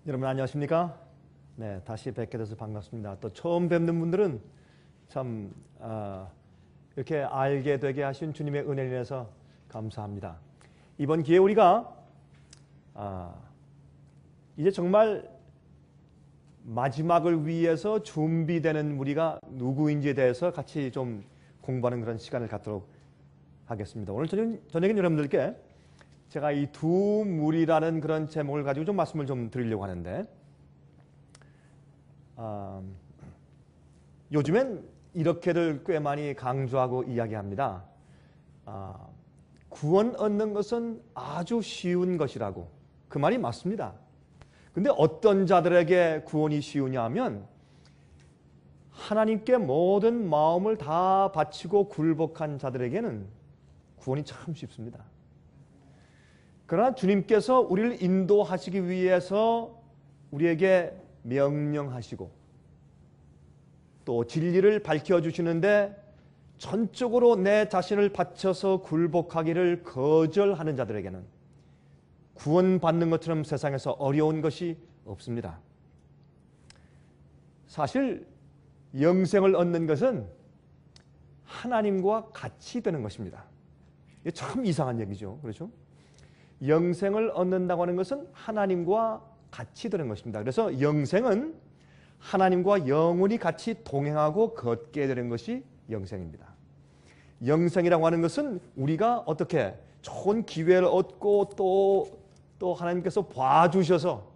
여러분 안녕하십니까? 네, 다시 뵙게 돼서 반갑습니다. 또 처음 뵙는 분들은 참 이렇게 알게 되게 하신 주님의 은혜를 인해서 감사합니다. 이번 기회에 우리가 이제 정말 마지막을 위해서 준비되는 우리가 누구인지에 대해서 같이 좀 공부하는 그런 시간을 갖도록 하겠습니다. 오늘 저녁엔 여러분들께 제가 이 두 물이라는 그런 제목을 가지고 좀 말씀을 좀 드리려고 하는데, 요즘엔 이렇게들 꽤 많이 강조하고 이야기합니다. 구원 얻는 것은 아주 쉬운 것이라고. 그 말이 맞습니다. 근데 어떤 자들에게 구원이 쉬우냐 하면 하나님께 모든 마음을 다 바치고 굴복한 자들에게는 구원이 참 쉽습니다. 그러나 주님께서 우리를 인도하시기 위해서 우리에게 명령하시고 또 진리를 밝혀주시는데 전적으로 내 자신을 바쳐서 굴복하기를 거절하는 자들에게는 구원받는 것처럼 세상에서 어려운 것이 없습니다. 사실 영생을 얻는 것은 하나님과 같이 되는 것입니다. 이게 참 이상한 얘기죠. 그렇죠? 영생을 얻는다고 하는 것은 하나님과 같이 되는 것입니다. 그래서 영생은 하나님과 영원히 같이 동행하고 걷게 되는 것이 영생입니다. 영생이라고 하는 것은 우리가 어떻게 좋은 기회를 얻고 또 하나님께서 봐주셔서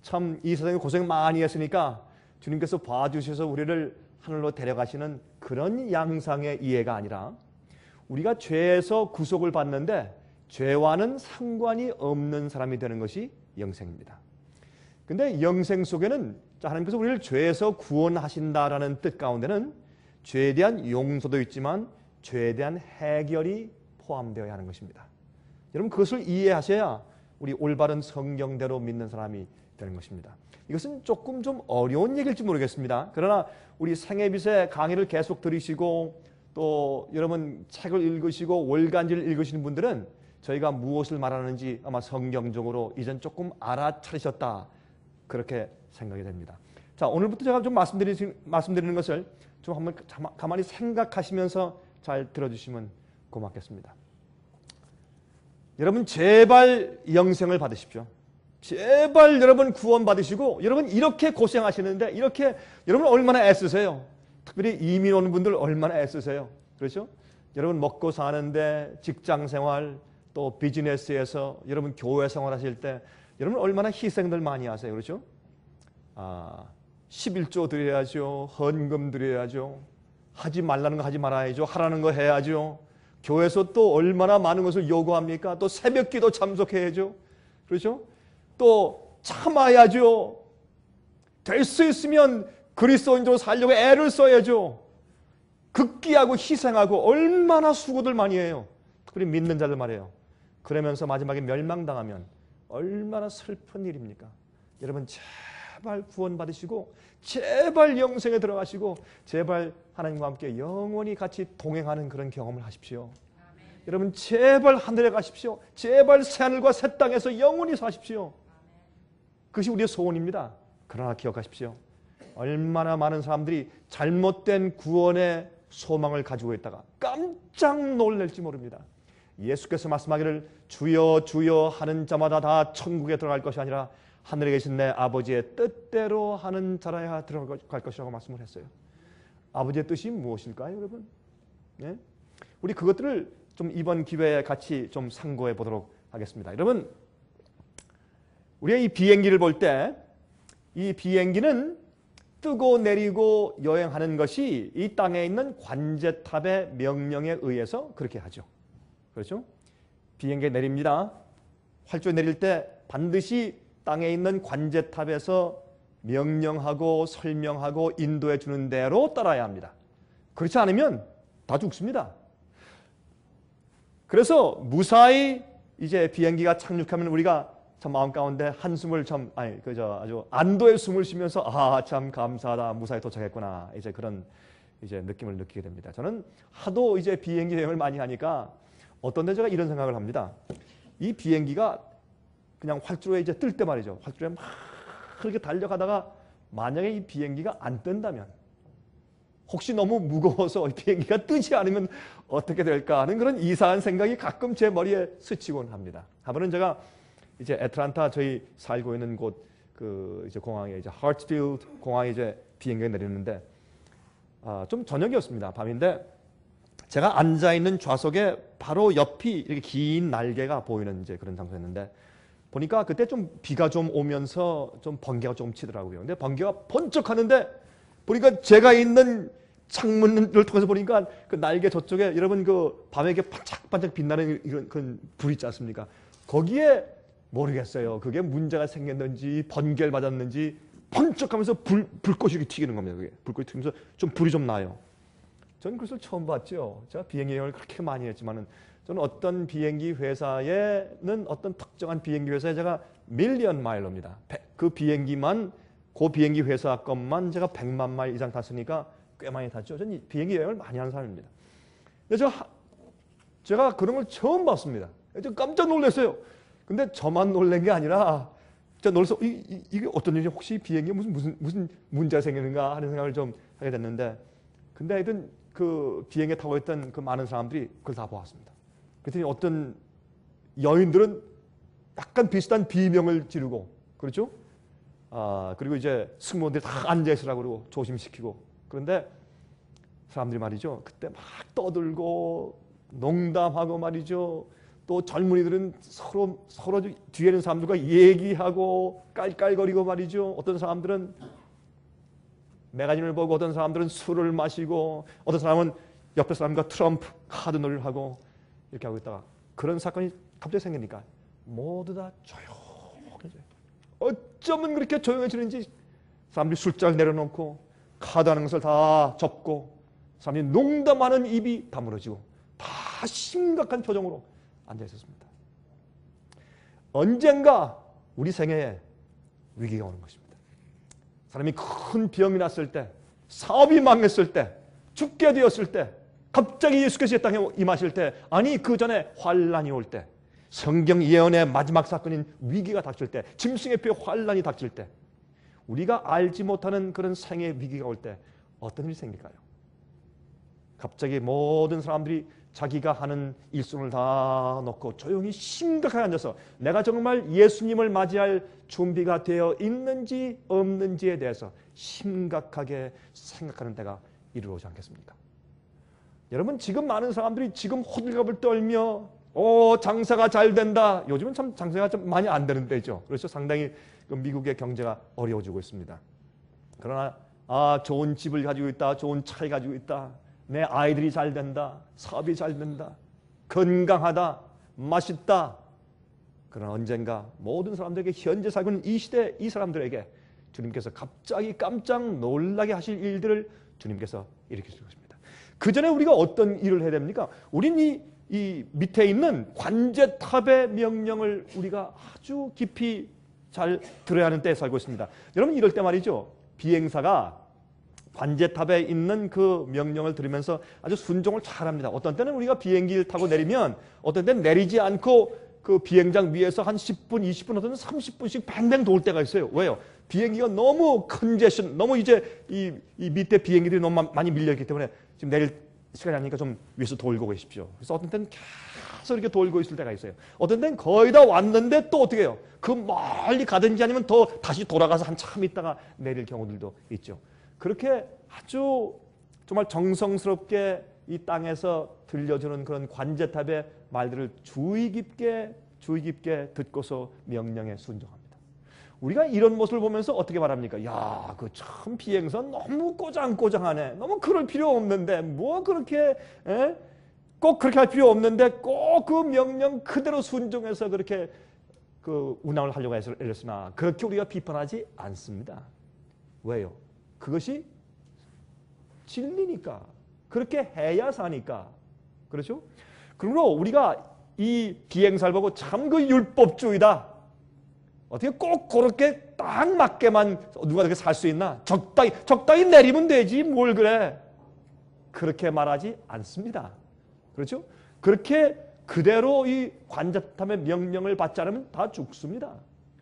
참 이 세상에 고생 많이 했으니까 주님께서 봐주셔서 우리를 하늘로 데려가시는 그런 양상의 이해가 아니라 우리가 죄에서 구속을 받는데 죄와는 상관이 없는 사람이 되는 것이 영생입니다. 근데 영생 속에는 하나님께서 우리를 죄에서 구원하신다라는 뜻 가운데는 죄에 대한 용서도 있지만 죄에 대한 해결이 포함되어야 하는 것입니다. 여러분 그것을 이해하셔야 우리 올바른 성경대로 믿는 사람이 되는 것입니다. 이것은 조금 좀 어려운 얘기일지 모르겠습니다. 그러나 우리 생애빛의 강의를 계속 들으시고 또 여러분 책을 읽으시고 월간지를 읽으시는 분들은 저희가 무엇을 말하는지 아마 성경적으로 이전 조금 알아차리셨다 그렇게 생각이 됩니다. 자, 오늘부터 제가 좀 말씀드리는 것을 좀 한번 가만히 생각하시면서 잘 들어주시면 고맙겠습니다. 여러분 제발 영생을 받으십시오. 제발 여러분 구원 받으시고 여러분 이렇게 고생하시는데 이렇게 여러분 얼마나 애쓰세요. 특별히 이민 오는 분들 얼마나 애쓰세요. 그렇죠? 여러분 먹고 사는데 직장생활 또 비즈니스에서 여러분 교회 생활하실 때 여러분 얼마나 희생들 많이 하세요. 그렇죠? 11조 드려야죠. 헌금 드려야죠. 하지 말라는 거 하지 말아야죠. 하라는 거 해야죠. 교회에서 또 얼마나 많은 것을 요구합니까? 또 새벽기도 참석해야죠. 그렇죠? 또 참아야죠. 될 수 있으면 그리스도인으로 살려고 애를 써야죠. 극기하고 희생하고 얼마나 수고들 많이 해요. 특별히 믿는 자들 말이에요. 그러면서 마지막에 멸망당하면 얼마나 슬픈 일입니까? 여러분 제발 구원 받으시고 제발 영생에 들어가시고 제발 하나님과 함께 영원히 같이 동행하는 그런 경험을 하십시오. 아멘. 여러분 제발 하늘에 가십시오. 제발 새하늘과 새 땅에서 영원히 사십시오. 아멘. 그것이 우리의 소원입니다. 그러나 기억하십시오. 얼마나 많은 사람들이 잘못된 구원의 소망을 가지고 있다가 깜짝 놀랄지 모릅니다. 예수께서 말씀하기를 주여 주여 하는 자마다 다 천국에 들어갈 것이 아니라 하늘에 계신 내 아버지의 뜻대로 하는 자라야 들어갈 것이라고 말씀을 했어요. 아버지의 뜻이 무엇일까요, 여러분? 네? 우리 그것들을 좀 이번 기회에 같이 좀 상고해 보도록 하겠습니다. 여러분, 우리가 이 비행기를 볼 때 이 비행기는 뜨고 내리고 여행하는 것이 이 땅에 있는 관제탑의 명령에 의해서 그렇게 하죠. 그렇죠? 비행기 내립니다. 활주로에 내릴 때 반드시 땅에 있는 관제탑에서 명령하고 설명하고 인도해 주는 대로 따라야 합니다. 그렇지 않으면 다 죽습니다. 그래서 무사히 이제 비행기가 착륙하면 우리가 참 마음 가운데 한숨을 아주 안도의 숨을 쉬면서 참 감사하다, 무사히 도착했구나, 이제 그런 이제 느낌을 느끼게 됩니다. 저는 하도 이제 비행기 여행을 많이 하니까 어떤 데 제가 이런 생각을 합니다. 이 비행기가 그냥 활주로에 이제 뜰 때 말이죠. 활주로에 막 그렇게 달려가다가 만약에 이 비행기가 안 뜬다면, 혹시 너무 무거워서 이 비행기가 뜨지 않으면 어떻게 될까 하는 그런 이상한 생각이 가끔 제 머리에 스치곤 합니다. 한 번은 제가 이제 애틀란타 저희 살고 있는 곳 그 이제 공항에 이제 하트필드 공항에 이제 비행기가 내리는데 좀 저녁이었습니다. 밤인데 제가 앉아 있는 좌석에 바로 옆이 이렇게 긴 날개가 보이는 이제 그런 장소였는데 보니까 그때 좀 비가 좀 오면서 좀 번개가 좀 치더라고요. 근데 번개가 번쩍하는데 보니까 제가 있는 창문을 통해서 보니까 그 날개 저쪽에 여러분 그 밤에 이렇게 반짝반짝 빛나는 이런 그 불 있지 않습니까? 거기에 모르겠어요. 그게 문제가 생겼는지 번개를 맞았는지 번쩍하면서 불꽃이 이렇게 튀기는 겁니다. 그게 불꽃이 튀면서 좀 불이 좀 나요. 저는 그것을 처음 봤죠. 제가 비행기 여행을 그렇게 많이 했지만은 저는 어떤 비행기 회사에는 어떤 특정한 비행기 회사에 제가 밀리언 마일로입니다. 그 비행기만 그 비행기 회사 것만 제가 100만 마일 이상 탔으니까 꽤 많이 탔죠. 저는 비행기 여행을 많이 하는 사람입니다. 근데 제가 그런 걸 처음 봤습니다. 좀 깜짝 놀랐어요. 근데 저만 놀란 게 아니라 진짜 놀라서 이게 어떤 일이 혹시 비행기에 무슨 문제가 생기는가 하는 생각을 좀 하게 됐는데, 근데 하여튼 그 비행기에 타고 있던 그 많은 사람들이 그걸 다 보았습니다. 그랬더니 어떤 여인들은 약간 비슷한 비명을 지르고, 그렇죠? 그리고 이제 승무원들이 다 앉아 있으라고 그러고 조심시키고, 그런데 사람들이 말이죠, 그때 막 떠들고 농담하고 말이죠. 또 젊은이들은 서로 뒤에 있는 사람들과 얘기하고 깔깔거리고 말이죠. 어떤 사람들은 매거진을 보고, 어떤 사람들은 술을 마시고, 어떤 사람은 옆에 사람과 트럼프 카드놀이를 하고 이렇게 하고 있다가 그런 사건이 갑자기 생기니까 모두 다 조용해져요. 어쩌면 그렇게 조용해지는지 사람들이 술잔을 내려놓고 카드하는 것을 다 접고 사람들이 농담하는 입이 다물어지고 다 심각한 표정으로 앉아 있었습니다. 언젠가 우리 생애에 위기가 오는 것입니다. 사람이 큰 병이 났을 때, 사업이 망했을 때, 죽게 되었을 때, 갑자기 예수께서 이 땅에 임하실 때, 아니 그 전에 환란이 올 때, 성경 예언의 마지막 사건인 위기가 닥칠 때, 짐승의 뼈 환란이 닥칠 때, 우리가 알지 못하는 그런 생의 위기가 올 때 어떤 일이 생길까요? 갑자기 모든 사람들이 자기가 하는 일손을 다 놓고 조용히 심각하게 앉아서 내가 정말 예수님을 맞이할 준비가 되어 있는지 없는지에 대해서 심각하게 생각하는 때가 이르러오지 않겠습니까? 여러분, 지금 많은 사람들이 지금 호들갑을 떨며 장사가 잘 된다. 요즘은 참 장사가 좀 많이 안 되는 때죠. 그래서 상당히 미국의 경제가 어려워지고 있습니다. 그러나 좋은 집을 가지고 있다, 좋은 차를 가지고 있다, 내 아이들이 잘 된다, 사업이 잘 된다, 건강하다, 맛있다. 그러나 언젠가 모든 사람들에게, 현재 살고 있는 이 시대 이 사람들에게 주님께서 갑자기 깜짝 놀라게 하실 일들을 주님께서 일으키실 것입니다. 그 전에 우리가 어떤 일을 해야 됩니까? 우리는 이 밑에 있는 관제탑의 명령을 우리가 아주 깊이 잘 들어야 하는 때에 살고 있습니다. 여러분, 이럴 때 말이죠, 비행사가 관제탑에 있는 그 명령을 들으면서 아주 순종을 잘합니다. 어떤 때는 우리가 비행기를 타고 내리면 어떤 때는 내리지 않고 그 비행장 위에서 한 10분, 20분, 어떤 때는 30분씩 뱅뱅 돌 때가 있어요. 왜요? 비행기가 너무 컨제션, 너무 이제 이 밑에 비행기들이 너무 많이 밀려있기 때문에 지금 내릴 시간이 아니니까 좀 위에서 돌고 계십시오. 그래서 어떤 때는 계속 이렇게 돌고 있을 때가 있어요. 어떤 때는 거의 다 왔는데 또 어떻게 해요? 그 멀리 가든지 아니면 더 다시 돌아가서 한참 있다가 내릴 경우들도 있죠. 그렇게 아주 정말 정성스럽게 이 땅에서 들려주는 그런 관제탑의 말들을 주의 깊게 듣고서 명령에 순종합니다. 우리가 이런 모습을 보면서 어떻게 말합니까? 야, 그 참 비행사 너무 꼬장꼬장하네. 너무 그럴 필요 없는데 뭐 그렇게 꼭 그렇게 할 필요 없는데 꼭 그 명령 그대로 순종해서 그렇게 운항을 하려고 해서 이랬으나 그렇게 우리가 비판하지 않습니다. 왜요? 그것이 진리니까. 그렇게 해야 사니까. 그렇죠? 그러므로 우리가 이 비행사를 보고 참 그 율법주의다. 어떻게 꼭 그렇게 딱 맞게만 누가 그렇게 살 수 있나? 적당히 내리면 되지 뭘 그래. 그렇게 말하지 않습니다. 그렇죠? 그렇게 그대로 이 관자탐의 명령을 받지 않으면 다 죽습니다.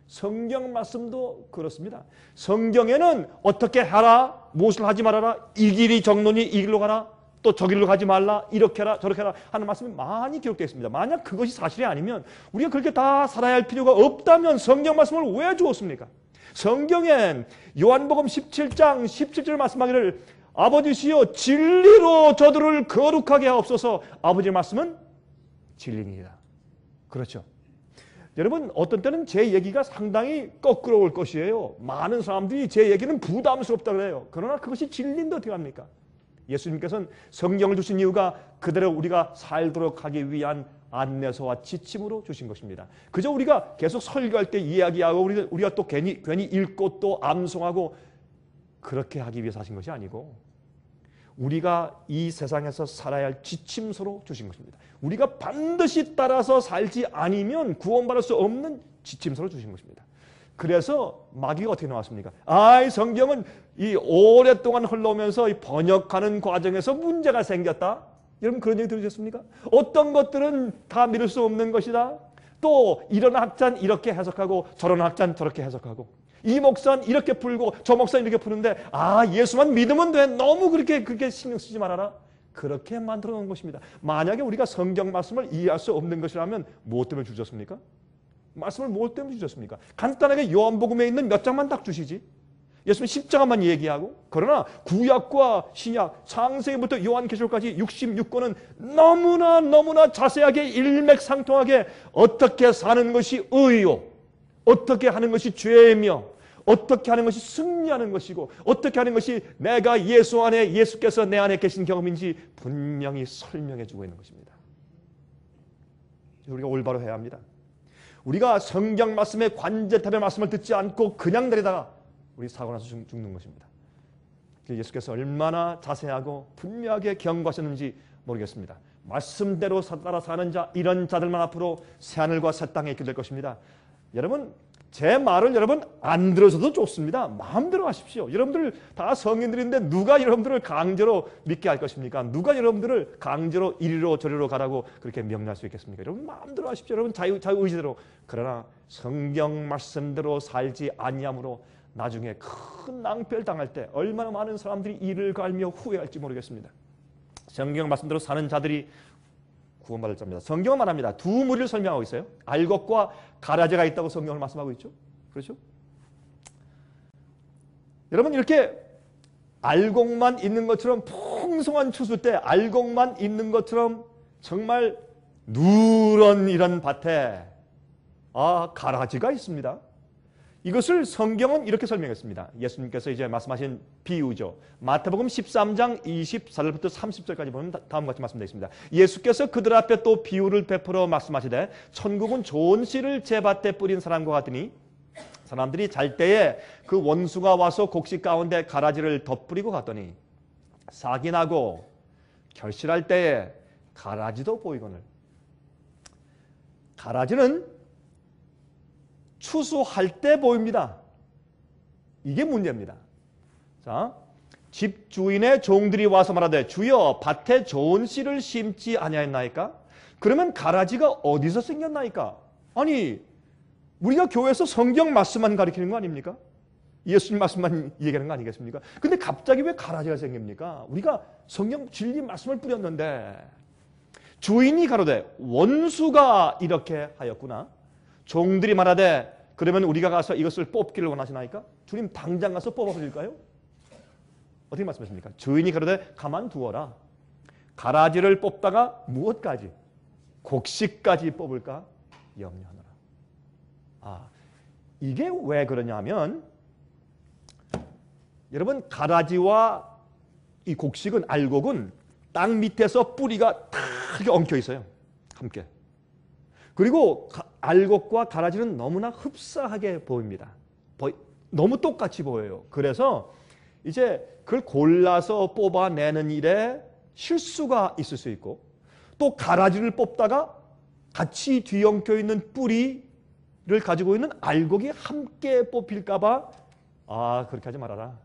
성경 말씀도 그렇습니다. 성경에는 어떻게 하라, 무엇을 하지 말아라, 이 길이 정론이 이 길로 가라, 또 저 길로 가지 말라, 이렇게 해라, 저렇게 해라 하는 말씀이 많이 기록되어 있습니다. 만약 그것이 사실이 아니면 우리가 그렇게 다 살아야 할 필요가 없다면 성경 말씀을 왜 주었습니까? 성경엔 요한복음 17장 17절 말씀하기를 아버지시여 진리로 저들을 거룩하게 하옵소서. 아버지의 말씀은 진리입니다. 그렇죠. 여러분 어떤 때는 제 얘기가 상당히 거꾸로 올 것이에요. 많은 사람들이 제 얘기는 부담스럽다 그래요. 그러나 그것이 진리인데 어떻게 합니까? 예수님께서는 성경을 주신 이유가 그대로 우리가 살도록 하기 위한 안내서와 지침으로 주신 것입니다. 그저 우리가 계속 설교할 때 이야기하고 우리가 또 괜히 읽고 또 암송하고 그렇게 하기 위해서 하신 것이 아니고 우리가 이 세상에서 살아야 할 지침서로 주신 것입니다. 우리가 반드시 따라서 살지 아니면 구원받을 수 없는 지침서로 주신 것입니다. 그래서 마귀가 어떻게 나왔습니까? 이 성경은 이 오랫동안 흘러오면서 이 번역하는 과정에서 문제가 생겼다. 여러분 그런 얘기 들으셨습니까? 어떤 것들은 다 믿을 수 없는 것이다. 또 이런 학자는 이렇게 해석하고 저런 학자는 저렇게 해석하고 이 목사는 이렇게 풀고 저 목사는 이렇게 푸는데 예수만 믿으면 돼. 너무 그렇게 신경 쓰지 말아라. 그렇게 만들어 놓은 것입니다. 만약에 우리가 성경 말씀을 이해할 수 없는 것이라면 무엇 때문에 주셨습니까? 말씀을 무엇 때문에 주셨습니까? 간단하게 요한복음에 있는 몇 장만 딱 주시지. 예수님 십자가만 얘기하고 그러나 구약과 신약 창세기부터 요한계시록까지 66권은 너무나 자세하게 일맥상통하게 어떻게 사는 것이 의요, 어떻게 하는 것이 죄며 어떻게 하는 것이 승리하는 것이고 어떻게 하는 것이 내가 예수 안에 예수께서 내 안에 계신 경험인지 분명히 설명해 주고 있는 것입니다. 우리가 올바로 해야 합니다. 우리가 성경 말씀의 관제탑의 말씀을 듣지 않고 그냥 내리다가 우리 사고 나서 죽는 것입니다. 예수께서 얼마나 자세하고 분명하게 경고하셨는지 모르겠습니다. 말씀대로 따라 사는 자 이런 자들만 앞으로 새하늘과 새 땅에 있게 될 것입니다. 여러분 제 말을 여러분 안 들어서도 좋습니다. 마음대로 하십시오. 여러분들 다 성인들인데 누가 여러분들을 강제로 믿게 할 것입니까? 누가 여러분들을 강제로 이리로 저리로 가라고 그렇게 명령할 수 있겠습니까? 여러분 마음대로 하십시오. 여러분 자유의지대로. 그러나 성경 말씀대로 살지 아니함으로 나중에 큰 낭패를 당할 때 얼마나 많은 사람들이 이를 갈며 후회할지 모르겠습니다. 성경 말씀대로 사는 자들이 구원받을 자입니다. 성경은 말합니다. 두 무리를 설명하고 있어요. 알곡과 가라지가 있다고 성경을 말씀하고 있죠. 그렇죠? 여러분 이렇게 알곡만 있는 것처럼 풍성한 추수 때 알곡만 있는 것처럼 정말 누런 이런 밭에 가라지가 있습니다. 이것을 성경은 이렇게 설명했습니다. 예수님께서 이제 말씀하신 비유죠. 마태복음 13장 24절부터 30절까지 보면 다음과 같이 말씀되어 있습니다. 예수께서 그들 앞에 또 비유를 베풀어 말씀하시되 천국은 좋은 씨를 제 밭에 뿌린 사람과 같으니 사람들이 잘 때에 그 원수가 와서 곡식 가운데 가라지를 덧뿌리고 갔더니 싹이 나고 결실할 때에 가라지도 보이거늘. 가라지는 추수할 때 보입니다. 이게 문제입니다. 자, 집 주인의 종들이 와서 말하되 주여 밭에 좋은 씨를 심지 아니하였나이까? 그러면 가라지가 어디서 생겼나이까? 아니 우리가 교회에서 성경 말씀만 가르치는 거 아닙니까? 예수님 말씀만 얘기하는 거 아니겠습니까? 근데 갑자기 왜 가라지가 생깁니까? 우리가 성경 진리 말씀을 뿌렸는데 주인이 가로되 원수가 이렇게 하였구나. 종들이 말하되 그러면 우리가 가서 이것을 뽑기를 원하시나이까? 주님 당장 가서 뽑아버릴까요? 어떻게 말씀하십니까? 주인이 그러되 가만두어라. 가라지를 뽑다가 무엇까지? 곡식까지 뽑을까? 염려하노라. 이게 왜 그러냐면 여러분 가라지와 이 곡식은 알곡은 땅 밑에서 뿌리가 탁 엉켜 있어요. 함께. 그리고 알곡과 가라지는 너무나 흡사하게 보입니다. 너무 똑같이 보여요. 그래서 이제 그걸 골라서 뽑아내는 일에 실수가 있을 수 있고, 또 가라지를 뽑다가 같이 뒤엉켜 있는 뿌리를 가지고 있는 알곡이 함께 뽑힐까봐 그렇게 하지 말아라.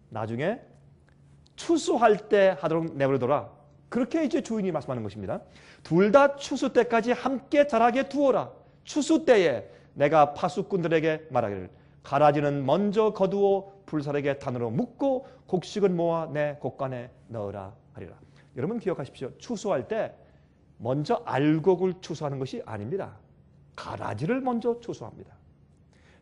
나중에 추수할 때 하도록 내버려둬라. 그렇게 이제 주인이 말씀하는 것입니다. 둘 다 추수 때까지 함께 자라게 두어라. 추수 때에 내가 파수꾼들에게 말하기를 가라지는 먼저 거두어 불살에게 단으로 묶고 곡식은 모아 내 곡간에 넣으라 하리라. 여러분 기억하십시오. 추수할 때 먼저 알곡을 추수하는 것이 아닙니다. 가라지를 먼저 추수합니다.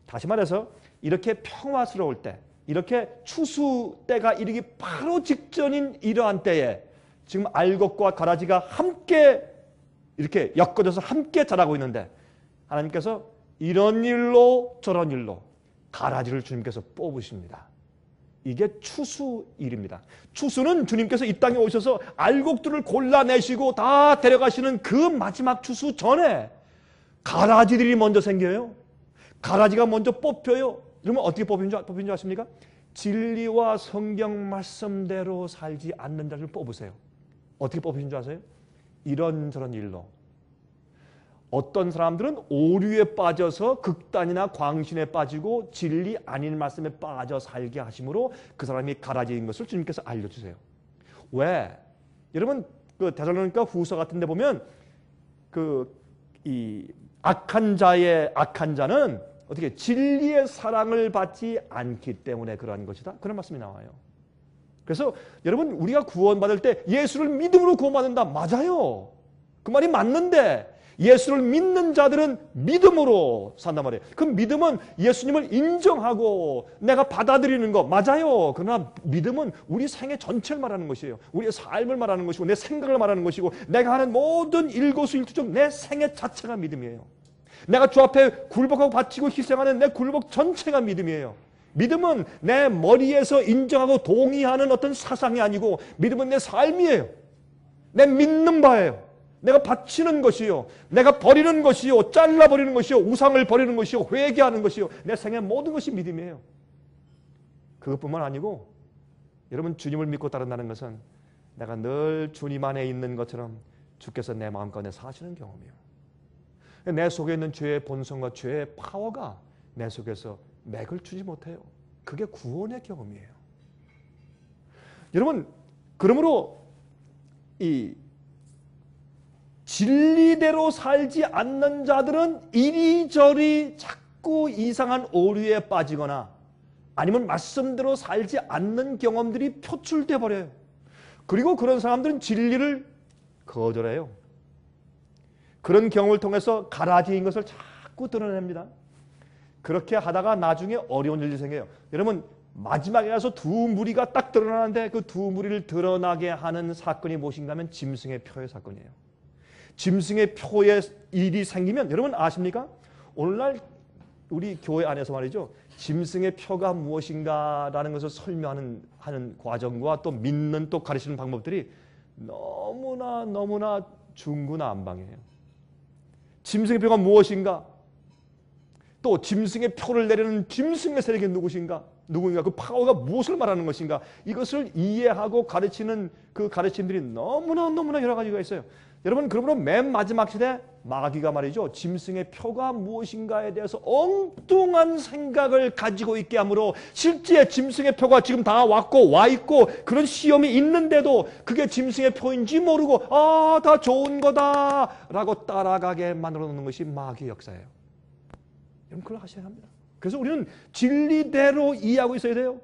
다시 말해서 이렇게 평화스러울 때, 이렇게 추수 때가 이르기 바로 직전인 이러한 때에 지금 알곡과 가라지가 함께 이렇게 엮어져서 함께 자라고 있는데, 하나님께서 이런 일로 저런 일로 가라지를 주님께서 뽑으십니다. 이게 추수일입니다. 추수는 주님께서 이 땅에 오셔서 알곡들을 골라내시고 다 데려가시는 그 마지막 추수 전에 가라지들이 먼저 생겨요. 가라지가 먼저 뽑혀요. 그러면 어떻게 뽑힌 줄 아십니까? 진리와 성경 말씀대로 살지 않는 자를 뽑으세요. 어떻게 뽑힌 줄 아세요? 이런저런 일로. 어떤 사람들은 오류에 빠져서 극단이나 광신에 빠지고 진리 아닌 말씀에 빠져 살게 하심으로 그 사람이 가라지인 것을 주님께서 알려주세요. 왜? 여러분 그 데살로니가 후서 같은 데 보면 이 악한 자는 어떻게 진리의 사랑을 받지 않기 때문에 그러한 것이다. 그런 말씀이 나와요. 그래서 여러분 우리가 구원받을 때 예수를 믿음으로 구원받는다. 맞아요. 그 말이 맞는데 예수를 믿는 자들은 믿음으로 산단 말이에요. 그 믿음은 예수님을 인정하고 내가 받아들이는 거 맞아요. 그러나 믿음은 우리 생애 전체를 말하는 것이에요. 우리의 삶을 말하는 것이고 내 생각을 말하는 것이고 내가 하는 모든 일거수일투족 내 생애 자체가 믿음이에요. 내가 주 앞에 굴복하고 바치고 희생하는 내 굴복 전체가 믿음이에요. 믿음은 내 머리에서 인정하고 동의하는 어떤 사상이 아니고 믿음은 내 삶이에요. 내 믿는 바예요. 내가 바치는 것이요. 내가 버리는 것이요. 잘라버리는 것이요. 우상을 버리는 것이요. 회개하는 것이요. 내 생의 모든 것이 믿음이에요. 그것뿐만 아니고 여러분 주님을 믿고 따른다는 것은 내가 늘 주님 안에 있는 것처럼 주께서 내 마음가운데 사시는 경험이에요. 내 속에 있는 죄의 본성과 죄의 파워가 내 속에서 맥을 추지 못해요. 그게 구원의 경험이에요. 여러분 그러므로 이 진리대로 살지 않는 자들은 이리저리 자꾸 이상한 오류에 빠지거나 아니면 말씀대로 살지 않는 경험들이 표출돼 버려요. 그리고 그런 사람들은 진리를 거절해요. 그런 경험을 통해서 가라지인 것을 자꾸 드러냅니다. 그렇게 하다가 나중에 어려운 일이 생겨요. 여러분 마지막에 가서 두 무리가 딱 드러나는데 그 두 무리를 드러나게 하는 사건이 무엇인가 하면 짐승의 표의 사건이에요. 짐승의 표의 일이 생기면 여러분 아십니까? 오늘날 우리 교회 안에서 말이죠. 짐승의 표가 무엇인가라는 것을 설명하는 과정과 또 믿는 또 가르치는 방법들이 너무나 중구난방이에요. 짐승의 표가 무엇인가? 또 짐승의 표를 내리는 짐승의 세력이 누구인가? 그 파워가 무엇을 말하는 것인가? 이것을 이해하고 가르치는 그 가르침들이 너무나 여러 가지가 있어요. 여러분 그러므로 맨 마지막 시대 마귀가 말이죠. 짐승의 표가 무엇인가에 대해서 엉뚱한 생각을 가지고 있게 하므로 실제 짐승의 표가 지금 다 와 있고 그런 시험이 있는데도 그게 짐승의 표인지 모르고 다 좋은 거다라고 따라가게 만들어 놓는 것이 마귀의 역사예요. 여러분 그걸 하셔야 합니다. 그래서 우리는 진리대로 이해하고 있어야 돼요.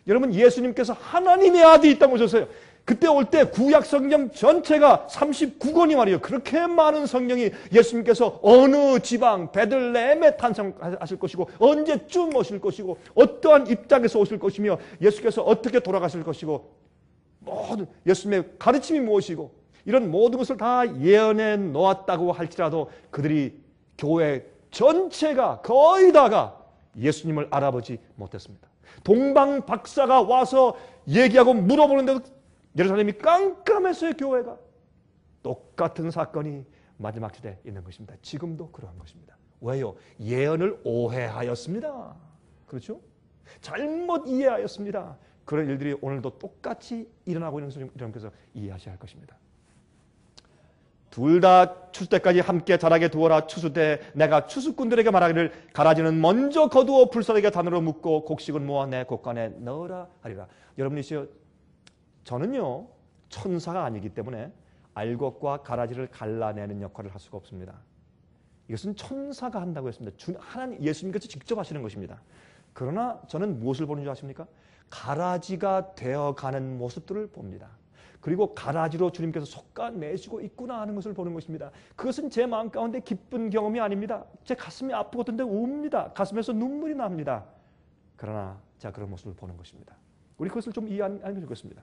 여러분 예수님께서 하나님의 아들이 이 땅에 오셨어요. 그때 올 때 구약 성경 전체가 39권이 말이에요. 그렇게 많은 성경이 예수님께서 어느 지방 베들레헴에 탄생하실 것이고 언제쯤 오실 것이고 어떠한 입장에서 오실 것이며 예수께서 어떻게 돌아가실 것이고 모든 예수님의 가르침이 무엇이고 이런 모든 것을 다 예언해 놓았다고 할지라도 그들이 교회 전체가 거의 다가 예수님을 알아보지 못했습니다. 동방 박사가 와서 얘기하고 물어보는데도 예루살렘이 깜깜했어요. 교회가. 똑같은 사건이 마지막 시대에 있는 것입니다. 지금도 그러한 것입니다. 왜요? 예언을 오해하였습니다. 그렇죠? 잘못 이해하였습니다. 그런 일들이 오늘도 똑같이 일어나고 있는 것을 여러분께서 이해하셔야 할 것입니다. 둘 다 추수 때까지 함께 자라게 두어라. 추수 때 내가 추수꾼들에게 말하기를 가라지는 먼저 거두어 불사르게 단으로 묶고 곡식은 모아 내 곡간에 넣으라 하리라. 여러분이시여, 저는요 천사가 아니기 때문에 알곡과 가라지를 갈라내는 역할을 할 수가 없습니다. 이것은 천사가 한다고 했습니다. 하나님 예수님께서 직접 하시는 것입니다. 그러나 저는 무엇을 보는 줄 아십니까? 가라지가 되어가는 모습들을 봅니다. 그리고 가라지로 주님께서 솎아내시고 있구나 하는 것을 보는 것입니다. 그것은 제 마음 가운데 기쁜 경험이 아닙니다. 제 가슴이 아프거든요. 웁니다. 가슴에서 눈물이 납니다. 그러나 제가 그런 모습을 보는 것입니다. 우리 그것을 좀 이해하면 좋겠습니다.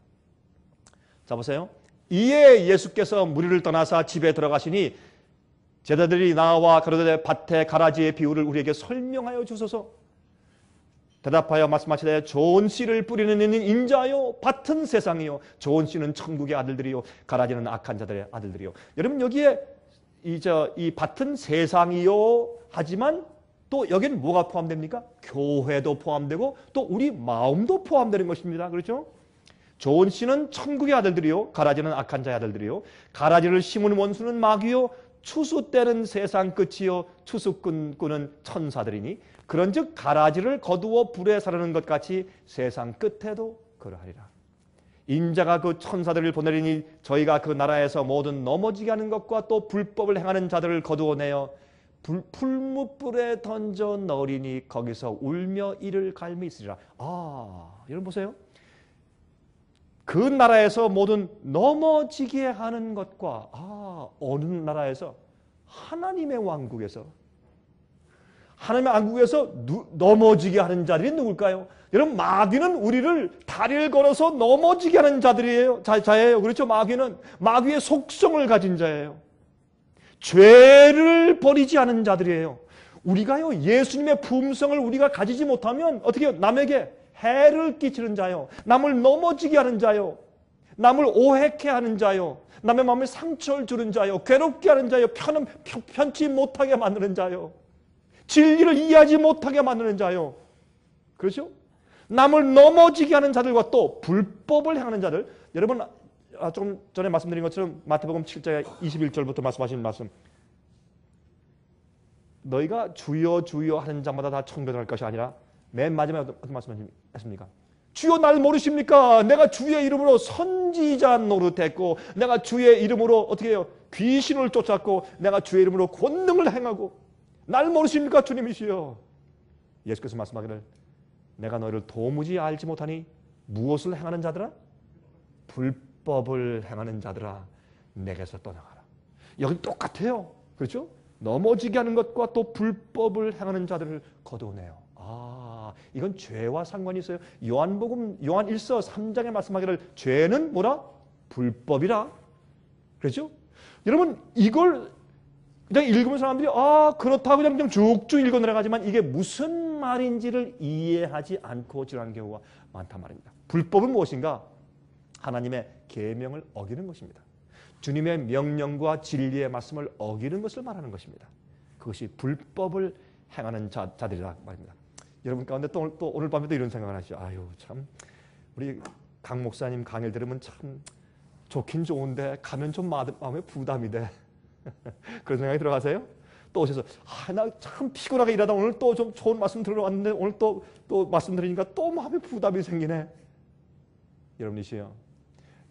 자, 보세요. 이에 예수께서 무리를 떠나사 집에 들어가시니 제자들이 나와 가로되 밭에 가라지의 비유를 우리에게 설명하여 주소서. 대답하여 말씀하시되 좋은 씨를 뿌리는 이는 인자요 밭은 세상이요 좋은 씨는 천국의 아들들이요 가라지는 악한 자들의 아들들이요. 여러분 여기에 이 밭은 세상이요 하지만 또 여기는 뭐가 포함됩니까? 교회도 포함되고 또 우리 마음도 포함되는 것입니다. 그렇죠? 좋은 씨는 천국의 아들들이요 가라지는 악한 자의 아들들이요 가라지를 심은 원수는 마귀요 추수 때는 세상 끝이요 추수꾼은 천사들이니 그런즉 가라지를 거두어 불에 사르는 것 같이 세상 끝에도 그러하리라. 인자가 그 천사들을 보내리니 저희가 그 나라에서 모든 넘어지게 하는 것과 또 불법을 행하는 자들을 거두어내어 풀무불에 던져 넣으리니 거기서 울며 이를 갈미 있으리라. 여러분 보세요. 그 나라에서 모든 넘어지게 하는 것과 어느 나라에서 하나님의 왕국에서 하나님의 왕국에서 넘어지게 하는 자들이 누굴까요? 여러분 마귀는 우리를 다리를 걸어서 넘어지게 하는 자들이에요. 자예요. 그렇죠? 마귀의 속성을 가진 자예요. 죄를 버리지 않은 자들이에요. 우리가요 예수님의 품성을 우리가 가지지 못하면 어떻게 해요? 남에게 해를 끼치는 자요. 남을 넘어지게 하는 자요. 남을 오해케 하는 자요. 남의 마음에 상처를 주는 자요. 괴롭게 하는 자요. 편치 못하게 만드는 자요. 진리를 이해하지 못하게 만드는 자요. 그렇죠? 남을 넘어지게 하는 자들과 또 불법을 행하는 자들. 여러분 좀 전에 말씀드린 것처럼 마태복음 7장 21절부터 말씀하신 말씀. 너희가 주여 주여 하는 자마다 다 천국에 것이 아니라 맨 마지막에 어떤 말씀하십니까? 주여 날 모르십니까? 내가 주의 이름으로 선지자 노릇했고 내가 주의 이름으로 어떻게 해요? 귀신을 쫓았고 내가 주의 이름으로 권능을 행하고 날 모르십니까? 주님이시여. 예수께서 말씀하기를 내가 너희를 도무지 알지 못하니 무엇을 행하는 자들아? 불법을 행하는 자들아 내게서 떠나가라. 여기 똑같아요. 그렇죠? 넘어지게 하는 것과 또 불법을 행하는 자들을 거두어내요. 이건 죄와 상관이 있어요. 요한 1서 3장에 말씀하기를 죄는 뭐라? 불법이라. 그렇죠? 여러분 이걸 그냥 읽으면 사람들이 그렇다고 그냥 쭉쭉 읽어 내려가지만 이게 무슨 말인지를 이해하지 않고 지나는 경우가 많단 말입니다. 불법은 무엇인가? 하나님의 계명을 어기는 것입니다. 주님의 명령과 진리의 말씀을 어기는 것을 말하는 것입니다. 그것이 불법을 행하는 자들이라 말입니다. 여러분 가운데 또 오늘 밤에도 이런 생각을 하시죠. 참 우리 강 목사님 강의를 들으면 참 좋긴 좋은데 가면 좀 마음에 부담이 돼. 그런 생각이 들어가세요? 또 오셔서 나 참 피곤하게 일하다 오늘 또 좀 좋은 말씀 들어왔는데 오늘 또 말씀 들으니까 또 마음에 부담이 생기네. 여러분이시요.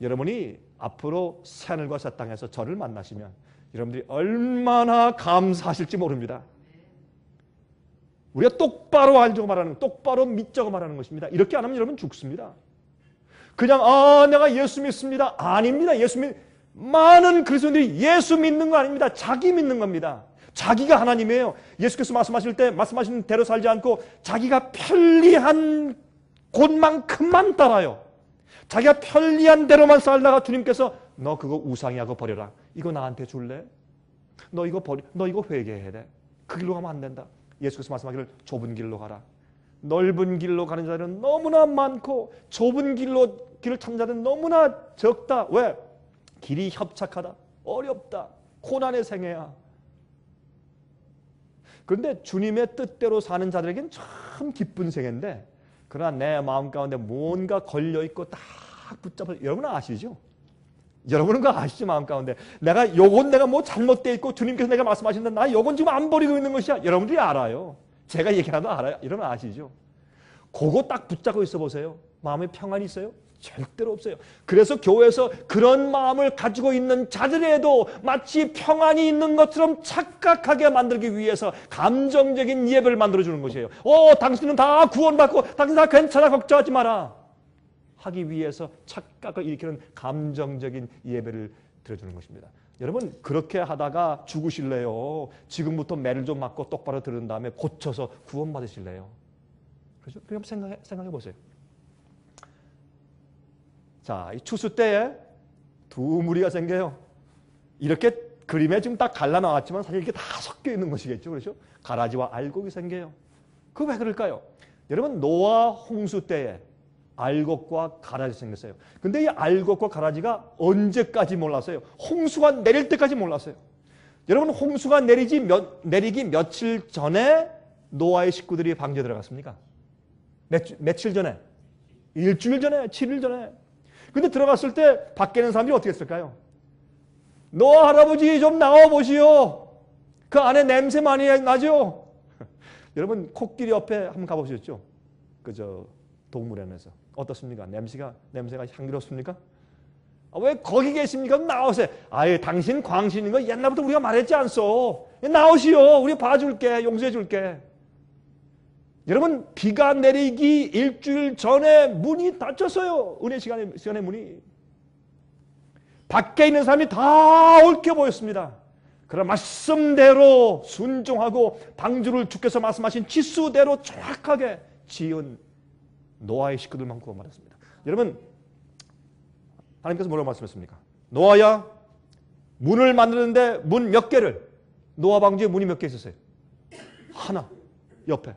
여러분이 앞으로 새하늘과 새 땅에서 저를 만나시면 여러분들이 얼마나 감사하실지 모릅니다. 우리가 똑바로 알자고 말하는, 똑바로 믿자고 말하는 것입니다. 이렇게 안 하면 여러분 죽습니다. 그냥 내가 예수 믿습니다. 아닙니다. 많은 그리스도인들이 예수 믿는 거 아닙니다. 자기 믿는 겁니다. 자기가 하나님이에요. 예수께서 말씀하실 때 말씀하신 대로 살지 않고 자기가 편리한 곳만큼만 따라요. 자기가 편리한 대로만 살다가 주님께서 너 그거 우상이하고 버려라. 이거 나한테 줄래? 너 이거 회개해야 돼. 그 길로 가면 안 된다. 예수께서 말씀하기를 좁은 길로 가라. 넓은 길로 가는 자들은 너무나 많고 좁은 길을 찾는 자들은 너무나 적다. 왜? 길이 협착하다. 어렵다. 고난의 생애야. 그런데 주님의 뜻대로 사는 자들에겐 참 기쁜 생애인데, 그러나 내 마음 가운데 뭔가 걸려있고 딱 붙잡아. 여러분 아시죠? 여러분은 그거 아시죠? 마음 가운데 요건 내가 뭐 잘못되어 있고 주님께서 내가 말씀하신다, 나 요건 지금 안 버리고 있는 것이야. 여러분들이 알아요. 제가 얘기하도 알아요. 여러분 아시죠? 그거 딱 붙잡고 있어 보세요. 마음에 평안이 있어요? 절대로 없어요. 그래서 교회에서 그런 마음을 가지고 있는 자들에도 마치 평안이 있는 것처럼 착각하게 만들기 위해서 감정적인 예배를 만들어주는 것이에요. 당신은 다 구원받고 당신 다 괜찮아, 걱정하지 마라 하기 위해서 착각을 일으키는 감정적인 예배를 드려주는 것입니다. 여러분 그렇게 하다가 죽으실래요? 지금부터 매를 좀 맞고 똑바로 들은 다음에 고쳐서 구원받으실래요? 그렇죠? 그럼 생각해 보세요. 자, 이 추수 때에 두 무리가 생겨요. 이렇게 그림에 지금 딱 갈라 나왔지만 사실 이렇게 다 섞여 있는 것이겠죠. 그렇죠? 가라지와 알곡이 생겨요. 그 왜 그럴까요? 여러분 노아 홍수 때에 알곡과 가라지 생겼어요. 근데 이 알곡과 가라지가 언제까지 몰랐어요? 홍수가 내릴 때까지 몰랐어요. 여러분 홍수가 내리기 며칠 전에 노아의 식구들이 방주에 들어갔습니까? 며칠 전에? 일주일 전에? 7일 전에? 근데 들어갔을 때 밖에 있는 사람들이 어떻게 했을까요? 노아 할아버지 좀 나와보시오. 그 안에 냄새 많이 나죠? 여러분 코끼리 옆에 한번 가보셨죠? 동물원에서 어떻습니까? 냄새가 향기롭습니까? 왜 거기 계십니까? 나오세요. 아예 당신 광신인 거 옛날부터 우리가 말했지 않소? 나오시오. 우리 봐줄게. 용서해줄게. 여러분 비가 내리기 일주일 전에 문이 닫혔어요. 은혜 시간의 문이. 밖에 있는 사람이 다 얽혀 보였습니다. 그러나 말씀대로 순종하고 방주를 주께서 말씀하신 지수대로 정확하게 지은 노아의 식구들만 구원받았습니다. 여러분 하나님께서 뭐라고 말씀했습니까? 노아야 문을 만드는데 문 몇 개를, 노아 방주에 문이 몇 개 있었어요? 하나 옆에.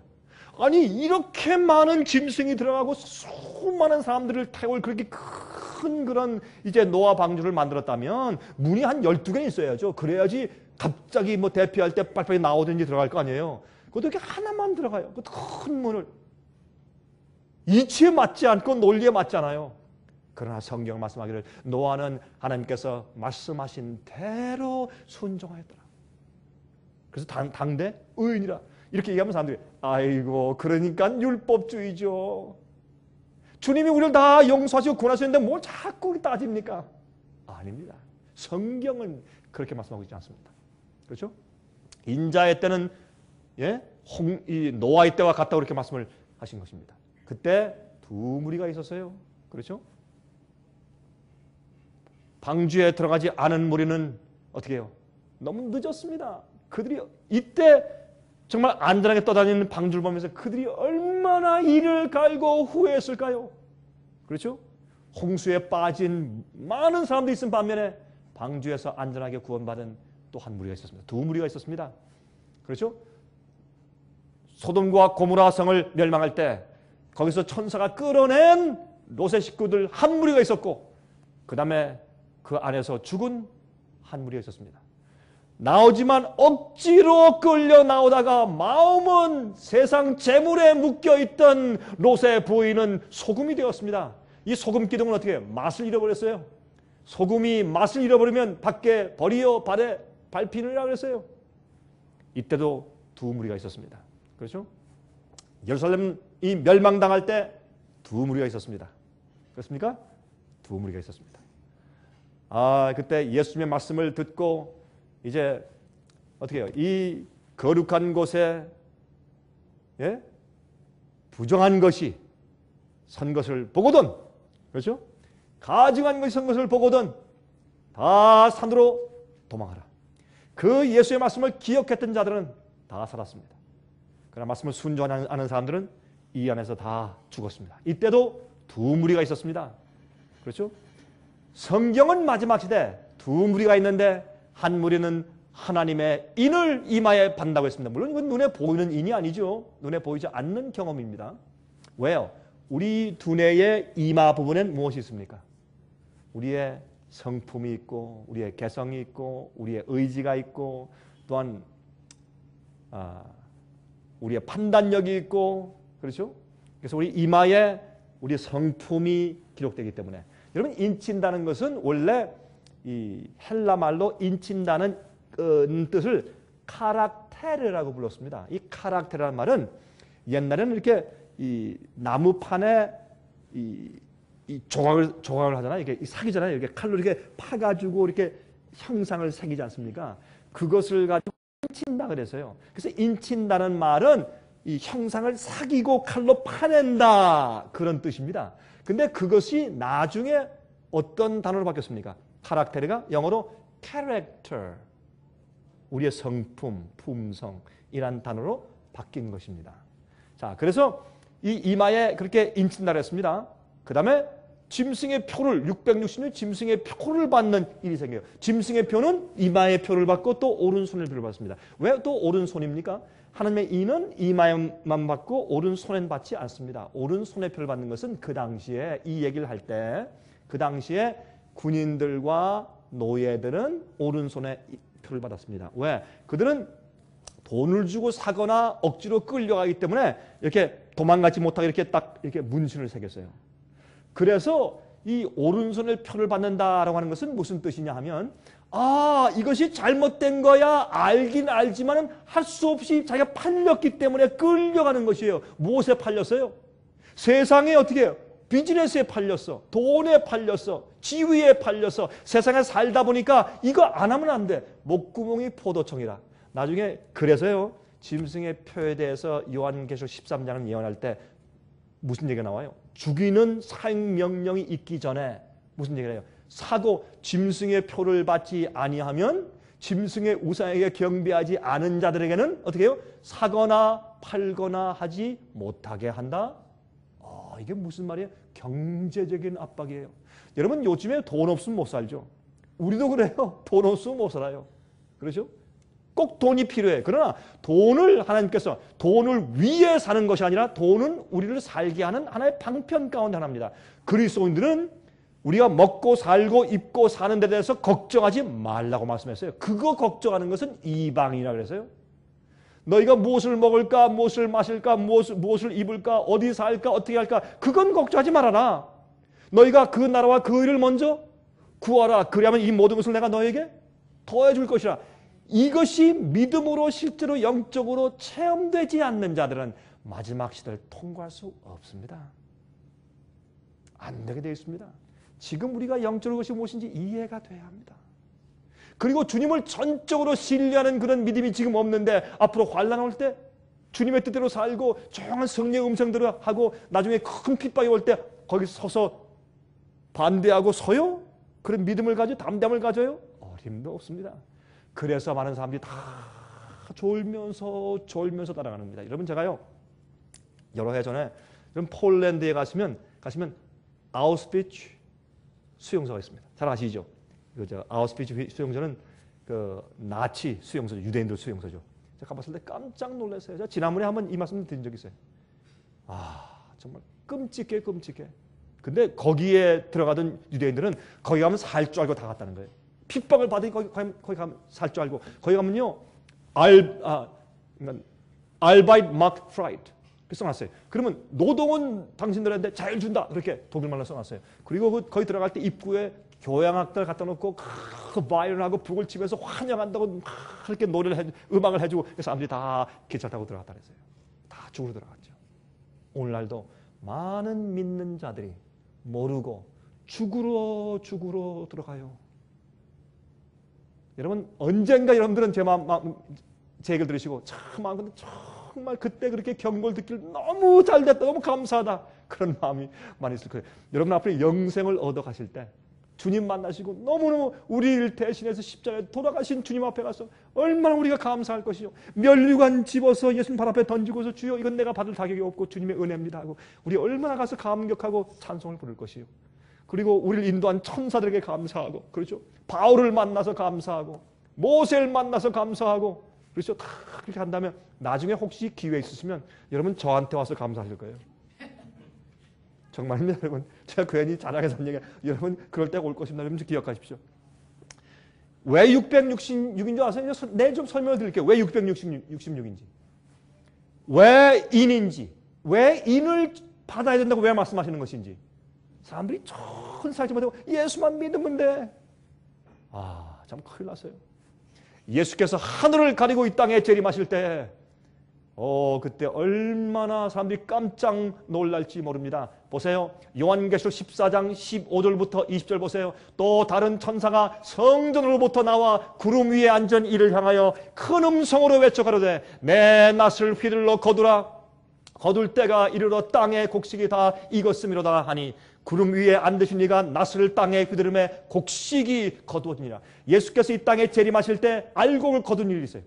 아니 이렇게 많은 짐승이 들어가고 수많은 사람들을 태울 그렇게 큰 그런 이제 노아 방주를 만들었다면 문이 한 12개는 있어야죠. 그래야지 갑자기 뭐 대피할 때 빨리빨리 나오든지 들어갈 거 아니에요. 그것도 이렇게 하나만 들어가요. 그 큰 문을. 이치에 맞지 않고 논리에 맞지 않아요. 그러나 성경 말씀하기를 노아는 하나님께서 말씀하신 대로 순종하였더라. 그래서 당대 의인이라 이렇게 얘기하면 사람들이 아이고 그러니까 율법주의죠. 주님이 우리를 다 용서하시고 구원하셨는데 뭘 자꾸 따집니까? 아닙니다. 성경은 그렇게 말씀하고 있지 않습니다. 그렇죠? 인자의 때는 이 노아의 때와 같다고 그렇게 말씀을 하신 것입니다. 그때 두 무리가 있었어요. 그렇죠? 방주에 들어가지 않은 무리는 어떻게 해요? 너무 늦었습니다. 그들이 이때 정말 안전하게 떠다니는 방주를 보면서 그들이 얼마나 이를 갈고 후회했을까요? 그렇죠? 홍수에 빠진 많은 사람들이 있은 반면에 방주에서 안전하게 구원받은 또 한 무리가 있었습니다. 두 무리가 있었습니다. 그렇죠? 소돔과 고모라 성을 멸망할 때 거기서 천사가 끌어낸 롯의 식구들 한 무리가 있었고 그 다음에 그 안에서 죽은 한 무리가 있었습니다. 나오지만 억지로 끌려 나오다가 마음은 세상 재물에 묶여있던 롯의 부인은 소금이 되었습니다. 이 소금 기둥은 어떻게 해요? 맛을 잃어버렸어요. 소금이 맛을 잃어버리면 밖에 버리어 발에 밟히느라 그랬어요. 이때도 두 무리가 있었습니다. 그렇죠? 예루살렘이 멸망당할 때 두 무리가 있었습니다. 그렇습니까? 두 무리가 있었습니다. 그때 예수님의 말씀을 듣고 이제 어떻게 해요? 이 거룩한 곳에 부정한 것이 선 것을 보거든, 그렇죠? 가증한 것이 선 것을 보거든 다 산으로 도망하라. 그 예수의 말씀을 기억했던 자들은 다 살았습니다. 그러나 말씀을 순종하지 않은 사람들은 이 안에서 다 죽었습니다. 이때도 두 무리가 있었습니다. 그렇죠? 성경은 마지막 시대 두 무리가 있는데 한 무리는 하나님의 인을 이마에 받는다고 했습니다. 물론 이건 눈에 보이는 인이 아니죠. 눈에 보이지 않는 경험입니다. 왜요? 우리 두뇌의 이마 부분엔 무엇이 있습니까? 우리의 성품이 있고 우리의 개성이 있고 우리의 의지가 있고 또한 우리의 판단력이 있고 그렇죠? 그래서 우리 이마에 우리의 성품이 기록되기 때문에 여러분 인친다는 것은 원래 이 헬라 말로 인친다는 뜻을 카락테르라고 불렀습니다. 이 카락테르라는 말은 옛날에는 이렇게 이 나무판에 이 조각을 하잖아요. 이게 사기잖아요. 이렇게 칼로 이렇게 파가지고 이렇게 형상을 새기지 않습니까? 그것을 가지고 인친다 그래서요. 그래서 인친다는 말은 이 형상을 사기고 칼로 파낸다 그런 뜻입니다. 근데 그것이 나중에 어떤 단어로 바뀌었습니까? 카락테르가 영어로 character, 우리의 성품, 품성이란 단어로 바뀐 것입니다. 자, 그래서 이 이마에 그렇게 인친다 그랬습니다. 그 다음에 짐승의 표를 666 짐승의 표를 받는 일이 생겨요. 짐승의 표는 이마의 표를 받고 또 오른손의 표를 받습니다. 왜 또 오른손입니까? 하나님의 이는 이마에만 받고 오른손엔 받지 않습니다. 오른손의 표를 받는 것은 그 당시에 이 얘기를 할 때 그 당시에 군인들과 노예들은 오른손의 표를 받았습니다. 왜? 그들은 돈을 주고 사거나 억지로 끌려가기 때문에 이렇게 도망가지 못하게 이렇게 딱 이렇게 문신을 새겼어요. 그래서 이 오른손의 표를 받는다라고 하는 것은 무슨 뜻이냐 하면 이것이 잘못된 거야 알긴 알지만은 할 수 없이 자기가 팔렸기 때문에 끌려가는 것이에요. 무엇에 팔렸어요? 세상에 어떻게 해요? 비즈니스에 팔렸어. 돈에 팔렸어. 지위에 팔렸어. 세상에 살다 보니까 이거 안 하면 안 돼. 목구멍이 포도청이라. 나중에 그래서요. 짐승의 표에 대해서 요한계시록 13장을 예언할 때 무슨 얘기가 나와요? 죽이는 사형 명령이 있기 전에 무슨 얘기를 해요? 사고 짐승의 표를 받지 아니하면 짐승의 우상에게 경배하지 않은 자들에게는 어떻게 해요? 사거나 팔거나 하지 못하게 한다. 이게 무슨 말이에요? 경제적인 압박이에요. 여러분 요즘에 돈 없으면 못 살죠. 우리도 그래요. 돈 없으면 못 살아요. 그렇죠? 꼭 돈이 필요해. 그러나 돈을 하나님께서 돈을 위해 사는 것이 아니라 돈은 우리를 살게 하는 하나의 방편 가운데 하나입니다. 그리스도인들은 우리가 먹고 살고 입고 사는 데 대해서 걱정하지 말라고 말씀했어요. 그거 걱정하는 것은 이방인이라 그래서요. 너희가 무엇을 먹을까, 무엇을 마실까, 무엇을 입을까, 어디 살까, 어떻게 할까 그건 걱정하지 말아라. 너희가 그 나라와 그 의를 먼저 구하라. 그리하면 이 모든 것을 내가 너에게 더해줄 것이라. 이것이 믿음으로 실제로 영적으로 체험되지 않는 자들은 마지막 시대를 통과할 수 없습니다. 안 되게 되어 있습니다. 지금 우리가 영적으로 것이 무엇인지 이해가 돼야 합니다. 그리고 주님을 전적으로 신뢰하는 그런 믿음이 지금 없는데 앞으로 환난 올 때 주님의 뜻대로 살고 조용한 성령의 음성대로 하고 나중에 큰 핍박이 올 때 거기 서서 반대하고 서요? 그런 믿음을 가지고 담담을 가져요? 어림도 없습니다. 그래서 많은 사람들이 다 졸면서 따라가는 겁니다. 여러분 제가요 여러 해 전에 폴란드에 가시면 아우슈비츠 수용소가 있습니다. 잘 아시죠? 아우슈비츠 수용소는 그 나치 수용소죠. 유대인들 수용소죠. 제가 가봤을 때 깜짝 놀랐어요. 제가 지난번에 한번 이 말씀 드린 적이 있어요. 정말 끔찍해. 근데 거기에 들어가던 유대인들은 거기 가면 살 줄 알고 다 갔다는 거예요. 핍박을 받으니 거기 가면 살 줄 알고 거기 가면요 알바이트 마크 프라이트 써놨어요. 그러면 노동은 당신들한테 잘 준다 그렇게 독일말로 써놨어요. 그리고 거기 들어갈 때 입구에 교향악들 갖다 놓고 바이올린하고 북을 치면서 환영한다고 그렇게 음악을 해주고 그래서 사람들이 다 기차 타고 들어갔다 그랬어요. 다 죽으러 들어갔죠. 오늘날도 많은 믿는 자들이 모르고 죽으러 들어가요. 여러분 언젠가 여러분들은 제 얘기를 들으시고 근데 정말 그때 그렇게 경고를 듣길 너무 잘됐다 너무 감사하다 그런 마음이 많이 있을 거예요. 여러분 앞으로 영생을 얻어 가실 때 주님 만나시고 너무너무 우리를 대신해서 십자가에 돌아가신 주님 앞에 가서 얼마나 우리가 감사할 것이요. 면류관 집어서 예수님 발 앞에 던지고서 주여 이건 내가 받을 자격이 없고 주님의 은혜입니다 하고 우리 얼마나 가서 감격하고 찬송을 부를 것이요. 그리고 우리를 인도한 천사들에게 감사하고 그렇죠. 바울을 만나서 감사하고 모세를 만나서 감사하고 그렇죠. 다 그렇게 한다면 나중에 혹시 기회 있으시면 여러분 저한테 와서 감사하실 거예요. 정말입니다, 여러분. 제가 괜히 자랑해서 한 얘기가 여러분 그럴 때가 올 것입니다. 여러분 기억하십시오. 왜 666인 줄 아세요? 내일 좀 설명을 드릴게요. 왜 666인지. 왜 인인지. 왜 인을 받아야 된다고 왜 말씀하시는 것인지. 사람들이 천사지 못하고 예수만 믿으면 돼. 아, 참 큰일 났어요. 예수께서 하늘을 가리고 이 땅에 재림하실 때 그때 얼마나 사람들이 깜짝 놀랄지 모릅니다. 보세요. 요한계시록 14장 15절부터 20절 보세요. 또 다른 천사가 성전으로부터 나와 구름 위에 앉은 이를 향하여 큰 음성으로 외쳐 가로되 내 낫을 휘둘러 거두라. 거둘 때가 이르러 땅의 곡식이 다 익었음이로다 하니 구름 위에 앉으신 이가 낫을 땅에 휘두르매 곡식이 거두어지니라. 예수께서 이 땅에 재림하실 때 알곡을 거둔 일이 있어요.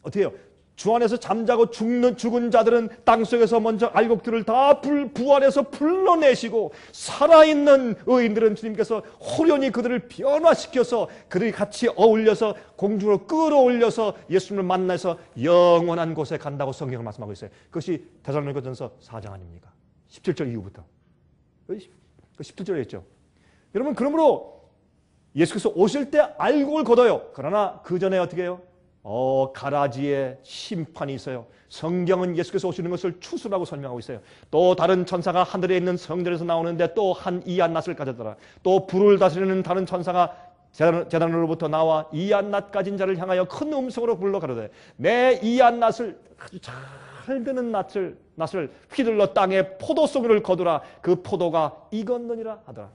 어떻게 해요? 주 안에서 잠자고 죽은 자들은 땅속에서 먼저 알곡들을 다 부활해서 불러내시고 살아있는 의인들은 주님께서 호련히 그들을 변화시켜서 그들이 같이 어울려서 공중으로 끌어올려서 예수님을 만나서 영원한 곳에 간다고 성경을 말씀하고 있어요. 그것이 데살로니가전서 4장 아닙니까? 17절 이후부터. 17절에 있죠. 여러분 그러므로 예수께서 오실 때 알곡을 거둬요. 그러나 그 전에 어떻게 해요? 가라지에 심판이 있어요. 성경은 예수께서 오시는 것을 추수라고 설명하고 있어요. 또 다른 천사가 하늘에 있는 성전에서 나오는데 또 한 이한낫을 가졌더라. 또 불을 다스리는 다른 천사가 제단으로부터 나와 이한낫 가진 자를 향하여 큰 음성으로 불러 가로되 내 이한낫을 아주 잘 드는 낫을 휘둘러 땅에 포도송이를 거두라. 그 포도가 익었느니라 하더라.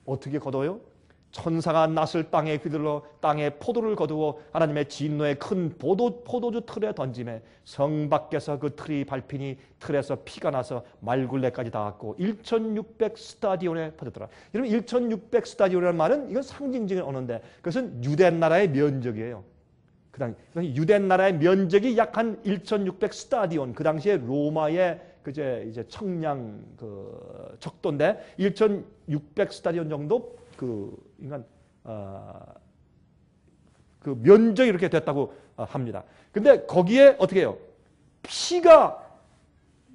어떻게 거둬요? 천사가 낫을 땅에 휘둘러 땅에 포도를 거두어 하나님의 진노의 큰 포도주 틀에 던짐에 성 밖에서 그 틀이 밟히니 틀에서 피가 나서 말굴레까지 닿았고 1600 스타디온에 퍼졌더라. 여러분 1600 스타디온이라는 말은 이건 상징적인 언어인데 그것은 유대 나라의 면적이에요. 그 당시 유대 나라의 면적이 약 한 1600 스타디온. 그 당시에 로마의 이제 청량 척도인데 1600 스타디온 정도 인간 면적이 이렇게 됐다고 합니다. 근데 거기에 어떻게 해요? 피가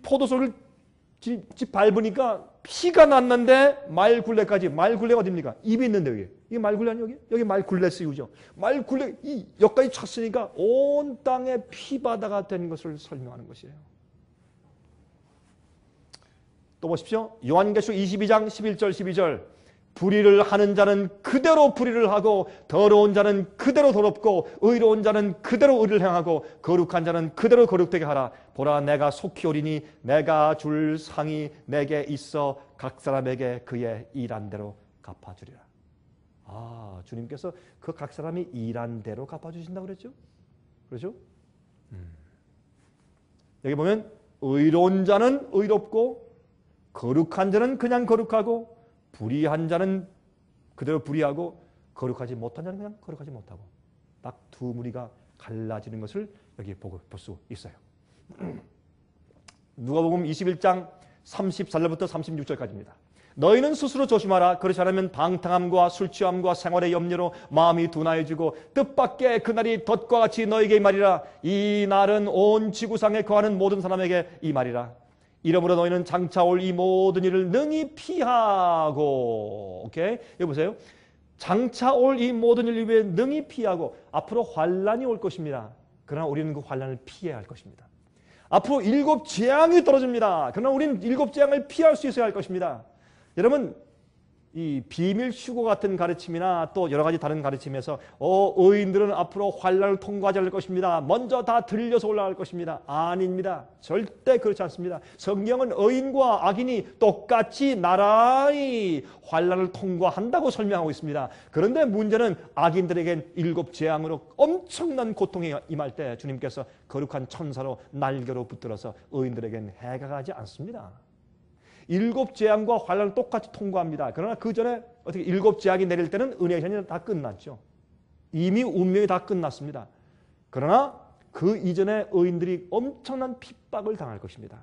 포도송을 밟으니까 피가 났는데 말굴레까지. 말굴레가 어딥니까? 입이 있는데 여기. 이게 말굴레 아니에요? 여기 말굴레 쓰이죠. 말굴레 여기까지 찼으니까 온 땅에 피바다가 된 것을 설명하는 것이에요. 또 보십시오. 요한계시록 22장 11절 12절 불의를 하는 자는 그대로 불의를 하고 더러운 자는 그대로 더럽고 의로운 자는 그대로 의를 행하고 거룩한 자는 그대로 거룩되게 하라. 보라 내가 속히 오리니 내가 줄 상이 내게 있어 각 사람에게 그의 일한 대로 갚아주리라. 주님께서 그 각 사람이 일한 대로 갚아주신다고 그랬죠? 그렇죠? 여기 보면 의로운 자는 의롭고 거룩한 자는 그냥 거룩하고 불의한 자는 그대로 불의하고 거룩하지 못한 자는 그냥 거룩하지 못하고 딱 두 무리가 갈라지는 것을 여기 볼 수 있어요. 누가복음 21장 34절부터 36절까지입니다. 너희는 스스로 조심하라. 그렇지 않으면 방탕함과 술취함과 생활의 염려로 마음이 둔하여지고 뜻밖의 그날이 덫과 같이 너에게 이 말이라. 이 날은 온 지구상에 거하는 모든 사람에게 이 말이라. 이러므로 너희는 장차 올 이 모든 일을 능히 피하고, 오케이? 여기 보세요. 장차 올 이 모든 일을 위해 능히 피하고 앞으로 환란이 올 것입니다. 그러나 우리는 그 환란을 피해야 할 것입니다. 앞으로 7 재앙이 떨어집니다. 그러나 우리는 7 재앙을 피할 수 있어야 할 것입니다. 여러분 이 비밀 휴거 같은 가르침이나 또 여러 가지 다른 가르침에서 의인들은 앞으로 환란을 통과하지 않을 것입니다. 먼저 다 들려서 올라갈 것입니다. 아닙니다. 절대 그렇지 않습니다. 성경은 의인과 악인이 똑같이 나란히 환란을 통과한다고 설명하고 있습니다. 그런데 문제는 악인들에겐 7 재앙으로 엄청난 고통이 임할 때 주님께서 거룩한 천사로 날개로 붙들어서 의인들에겐 해가 가지 않습니다. 7 재앙과 환란을 똑같이 통과합니다. 그러나 그 전에 어떻게 7 재앙이 내릴 때는 은혜의 현이 다 끝났죠. 이미 운명이 다 끝났습니다. 그러나 그 이전에 의인들이 엄청난 핍박을 당할 것입니다.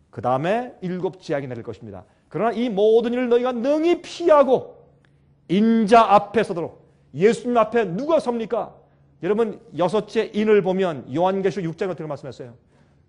그 다음에 7 재앙이 내릴 것입니다. 그러나 이 모든 일을 너희가 능히 피하고 인자 앞에 서도록. 예수님 앞에 누가 섭니까? 여러분 6째 인을 보면 요한계시록 6장에 어떻게 말씀했어요?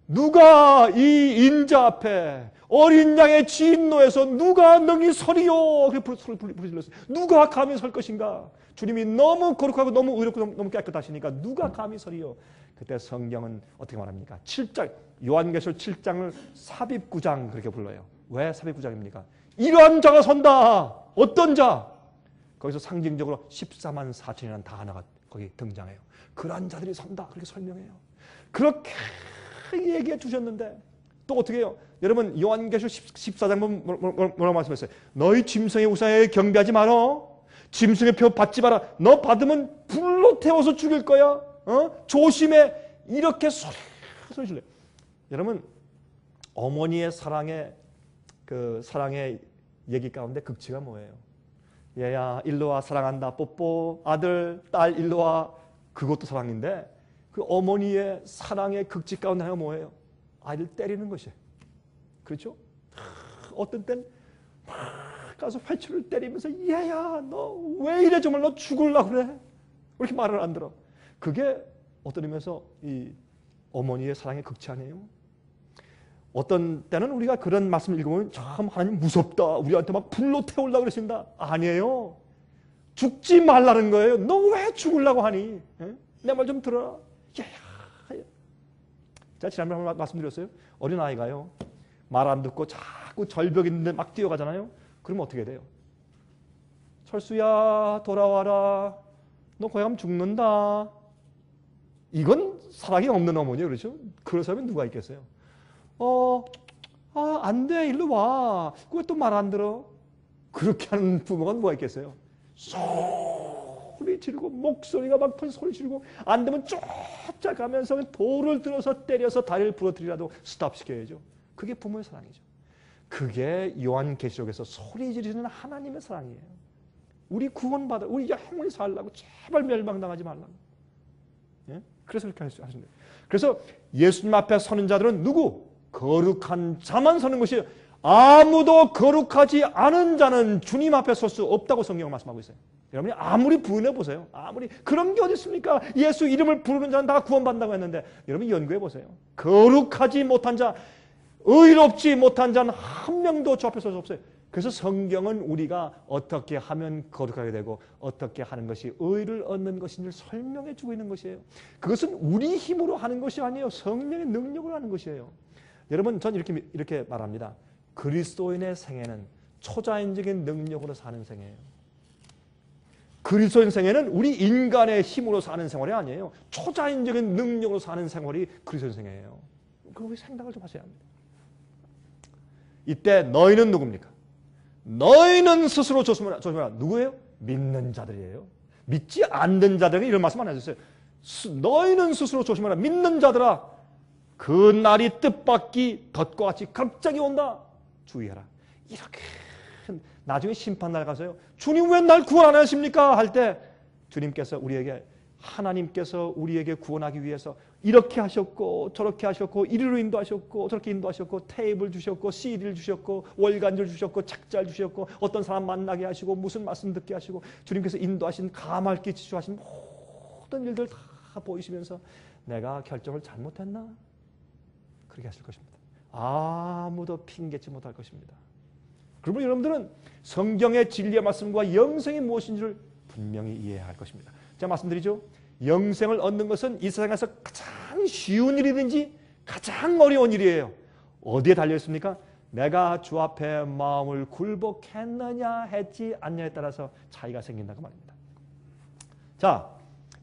누가 이 인자 앞에 어린 양의 진노에서 누가 능히 서리요? 소리 부르질렀어요. 누가 감히 설 것인가? 주님이 너무 거룩하고 너무 의롭고 너무 깨끗하시니까 누가 감히 서리요? 그때 성경은 어떻게 말합니까? 7장, 요한계시록 7장을 삽입구장 그렇게 불러요. 왜 삽입구장입니까? 이러한 자가 선다. 어떤 자? 거기서 상징적으로 14만 4천이라는 단어가 거기 등장해요. 그러한 자들이 선다. 그렇게 설명해요. 그렇게 얘기해 주셨는데 또 어떻게 해요? 여러분 요한계시록 14장 보면 뭐라고 말씀했어요? 너희 짐승의 우상에 경배하지 마라. 짐승의 표 받지 마라. 너 받으면 불로 태워서 죽일 거야. 조심해. 이렇게 소리 질러요. 여러분 어머니의 사랑의 얘기 가운데 극치가 뭐예요? 얘야 일로 와 사랑한다 뽀뽀. 아들 딸 일로 와. 그것도 사랑인데 그 어머니의 사랑의 극치 가운데 하나가 뭐예요? 아이를 때리는 것이에요. 그렇죠? 어떤 땐 막 가서 활초를 때리면서 얘야 너 왜 이래 정말 너 죽으려고 그래? 왜 이렇게 말을 안 들어? 그게 어떤 의미에서 이 어머니의 사랑의 극치 아니에요? 어떤 때는 우리가 그런 말씀을 읽으면 참 하나님 무섭다. 우리한테 막 불로 태우려고 그러신다. 아니에요. 죽지 말라는 거예요. 너 왜 죽으려고 하니? 내 말 좀 들어라. 얘야. 제가 지난번에 말씀드렸어요. 어린아이가요. 말 안 듣고 자꾸 절벽 있는데 막 뛰어가잖아요. 그러면 어떻게 돼요? 철수야 돌아와라. 너 거기 가면 죽는다. 이건 사랑이 없는 어머니예요. 그렇죠? 그런 사람이 누가 있겠어요? 안 돼. 일로 와. 왜 또 말 안 들어? 그렇게 하는 부모가 누가 있겠어요? 소리 지르고 목소리가 막 소리 지르고 안 되면 쫓아가면서 돌을 들어서 때려서 다리를 부러뜨리라도 스탑시켜야죠. 그게 부모의 사랑이죠. 그게 요한계시록에서 소리 지르는 하나님의 사랑이에요. 우리 구원받아 우리 영원히 살라고 제발 멸망당하지 말라고. 예? 그래서 이렇게 하신대요. 그래서 예수님 앞에 서는 자들은 누구? 거룩한 자만 서는 것이에요. 아무도 거룩하지 않은 자는 주님 앞에 설 수 없다고 성경은 말씀하고 있어요. 여러분이 아무리 부인해 보세요. 아무리 그런 게 어디 있습니까? 예수 이름을 부르는 자는 다 구원받는다고 했는데 여러분이 연구해 보세요. 거룩하지 못한 자, 의롭지 못한 자는 한 명도 주 앞에 설 수 없어요. 그래서 성경은 우리가 어떻게 하면 거룩하게 되고 어떻게 하는 것이 의를 얻는 것인지를 설명해 주고 있는 것이에요. 그것은 우리 힘으로 하는 것이 아니에요. 성령의 능력으로 하는 것이에요. 여러분 전 이렇게 말합니다. 그리스도인의 생애는 초자연적인 능력으로 사는 생애예요. 그리스도인 생애는 우리 인간의 힘으로 사는 생활이 아니에요. 초자연적인 능력으로 사는 생활이 그리스도인 생애예요. 그걸 생각을 좀 하셔야 합니다. 이때 너희는 누굽니까? 너희는 스스로 조심하라. 누구예요? 믿는 자들이에요. 믿지 않는 자들에게 이런 말씀 안 해주세요. 너희는 스스로 조심하라. 믿는 자들아. 그 날이 뜻밖이 덫과 같이 갑자기 온다. 주의하라. 이렇게 나중에 심판날 가서요. 주님 왜 날 구원 안 하십니까? 할 때 주님께서 우리에게 하나님께서 우리에게 구원하기 위해서 이렇게 하셨고 저렇게 하셨고 이리로 인도하셨고 저렇게 인도하셨고 테이블 주셨고 CD를 주셨고 월간지를 주셨고 책자를 주셨고 어떤 사람 만나게 하시고 무슨 말씀 듣게 하시고 주님께서 인도하신 감할게 지주하신 모든 일들 다 보이시면서 내가 결정을 잘못했나? 그렇게 하실 것입니다. 아무도 핑계치 못할 것입니다. 그러면 여러분들은 성경의 진리의 말씀과 영생이 무엇인지를 분명히 이해해야 할 것입니다. 제가 말씀드리죠. 영생을 얻는 것은 이 세상에서 가장 쉬운 일이든지 가장 어려운 일이에요. 어디에 달려 있습니까? 내가 주 앞에 마음을 굴복했느냐 했지 않냐에 따라서 차이가 생긴다고 말입니다. 자,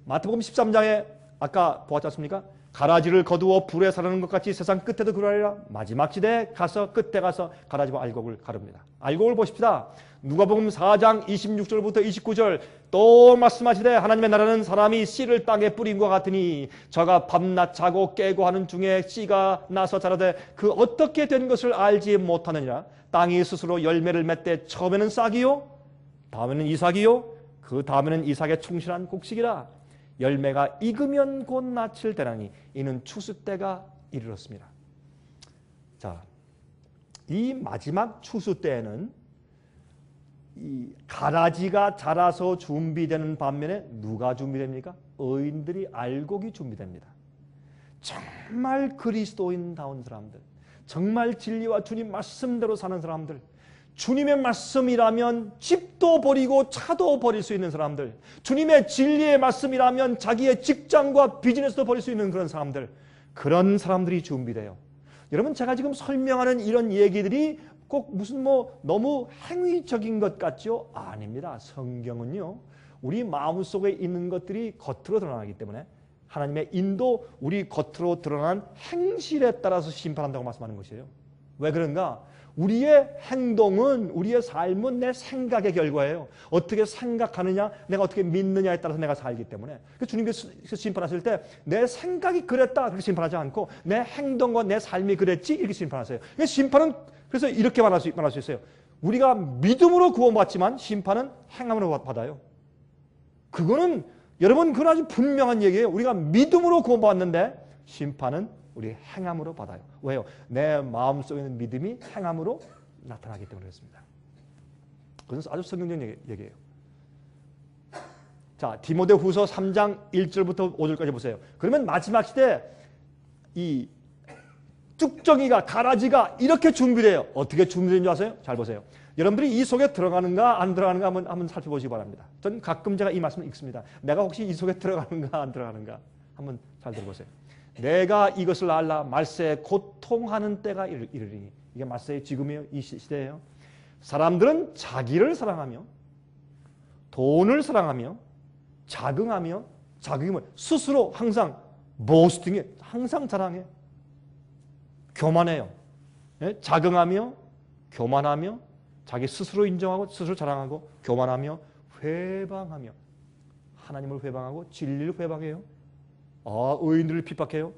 마태복음 13장에 아까 보았지 않습니까? 가라지를 거두어 불에 사르는 것 같이 세상 끝에도 그러하리라. 마지막 시대에 가서 끝에 가서 가라지와 알곡을 가릅니다. 알곡을 보십시다. 누가복음 4장 26절부터 29절 또 말씀하시되 하나님의 나라는 사람이 씨를 땅에 뿌린 것 같으니 저가 밤낮 자고 깨고 하는 중에 씨가 나서 자라되 그 어떻게 된 것을 알지 못하느니라. 땅이 스스로 열매를 맺되 처음에는 싹이요 다음에는 이삭이요 그 다음에는 이삭의 충실한 곡식이라. 열매가 익으면 곧 낯을 대나니 이는 추수 때가 이르렀습니다. 자, 이 마지막 추수 때에는 이 가라지가 자라서 준비되는 반면에 누가 준비됩니까? 의인들이 알곡이 준비됩니다. 정말 그리스도인다운 사람들, 정말 진리와 주님 말씀대로 사는 사람들, 주님의 말씀이라면 집도 버리고 차도 버릴 수 있는 사람들, 주님의 진리의 말씀이라면 자기의 직장과 비즈니스도 버릴 수 있는 그런 사람들, 그런 사람들이 준비돼요. 여러분, 제가 지금 설명하는 이런 얘기들이 꼭 무슨 너무 행위적인 것 같죠? 아닙니다. 성경은요, 우리 마음속에 있는 것들이 겉으로 드러나기 때문에 하나님의 인도, 우리 겉으로 드러난 행실에 따라서 심판한다고 말씀하는 것이에요. 왜 그런가? 우리의 행동은, 우리의 삶은 내 생각의 결과예요. 어떻게 생각하느냐, 내가 어떻게 믿느냐에 따라서 내가 살기 때문에. 그래서 주님께서 심판하실 때 내 생각이 그랬다 그렇게 심판하지 않고 내 행동과 내 삶이 그랬지 이렇게 심판하세요. 그래서 심판은 그래서 이렇게 말할 수 있어요. 우리가 믿음으로 구원받지만 심판은 행함으로 받아요. 그거는 여러분, 그건 아주 분명한 얘기예요. 우리가 믿음으로 구원받았는데 심판은 우리 행함으로 받아요. 왜요? 내 마음속에 있는 믿음이 행함으로 나타나기 때문에 그렇습니다. 그것은 아주 성경적인 얘기예요. 자, 디모데후서 3장 1절부터 5절까지 보세요. 그러면 마지막 시대 이 쭉정이가, 가라지가 이렇게 준비돼요. 어떻게 준비된 줄 아세요? 잘 보세요. 여러분들이 이 속에 들어가는가 안 들어가는가 한번 살펴보시기 바랍니다. 전 가끔 제가 이 말씀을 읽습니다. 내가 혹시 이 속에 들어가는가 안 들어가는가 한번 잘 들어보세요. 내가 이것을 알라. 말세에 고통하는 때가 이르리니. 이게 말세의 지금이에요. 이 시대예요. 사람들은 자기를 사랑하며 돈을 사랑하며 자긍하며, 자긍이 뭐 스스로 항상 보스팅해, 항상 자랑해, 교만해요. 예? 자긍하며 교만하며 자기 스스로 인정하고 스스로 자랑하고 교만하며 회방하며, 하나님을 회방하고 진리를 회방해요. 의인들을 핍박해요.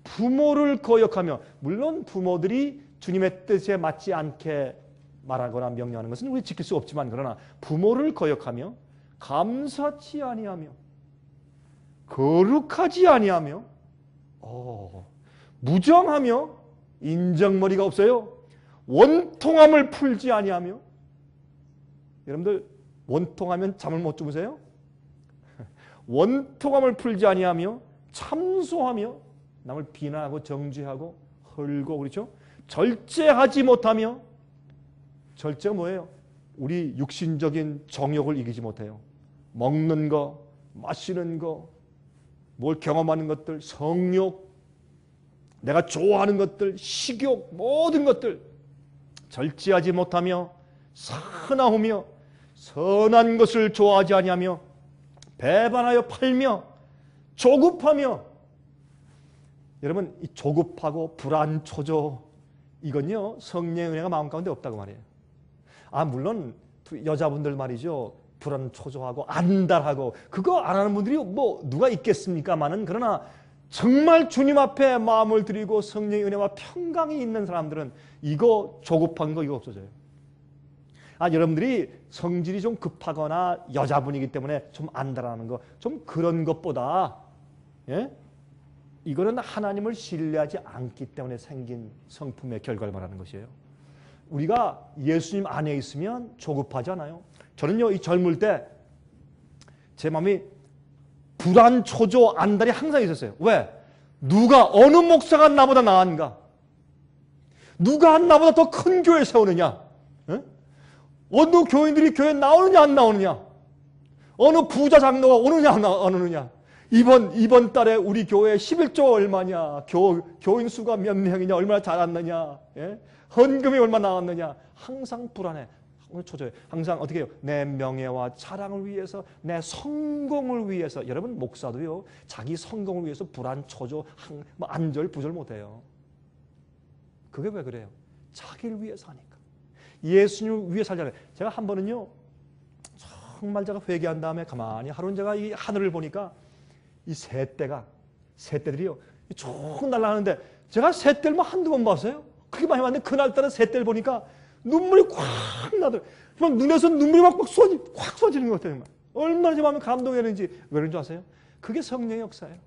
부모를 거역하며, 물론 부모들이 주님의 뜻에 맞지 않게 말하거나 명령하는 것은 우리 지킬 수 없지만, 그러나 부모를 거역하며 감사치 아니하며 거룩하지 아니하며 무정하며, 인정머리가 없어요. 원통함을 풀지 아니하며. 여러분들 원통하면 잠을 못 주무세요? 원통함을 풀지 아니하며 참소하며, 남을 비난하고 정죄하고 헐고, 그렇죠? 절제하지 못하며. 절제가 뭐예요? 우리 육신적인 정욕을 이기지 못해요. 먹는 거, 마시는 거, 뭘 경험하는 것들, 성욕, 내가 좋아하는 것들, 식욕, 모든 것들 절제하지 못하며 사나우며 선한 것을 좋아하지 아니하며 배반하여 팔며 조급하며. 여러분, 이 조급하고 불안, 초조, 이건요 성령의 은혜가 마음 가운데 없다고 말이에요. 물론 여자분들 말이죠, 불안, 초조하고 안달하고 그거 안 하는 분들이 누가 있겠습니까마는, 그러나 정말 주님 앞에 마음을 드리고 성령의 은혜와 평강이 있는 사람들은 이거 조급한 거 이거 없어져요. 여러분들이 성질이 좀 급하거나 여자분이기 때문에 좀 안달하는 거, 좀 그런 것보다, 예? 이거는 하나님을 신뢰하지 않기 때문에 생긴 성품의 결과를 말하는 것이에요. 우리가 예수님 안에 있으면 조급하지 않아요. 저는요, 이 젊을 때 제 마음이 불안, 초조, 안달이 항상 있었어요. 왜? 누가, 어느 목사가 나보다 나은가? 누가 나보다 더 큰 교회 세우느냐? 에? 어느 교인들이 교회에 나오느냐 안 나오느냐? 어느 부자 장로가 오느냐 안 오느냐? 이번 달에 우리 교회 11조 얼마냐? 교인 수가 몇 명이냐? 얼마나 잘왔느냐? 예? 헌금이 얼마나 나왔느냐? 항상 불안해. 초조해. 항상 어떻게 해요? 내 명예와 자랑을 위해서, 내 성공을 위해서. 여러분, 목사도요, 자기 성공을 위해서 불안, 초조, 안절부절 못해요. 그게 왜 그래요? 자기를 위해서 하니까. 예수님을 위해 살잖아요. 제가 한 번은요, 정말 제가 회개한 다음에 가만히 하루는 제가 이 하늘을 보니까 이 새떼들이요, 쭉 날아가는데, 제가 새떼를 한두 번 봤어요. 그게 많이 봤는데, 그날따라 새떼를 보니까 눈물이 콱 나더라고요. 막 눈에서 눈물이 막 확 쏟아지는 것 같아요. 얼마나 제 마음이 감동했는지. 왜 그런 줄 아세요? 그게 성령의 역사예요.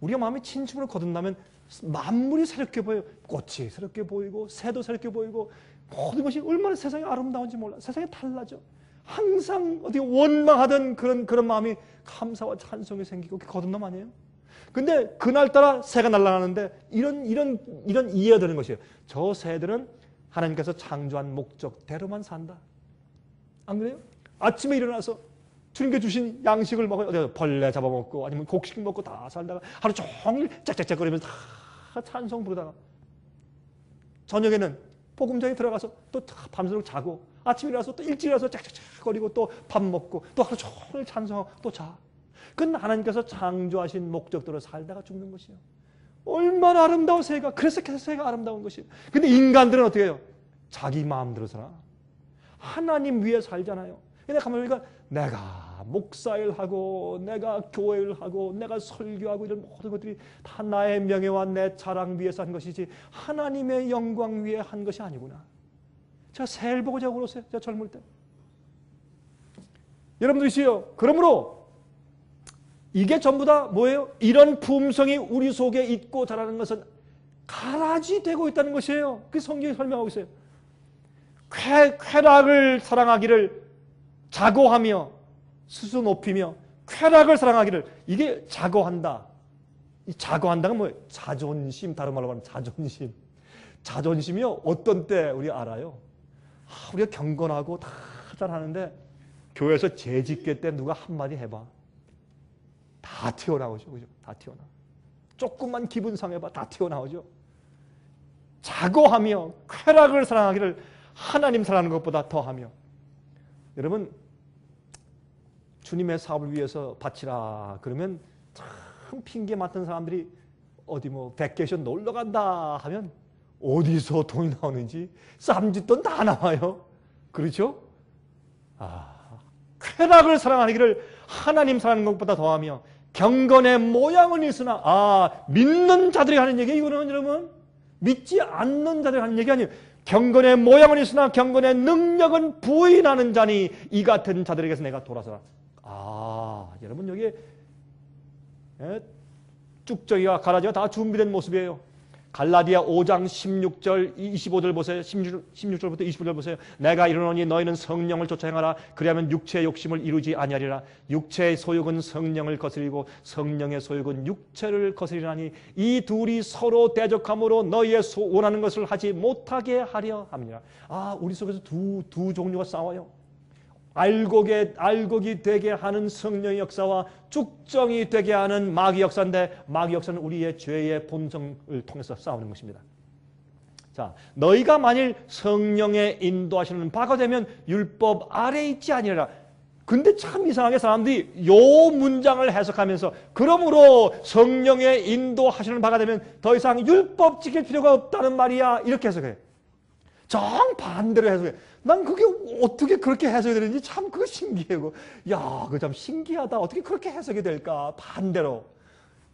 우리가 마음이 진심으로 거듭나면 만물이 새롭게 보여요. 꽃이 새롭게 보이고 새도 새롭게 보이고, 모든 것이 얼마나 세상이 아름다운지 몰라. 세상이 달라져. 항상 어떻게 원망하던 그런 마음이 감사와 찬송이 생기고, 그게 거듭남 아니에요? 근데 그날따라 새가 날아가는데 이런 이해가 되는 것이에요. 저 새들은 하나님께서 창조한 목적대로만 산다. 안 그래요? 아침에 일어나서 주님께 주신 양식을 먹어요. 벌레 잡아먹고 아니면 곡식 먹고 다 살다가 하루 종일 짹짹짹거리면서 다 찬송 부르다가 저녁에는 복음장에 들어가서 또 밤새도록 자고 아침에 일어나서 또 일찍 일어나서 짹짹짹거리고 또 밥 먹고 또 하루 종일 찬송하고 또 자. 그건 하나님께서 창조하신 목적대로 살다가 죽는 것이에요. 얼마나 아름다운 새가. 그래서 새가 아름다운 것이에요. 근데 인간들은 어떻게 해요? 자기 마음대로 살아. 하나님 위에 살잖아요. 근데 가만히 보니까 내가 목사일 하고 내가 교회를 하고 내가 설교하고 이런 모든 것들이 다 나의 명예와 내 자랑 위해서 한 것이지 하나님의 영광 위에 한 것이 아니구나. 제가 새를 보고 제가 울었어요. 제가 젊을 때. 여러분들이시요. 그러므로 이게 전부 다 뭐예요? 이런 품성이 우리 속에 있고 자라는 것은 가라지 되고 있다는 것이에요. 그 성경이 설명하고 있어요. 쾌락을 사랑하기를 자고하며 스스로 높이며 쾌락을 사랑하기를 이게 자고한다. 이 자고한다가 뭐예요? 자존심. 다른 말로 말하면 자존심. 자존심이요. 어떤 때 우리 알아요? 우리가 경건하고 다 잘하는데 교회에서 재직회 때 누가 한마디 해봐. 다 튀어나오죠. 그죠? 다 튀어나와. 조금만 기분 상해봐. 다 튀어나오죠. 자고하며 쾌락을 사랑하기를 하나님 사랑하는 것보다 더하며. 여러분 주님의 사업을 위해서 바치라 그러면 참 핑계 맡은 사람들이 어디 뭐 베케이션 놀러 간다 하면 어디서 돈이 나오는지 쌈짓돈 다 나와요. 그렇죠? 쾌락을 사랑하기를 하나님 사랑하는 것보다 더하며 경건의 모양은 있으나 믿는 자들이 하는 얘기 이거는 여러분 믿지 않는 자들이 하는 얘기 아니에요. 경건의 모양은 있으나 경건의 능력은 부인하는 자니 이 같은 자들에게서 내가 돌아서라. 여러분 여기 쭉저기가 가라지가 다 준비된 모습이에요. 갈라디아 5장 16절 25절 보세요. 16절부터 25절 보세요. 내가 이르노니 너희는 성령을 쫓아 행하라. 그리하면 육체의 욕심을 이루지 아니하리라. 육체의 소욕은 성령을 거스리고 성령의 소욕은 육체를 거스리라니 이 둘이 서로 대적함으로 너희의 원하는 것을 하지 못하게 하려 함이라. 우리 속에서 두 종류가 싸워요. 알곡이 되게 하는 성령의 역사와 쭉정이 되게 하는 마귀 역사인데 마귀 역사는 우리의 죄의 본성을 통해서 싸우는 것입니다. 자, 너희가 만일 성령의 인도하시는 바가 되면 율법 아래에 있지 아니하리라. 근데 참 이상하게 사람들이 요 문장을 해석하면서 그러므로 성령의 인도하시는 바가 되면 더 이상 율법 지킬 필요가 없다는 말이야. 이렇게 해석해요. 정반대로 해석해. 난 그게 어떻게 그렇게 해석이 되는지 참 그거 신기해요. 그거 참 신기하다. 어떻게 그렇게 해석이 될까? 반대로.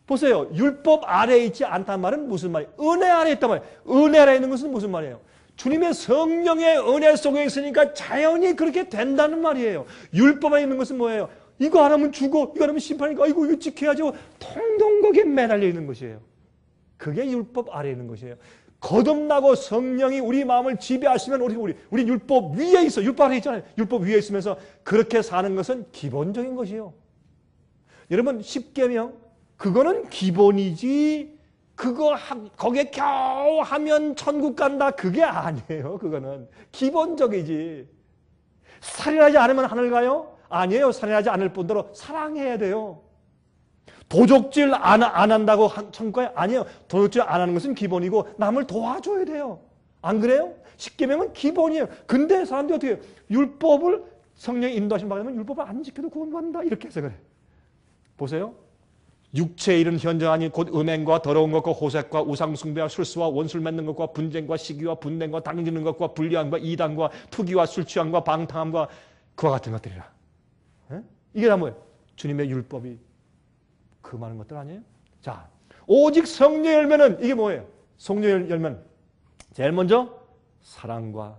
보세요. 율법 아래에 있지 않다는 말은 무슨 말이에요? 은혜 아래에 있단 말이에요. 은혜 아래에 있는 것은 무슨 말이에요? 주님의 성령의 은혜 속에 있으니까 자연히 그렇게 된다는 말이에요. 율법 안에 있는 것은 뭐예요? 이거 안 하면 죽어. 이거 안 하면 심판이니까 이거 지켜야죠. 통통 거기에 매달려 있는 것이에요. 그게 율법 아래에 있는 것이에요. 거듭나고 성령이 우리 마음을 지배하시면 우리 율법 위에 있어. 율법 안에 있잖아요. 율법 위에 있으면서 그렇게 사는 것은 기본적인 것이요. 여러분 10계명 그거는 기본이지 거기에 겨우 하면 천국 간다 그게 아니에요. 그거는 기본적이지. 살인하지 않으면 하늘 가요? 아니에요. 살인하지 않을 뿐더러 사랑해야 돼요. 도적질 안 한다고 천국 가요? 아니에요. 도적질 안 하는 것은 기본이고 남을 도와줘야 돼요. 안 그래요? 10계명은 기본이에요. 근데 사람들이 어떻게 해요? 율법을 성령이 인도하신 바가 되면 율법을 안 지켜도 구원받는다 이렇게 해석을 해요. 보세요. 육체의 일은 현저하니 곧 음행과 더러운 것과 호색과 우상숭배와 술수와 원술 맺는 것과 분쟁과 시기와 분냉과 당지는 것과 불리함과 이단과 투기와 술취함과 방탕함과 그와 같은 것들이라. 이게 다 뭐예요? 주님의 율법이 그 많은 것들 아니에요? 자, 오직 성령의 열매는 이게 뭐예요? 성령의 열매는 제일 먼저 사랑과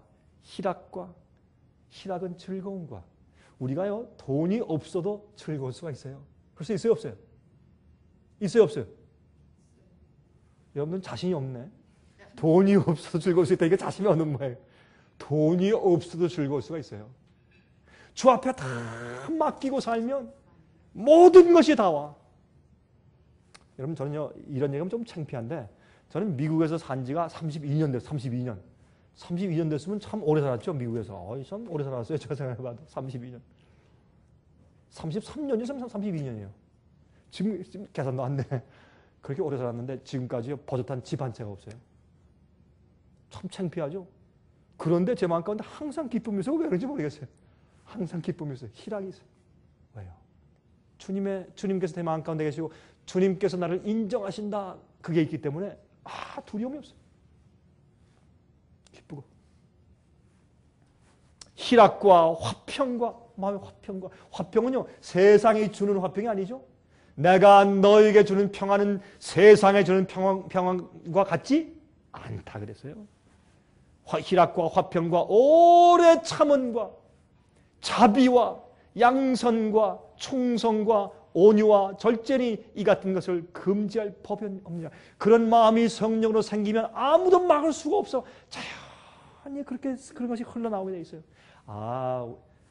희락은 즐거움과 우리가요 돈이 없어도 즐거울 수가 있어요. 그럴 수 있어요 없어요? 있어요 없어요? 여러분들 자신이 없네. 돈이 없어도 즐거울 수 있다. 이게 자신이 없는 거예요. 돈이 없어도 즐거울 수가 있어요. 주 앞에 다 맡기고 살면 모든 것이 다 와. 여러분 저는요 이런 얘기하면 좀 창피한데 저는 미국에서 산 지가 32년 됐어요. 32년. 32년 됐으면 참 오래 살았죠. 미국에서. 참 오래 살았어요. 제가 생각해봐도 32년. 33년이요? 32년이에요. 지금 계산도 안 돼. 그렇게 오래 살았는데 지금까지 버젓한 집 한 채가 없어요. 참 창피하죠. 그런데 제 마음 가운데 항상 기쁨이 있어요. 왜 그런지 모르겠어요. 항상 기쁨이 있어요. 희락이 있어요. 왜요? 주님께서 제 마음 가운데 계시고 주님께서 나를 인정하신다. 그게 있기 때문에 두려움이 없어요. 기쁘고. 희락과 화평과 마음의 화평과 화평은요 세상이 주는 화평이 아니죠. 내가 너에게 주는 평안은 세상에 주는 평안과 같지 않다 그랬어요. 희락과 화평과 오래 참음과 자비와 양선과 충성과 온유와 절제니 이 같은 것을 금지할 법이 없느냐. 그런 마음이 성령으로 생기면 아무도 막을 수가 없어. 자연히 그런 것이 흘러나오게 돼 있어요.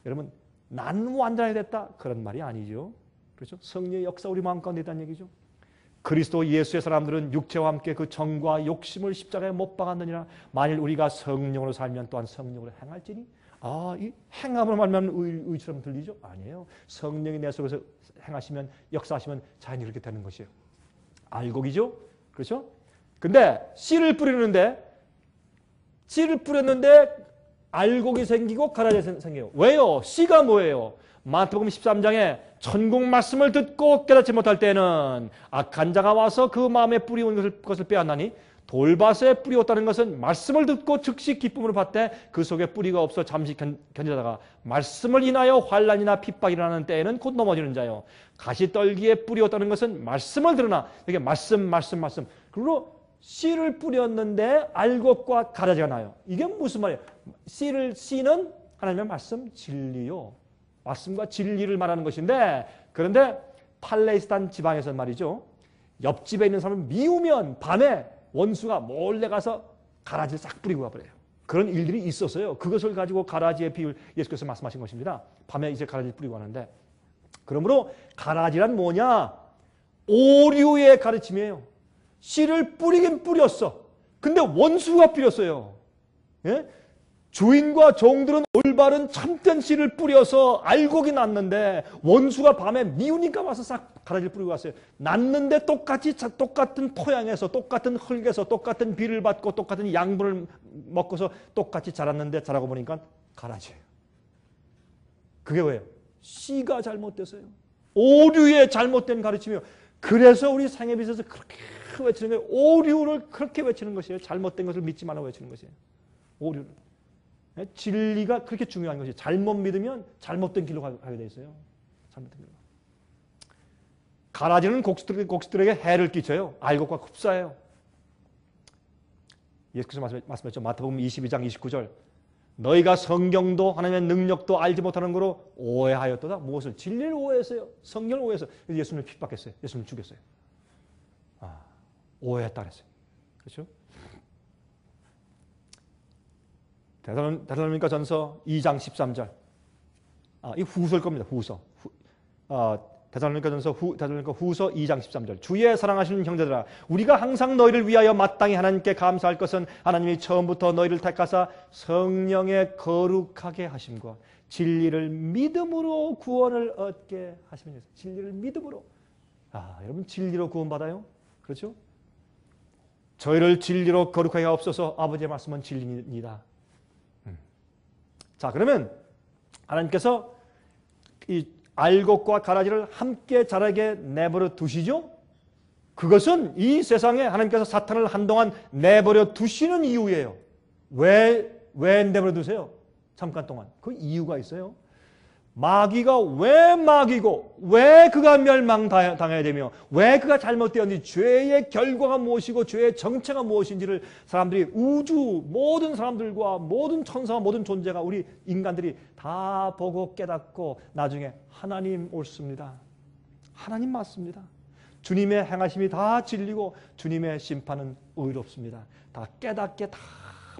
여러분 나는 완전하게 됐다. 그런 말이 아니죠. 그렇죠? 성령의 역사 우리 마음 가운데 있다는 얘기죠. 그리스도 예수의 사람들은 육체와 함께 그 정과 욕심을 십자가에 못 박았느니라. 만일 우리가 성령으로 살면 또한 성령으로 행할지니. 이 행함으로 말하면 의처럼 들리죠? 아니에요. 성령이 내 속에서 행하시면 역사하시면 자연히 그렇게 되는 것이에요. 알곡이죠? 그렇죠? 근데 씨를 뿌렸는데 알곡이 생기고 가라지가 생겨요. 왜요? 씨가 뭐예요? 마태복음 13장에 천국 말씀을 듣고 깨닫지 못할 때는 악한 자가 와서 그 마음에 뿌리온 것을 빼앗나니 돌밭에 뿌리었다는 것은 말씀을 듣고 즉시 기쁨으로 받되 그 속에 뿌리가 없어 잠시 견디다가 말씀을 인하여 환난이나 핍박이 일어나는 때에는 곧 넘어지는 자요. 가시떨기에 뿌리었다는 것은 말씀을 들으나 이게 말씀. 그리고 씨를 뿌렸는데 알곡과 가라지가 나요. 이게 무슨 말이에요? 씨는 하나님의 말씀, 진리요. 말씀과 진리를 말하는 것인데 그런데 팔레스타인 지방에서 말이죠. 옆집에 있는 사람을 미우면 밤에 원수가 몰래 가서 가라지를 싹 뿌리고 가버려요. 그런 일들이 있었어요. 그것을 가지고 가라지의 비유를 예수께서 말씀하신 것입니다. 밤에 이제 가라지를 뿌리고 가는데 그러므로 가라지란 뭐냐? 오류의 가르침이에요. 씨를 뿌리긴 뿌렸어. 근데 원수가 뿌렸어요. 예? 주인과 종들은 올바른 참된 씨를 뿌려서 알곡이 났는데 원수가 밤에 미우니까 와서 싹 가라지를 뿌리고 갔어요. 났는데 똑같은 토양에서 똑같은 흙에서 똑같은 비를 받고 똑같은 양분을 먹고서 똑같이 자랐는데 자라고 보니까 가라지예요. 그게 왜요? 씨가 잘못돼서요. 오류의 잘못된 가르침이에요. 그래서 우리 생애빛에서 그렇게 외치는 거예요. 오류를 그렇게 외치는 것이에요. 잘못된 것을 믿지 말라고 외치는 것이에요. 오류를. 진리가 그렇게 중요한 것이에요. 잘못 믿으면 잘못된 길로 가게 돼 있어요. 잘못된 길로. 가라지는 곡식들에게 해를 끼쳐요. 알곡과 흡사해요. 예수께서 말씀했죠. 마태복음 22장 29절. 너희가 성경도 하나님의 능력도 알지 못하는 거로 오해하였도다. 무엇을? 진리를 오해했어요. 성경을 오해해서 예수님을 핍박했어요. 예수님을 죽였어요. 오해했다 그랬어요. 그렇죠? 데살로니가 전서 2장 13절. 이 후서일 겁니다. 후서. 데살로니가 후서 2장 13절. 주의 사랑하시는 형제들아, 우리가 항상 너희를 위하여 마땅히 하나님께 감사할 것은 하나님이 처음부터 너희를 택하사 성령의 거룩하게 하심과 진리를 믿음으로 구원을 얻게 하심이니라. 진리를 믿음으로. 여러분 진리로 구원받아요? 그렇죠? 저희를 진리로 거룩하게 하옵소서. 아버지의 말씀은 진리입니다. 자, 그러면 하나님께서 이 알곡과 가라지를 함께 자라게 내버려 두시죠? 그것은 이 세상에 하나님께서 사탄을 한동안 내버려 두시는 이유예요. 왜 내버려 두세요? 잠깐 동안. 그 이유가 있어요. 마귀가 왜 마귀고 왜 그가 멸망당해야 되며 왜 그가 잘못되었는지 죄의 결과가 무엇이고 죄의 정체가 무엇인지를 사람들이 우주 모든 사람들과 모든 천사와 모든 존재가 우리 인간들이 다 보고 깨닫고 나중에 하나님 옳습니다. 하나님 맞습니다. 주님의 행하심이 다 진리고 주님의 심판은 의롭습니다. 다 깨닫게 다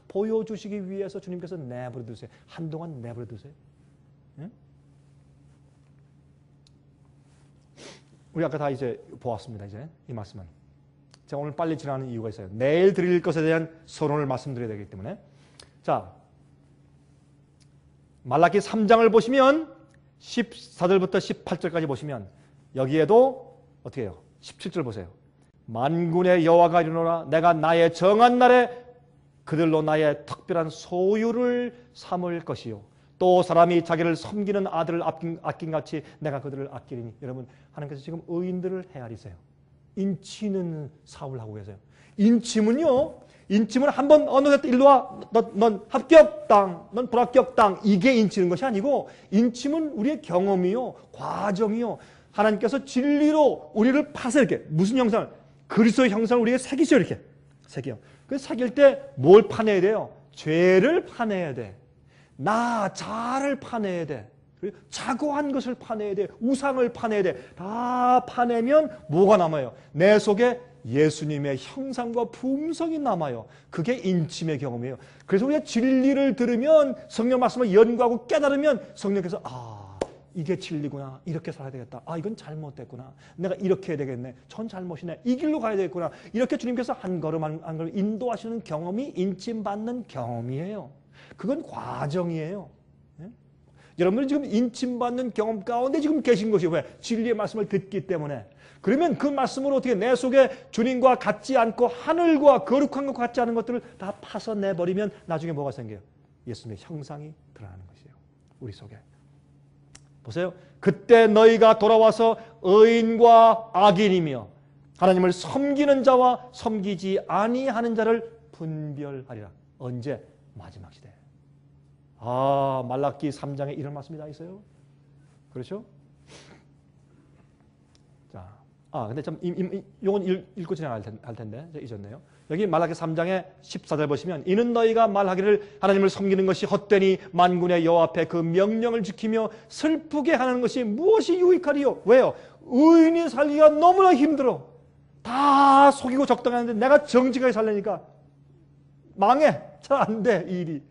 보여주시기 위해서 주님께서 내버려 두세요. 한동안 내버려 두세요. 예? 우리 아까 다 이제 보았습니다. 이제 이 말씀은 제가 오늘 빨리 지나가는 이유가 있어요. 내일 드릴 것에 대한 서론을 말씀드려야 되기 때문에. 자, 말라기 3장을 보시면 14절부터 18절까지 보시면 여기에도 어떻게 해요? 17절 보세요. 만군의 여호와가 이르노라 내가 나의 정한 날에 그들로 나의 특별한 소유를 삼을 것이요 또 사람이 자기를 섬기는 아들을 아낀같이 내가 그들을 아끼리니. 여러분, 하나님께서 지금 의인들을 헤아리세요. 인치 있는 사업을 하고 계세요. 인침은요, 인침은 한번 어느 데 일로 와, 넌 합격 땅, 넌 불합격 땅, 이게 인치는 것이 아니고, 인침은 우리의 경험이요, 과정이요. 하나님께서 진리로 우리를 파서 이렇게 무슨 형상을, 그리스도의 형상을 우리에게 새기죠. 이렇게 새겨요. 그 새길 때 뭘 파내야 돼요? 죄를 파내야 돼. 나 자를 파내야 돼. 자고한 것을 파내야 돼. 우상을 파내야 돼. 다 파내면 뭐가 남아요? 내 속에 예수님의 형상과 품성이 남아요. 그게 인침의 경험이에요. 그래서 우리가 진리를 들으면, 성령 말씀을 연구하고 깨달으면 성령께서 이게 진리구나. 이렇게 살아야 되겠다. 이건 잘못됐구나. 내가 이렇게 해야 되겠네. 전 잘못이네. 이 길로 가야 되겠구나. 이렇게 주님께서 한 걸음 한 걸음 인도하시는 경험이 인침받는 경험이에요. 그건 과정이에요. 예? 여러분들이 지금 인침받는 경험 가운데 지금 계신 것이 왜? 진리의 말씀을 듣기 때문에. 그러면 그 말씀으로 어떻게 내 속에 주님과 같지 않고 하늘과 거룩한 것과 같지 않은 것들을 다 파서내버리면 나중에 뭐가 생겨요? 예수님의 형상이 드러나는 것이에요. 우리 속에. 보세요. 그때 너희가 돌아와서 의인과 악인이며 하나님을 섬기는 자와 섬기지 아니하는 자를 분별하리라. 언제? 마지막 시대. 말라기 3장에 이런 말씀이 다 있어요. 그렇죠? 자, 근데 좀 이건 읽고 지나갈 텐데 잊었네요. 여기 말라기 3장에 14절 보시면 이는 너희가 말하기를 하나님을 섬기는 것이 헛되니 만군의 여호와 앞에 그 명령을 지키며 슬프게 하는 것이 무엇이 유익하리요? 왜요? 의인이 살기가 너무나 힘들어. 다 속이고 적당하는데 내가 정직하게 살려니까 망해. 잘 안 돼, 이 일이.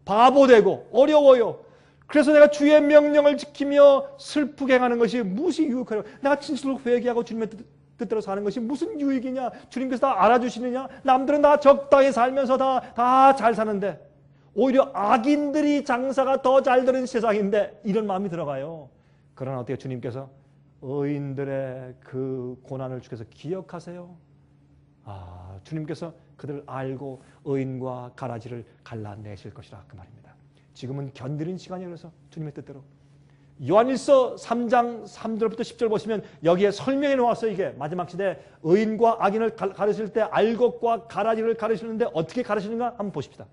바보 되고 어려워요. 그래서 내가 주의 명령을 지키며 슬프게 행하는 것이 무엇이 유익하려? 내가 진실로 회개하고 주님의 뜻대로 사는 것이 무슨 유익이냐? 주님께서 다 알아주시느냐? 남들은 다 적당히 살면서 다 잘 사는데 오히려 악인들이 장사가 더 잘 되는 세상인데 이런 마음이 들어가요. 그러나 어떻게 주님께서 의인들의 그 고난을 주께서 기억하세요? 주님께서 그들을 알고 의인과 가라지를 갈라내실 것이라 그 말입니다. 지금은 견디는 시간이에요. 그래서 주님의 뜻대로. 요한일서 3장 3절부터 10절 보시면 여기에 설명해 놓았어요. 이게 마지막 시대 의인과 악인을 가르칠 때 알곡과 가라지를 가르치는데 어떻게 가르치는가 한번 보십시다.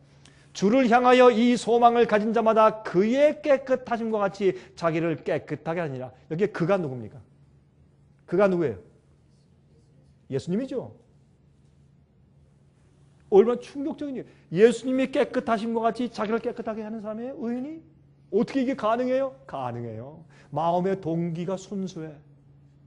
주를 향하여 이 소망을 가진 자마다 그의 깨끗하심과 같이 자기를 깨끗하게 하니라. 여기에 그가 누굽니까? 그가 누구예요? 예수님이죠. 얼마나 충격적인 일이에요. 예수님이 깨끗하심과 같이 자기를 깨끗하게 하는 사람이에요. 의인이? 어떻게 이게 가능해요? 가능해요. 마음의 동기가 순수해.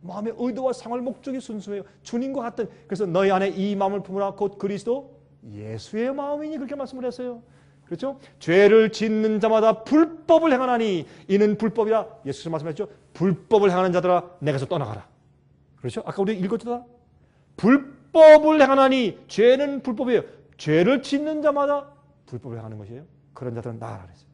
마음의 의도와 상할 목적이 순수해요. 주님과 같은. 그래서 너희 안에 이 마음을 품으라 곧 그리스도 예수의 마음이니 그렇게 말씀을 했어요. 그렇죠? 죄를 짓는 자마다 불법을 행하나니 이는 불법이라. 예수께서 말씀하셨죠. 불법을 행하는 자들아 내게서 떠나가라. 그렇죠? 아까 우리 읽었잖아. 불법을 행하나니 죄는 불법이에요. 죄를 짓는 자마다 불법을 행하는 것이에요. 그런 자들은 나가라 그랬어요.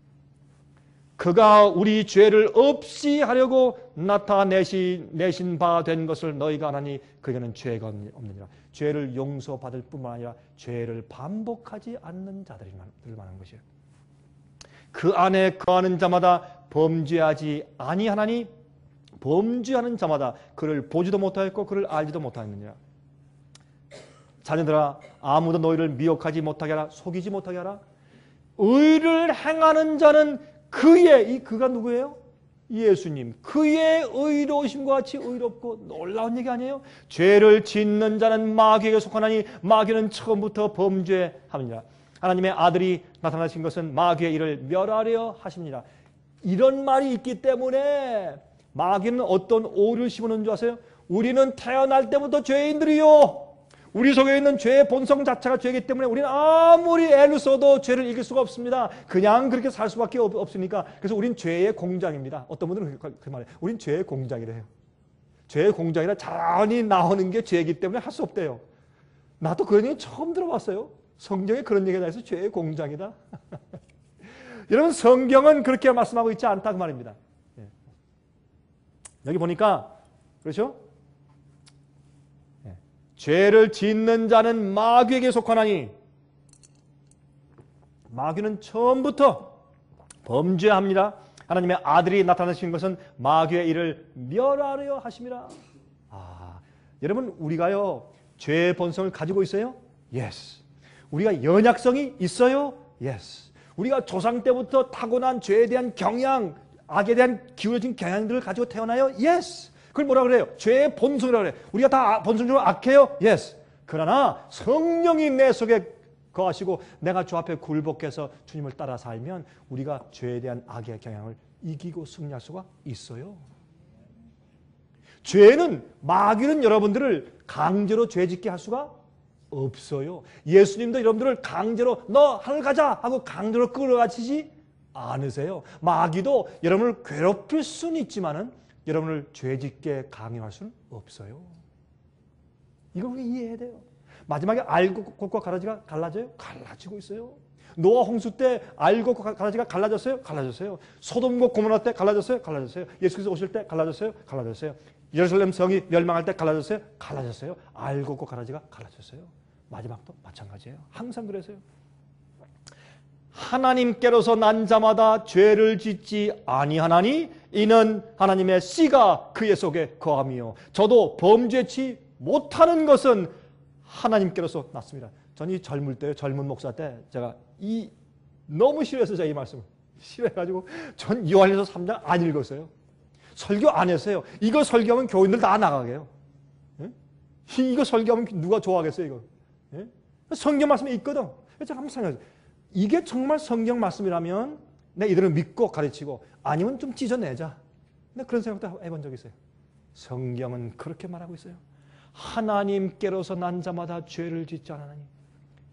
그가 우리 죄를 없이 하려고 나타내신 바 된 것을 너희가 아나니 그에게는 죄가 없느니라. 죄를 용서받을 뿐만 아니라 죄를 반복하지 않는 자들을 말하는 것이에요. 그 안에 거하는 자마다 범죄하지 아니하나니 범죄하는 자마다 그를 보지도 못하였고 그를 알지도 못하였느니라. 자녀들아 아무도 너희를 미혹하지 못하게 하라. 속이지 못하게 하라. 의를 행하는 자는 이 그가 누구예요? 예수님. 그의 의로우심과 같이 의롭고 놀라운 얘기 아니에요? 죄를 짓는 자는 마귀에게 속하나니 마귀는 처음부터 범죄함이니라. 하나님의 아들이 나타나신 것은 마귀의 일을 멸하려 하십니다. 이런 말이 있기 때문에 마귀는 어떤 오류를 심어놓은 줄 아세요? 우리는 태어날 때부터 죄인들이요. 우리 속에 있는 죄의 본성 자체가 죄이기 때문에 우리는 아무리 애를 써도 죄를 이길 수가 없습니다. 그냥 그렇게 살 수밖에 없으니까. 그래서 우린 죄의 공장입니다. 어떤 분들은 그 말이에요. 우린 죄의 공장이래요. 죄의 공장이라 자연히 나오는 게 죄이기 때문에 할 수 없대요. 나도 그런 얘기 처음 들어봤어요. 성경에 그런 얘기가 나와서 죄의 공장이다. 여러분 성경은 그렇게 말씀하고 있지 않다 그 말입니다. 여기 보니까 그렇죠? 죄를 짓는 자는 마귀에게 속하나니 마귀는 처음부터 범죄합니다. 하나님의 아들이 나타나신 것은 마귀의 일을 멸하려 하심이라. 여러분 우리가요 죄의 본성을 가지고 있어요? Yes. 우리가 연약성이 있어요? Yes. 우리가 조상 때부터 타고난 죄에 대한 경향, 악에 대한 기울어진 경향들을 가지고 태어나요? Yes. 그걸 뭐라 그래요? 죄의 본성이라고 그래요. 우리가 다 본성적으로 악해요? Yes. 그러나 성령이 내 속에 거하시고 내가 주 앞에 굴복해서 주님을 따라 살면 우리가 죄에 대한 악의 경향을 이기고 승리할 수가 있어요. 죄는 마귀는 여러분들을 강제로 죄짓게 할 수가 없어요. 예수님도 여러분들을 강제로 너 하늘 가자 하고 강제로 끌어가시지 않으세요. 마귀도 여러분을 괴롭힐 수는 있지만은 여러분을 죄짓게 강요할 수는 없어요. 이걸 우리가 이해해야 돼요. 마지막에 알곡과 가라지가 갈라져요? 갈라지고 있어요. 노아 홍수 때 알곡과 가라지가 갈라졌어요? 갈라졌어요. 소돔과 고모라 때 갈라졌어요? 갈라졌어요. 예수께서 오실 때 갈라졌어요? 갈라졌어요. 예루살렘 성이 멸망할 때 갈라졌어요? 갈라졌어요. 알곡과 가라지가 갈라졌어요. 마지막도 마찬가지예요. 항상 그래서요. 하나님께로서 난 자마다 죄를 짓지 아니하나니 이는 하나님의 씨가 그의 속에 거함이요 저도 범죄치 못하는 것은 하나님께로서 났습니다. 전 이 젊을 때요, 젊은 목사 때 제가 너무 싫어해서 제가 이 말씀을 싫어해가지고 전 요한일서 3장 안 읽었어요. 설교 안 했어요. 이거 설교하면 교인들 다 나가게 해요. 예? 이거 설교하면 누가 좋아하겠어요, 이거. 예? 성경 말씀에 있거든. 제가 한번 생각해요. 이게 정말 성경 말씀이라면 내 이들을 믿고 가르치고 아니면 좀 찢어내자. 근데 그런 생각도 해본 적이 있어요. 성경은 그렇게 말하고 있어요. 하나님께로서 난 자마다 죄를 짓지 않으나니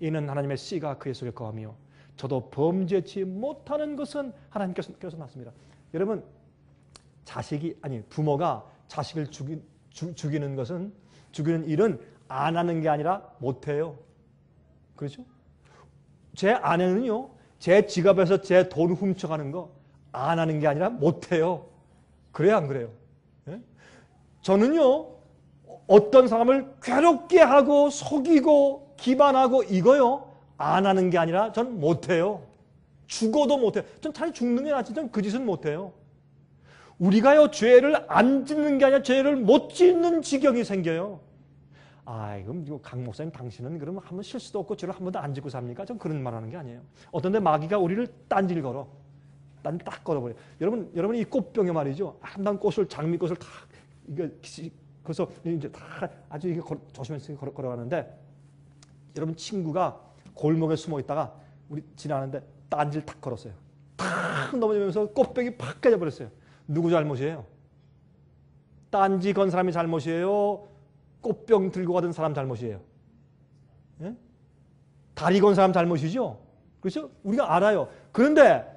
이는 하나님의 씨가 그의 속에 거하며 저도 범죄치 못하는 것은 하나님께서 났습니다. 여러분 부모가 자식을 죽이는 것은 죽이는 일은 안 하는 게 아니라 못해요. 그렇죠? 제 아내는요 제 지갑에서 제 돈 훔쳐가는 거 안 하는 게 아니라 못해요. 그래요 안 그래요? 예? 저는요 어떤 사람을 괴롭게 하고 속이고 기반하고 이거요 안 하는 게 아니라 전 못해요. 죽어도 못해요. 전 차라리 죽는 게 낫지 전 그 짓은 못해요. 우리가요 죄를 안 짓는 게 아니라 죄를 못 짓는 지경이 생겨요. 그럼 강 목사님 당신은 그러면 한번 실수도 없고 죄를 한 번도 안 짓고 삽니까? 전 그런 말 하는 게 아니에요. 어떤 데 마귀가 우리를 딴질 걸어. 딴 딱 걸어버려요. 여러분 이 꽃병에 말이죠. 한단 꽃을 장미꽃을 다 그래서 이제 다 아주 이게 조심해서 걸어가는데 여러분 친구가 골목에 숨어 있다가 우리 지나가는데 딴지를 탁 걸었어요. 탁 넘어지면서 꽃병이 팍 깨져버렸어요. 누구 잘못이에요? 딴지 건 사람이 잘못이에요? 꽃병 들고 가던 사람 잘못이에요? 예? 다리 건 사람 잘못이죠? 그렇죠? 우리가 알아요. 그런데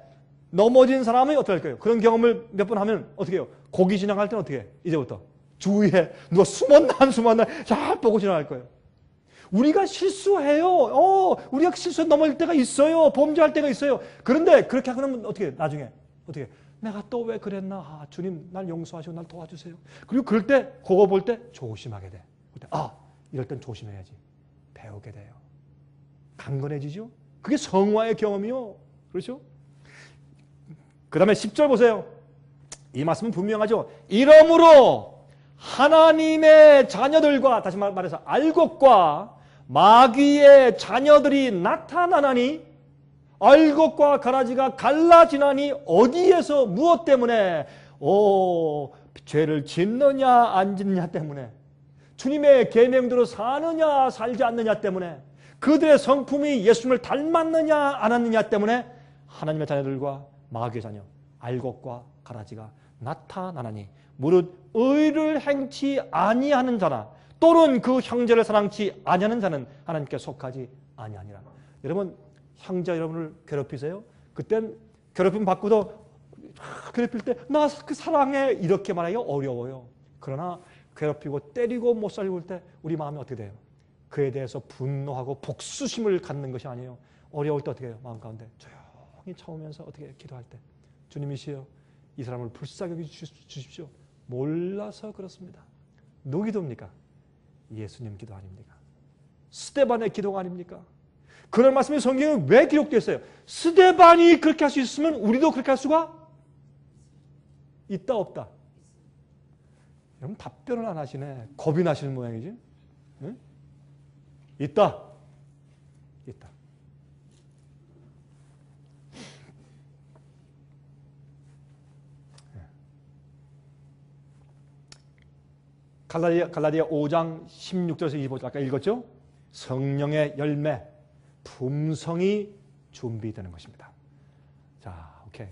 넘어진 사람은 어떻게 할까요? 그런 경험을 몇 번 하면 어떻게 해요? 고기 지나갈 때는 어떻게 해요? 이제부터 주위에 누가 숨었나 안 숨었나 잘 보고 지나갈 거예요. 우리가 실수해요. 우리가 실수 넘어질 때가 있어요. 범죄할 때가 있어요. 그런데 그렇게 하면 어떻게 나중에 어떻게 내가 또 왜 그랬나? 주님 날 용서하시고 날 도와주세요. 그리고 그럴 때 그거 볼 때 조심하게 돼. 그때 이럴 땐 조심해야지. 배우게 돼요. 강건해지죠. 그게 성화의 경험이요. 그렇죠? 그 다음에 10절 보세요. 이 말씀은 분명하죠. 이러므로 하나님의 자녀들과 다시 말해서 알곡과 마귀의 자녀들이 나타나나니 알곡과 가라지가 갈라지나니 어디에서 무엇 때문에 죄를 짓느냐 안 짓느냐 때문에 주님의 계명대로 사느냐 살지 않느냐 때문에 그들의 성품이 예수님을 닮았느냐 안 닮았느냐 때문에 하나님의 자녀들과 마귀의 자녀 알곡과 가라지가 나타나나니 무릇 의를 행치 아니하는 자나 또는 그 형제를 사랑치 아니하는 자는 하나님께 속하지 아니하니라. 여러분 형제 여러분을 괴롭히세요? 그땐 괴롭힘 받고도 괴롭힐 때 나 그 사랑해 이렇게 말하기가 어려워요. 그러나 괴롭히고 때리고 못 살고 때 우리 마음이 어떻게 돼요? 그에 대해서 분노하고 복수심을 갖는 것이 아니에요. 어려울 때 어떻게 해요? 마음 가운데 조용히 참으면서 어떻게 해요? 기도할 때 주님이시여 이 사람을 불쌍히 여기주십시오. 몰라서 그렇습니다. 누구 기도입니까? 예수님 기도 아닙니까? 스데반의 기도가 아닙니까? 그런 말씀이 성경에 왜 기록되어 있어요? 스데반이 그렇게 할 수 있으면 우리도 그렇게 할 수가 있다 없다? 여러분 답변을 안 하시네. 겁이 나시는 모양이지? 응? 있다. 있다. 갈라디아 5장 16절에서 25절 아까 읽었죠? 성령의 열매, 품성이 준비되는 것입니다. 자, 오케이.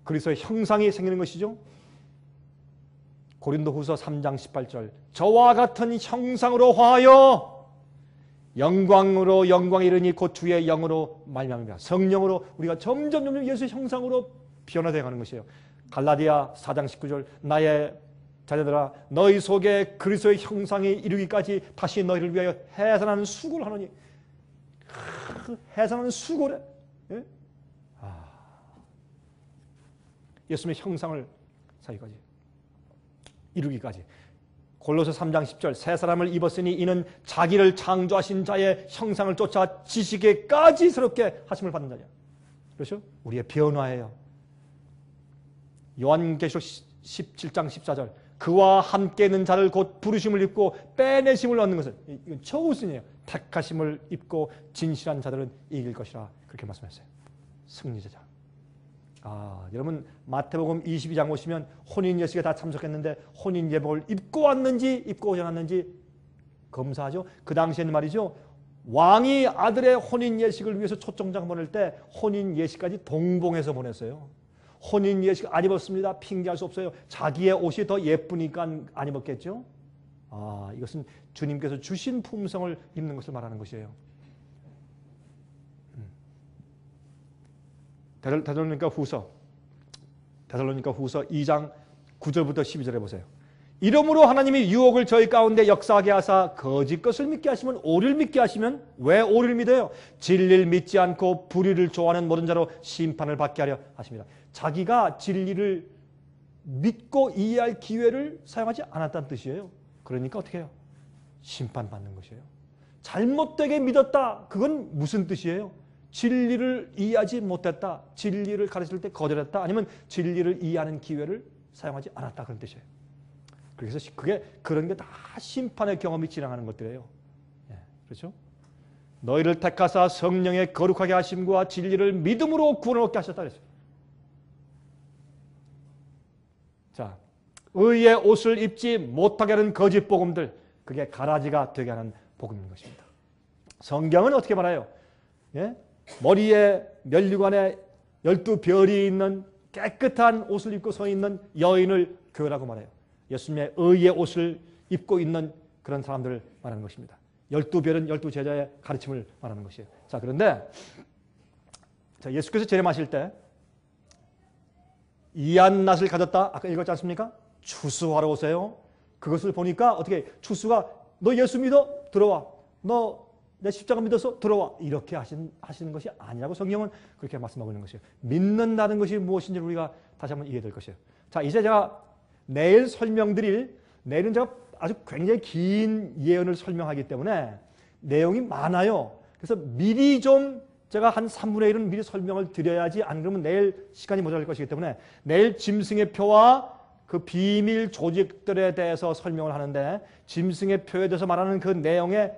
그리스도의 형상이 생기는 것이죠. 고린도후서 3장 18절 저와 같은 형상으로 화하여 영광으로 영광에 이르니 곧 주의 영으로 말미암습니다. 성령으로 우리가 점점 예수의 형상으로 변화되어 가는 것이에요. 갈라디아 4장 19절 나의 자녀들아 너희 속에 그리스도의 형상이 이루기까지 다시 너희를 위하여 해산하는 수고를 하노니 해산하는 수고래. 예? 예수님의 형상을 사기까지 이루기까지. 골로새 3장 10절 새 사람을 입었으니 이는 자기를 창조하신 자의 형상을 쫓아 지식에까지 새롭게 하심을 받는 자냐. 그렇죠? 우리의 변화예요. 요한계시록 17장 14절 그와 함께 있는 자를 곧 부르심을 입고 빼내심을 얻는 것은 이건 처우순이에요. 택하심을 입고 진실한 자들은 이길 것이라 그렇게 말씀했어요. 승리자자. 여러분 마태복음 22장 오시면 혼인 예식에 다 참석했는데 혼인 예복을 입고 왔는지 입고 오지 않았는지 검사하죠. 그 당시에는 말이죠. 왕이 아들의 혼인 예식을 위해서 초청장 보낼 때 혼인 예식까지 동봉해서 보냈어요. 혼인 예식 안 입었습니다. 핑계할 수 없어요. 자기의 옷이 더 예쁘니까 안 입었겠죠. 이것은 주님께서 주신 품성을 입는 것을 말하는 것이에요. 데살로니가 후서 2장 9절부터 12절에 보세요. 이러므로 하나님이 유혹을 저희 가운데 역사하게 하사 거짓 것을 믿게 하시면 오리를 믿게 하시면 왜 오리를 믿어요? 진리를 믿지 않고 불의를 좋아하는 모든 자로 심판을 받게 하려 하십니다. 자기가 진리를 믿고 이해할 기회를 사용하지 않았다는 뜻이에요. 그러니까 어떻게 해요? 심판받는 것이에요. 잘못되게 믿었다. 그건 무슨 뜻이에요? 진리를 이해하지 못했다. 진리를 가르칠 때 거절했다. 아니면 진리를 이해하는 기회를 사용하지 않았다. 그런 뜻이에요. 그래서 그런 게 다 심판의 경험이 지나가는 것들이에요. 그렇죠? 너희를 택하사 성령의 거룩하게 하심과 진리를 믿음으로 구원을 얻게 하셨다 그랬어요. 자, 의의 옷을 입지 못하게 하는 거짓 복음들, 그게 가라지가 되게 하는 복음인 것입니다. 성경은 어떻게 말해요? 머리에 면류관에 12별이 있는 깨끗한 옷을 입고 서 있는 여인을 교회라고 말해요. 예수님의 의의 옷을 입고 있는 그런 사람들을 말하는 것입니다. 12별은 12제자의 가르침을 말하는 것이에요. 자, 그런데 예수께서 재림하실 때 이한 낯을 가졌다. 아까 읽었지 않습니까? 추수하러 오세요. 그것을 보니까 어떻게 추수가 너 예수 믿어? 들어와. 너 내 십자가 믿어서 들어와. 이렇게 하시는 것이 아니라고 성경은 그렇게 말씀하고 있는 것이에요. 믿는다는 것이 무엇인지 우리가 다시 한번 이해될 것이에요. 자, 이제 제가 내일은 제가 아주 굉장히 긴 예언을 설명하기 때문에 내용이 많아요. 그래서 미리 좀 제가 한 3분의 1은 미리 설명을 드려야지 안 그러면 내일 시간이 모자랄 것이기 때문에 내일 짐승의 표와 그 비밀 조직들에 대해서 설명을 하는데 짐승의 표에 대해서 말하는 그 내용의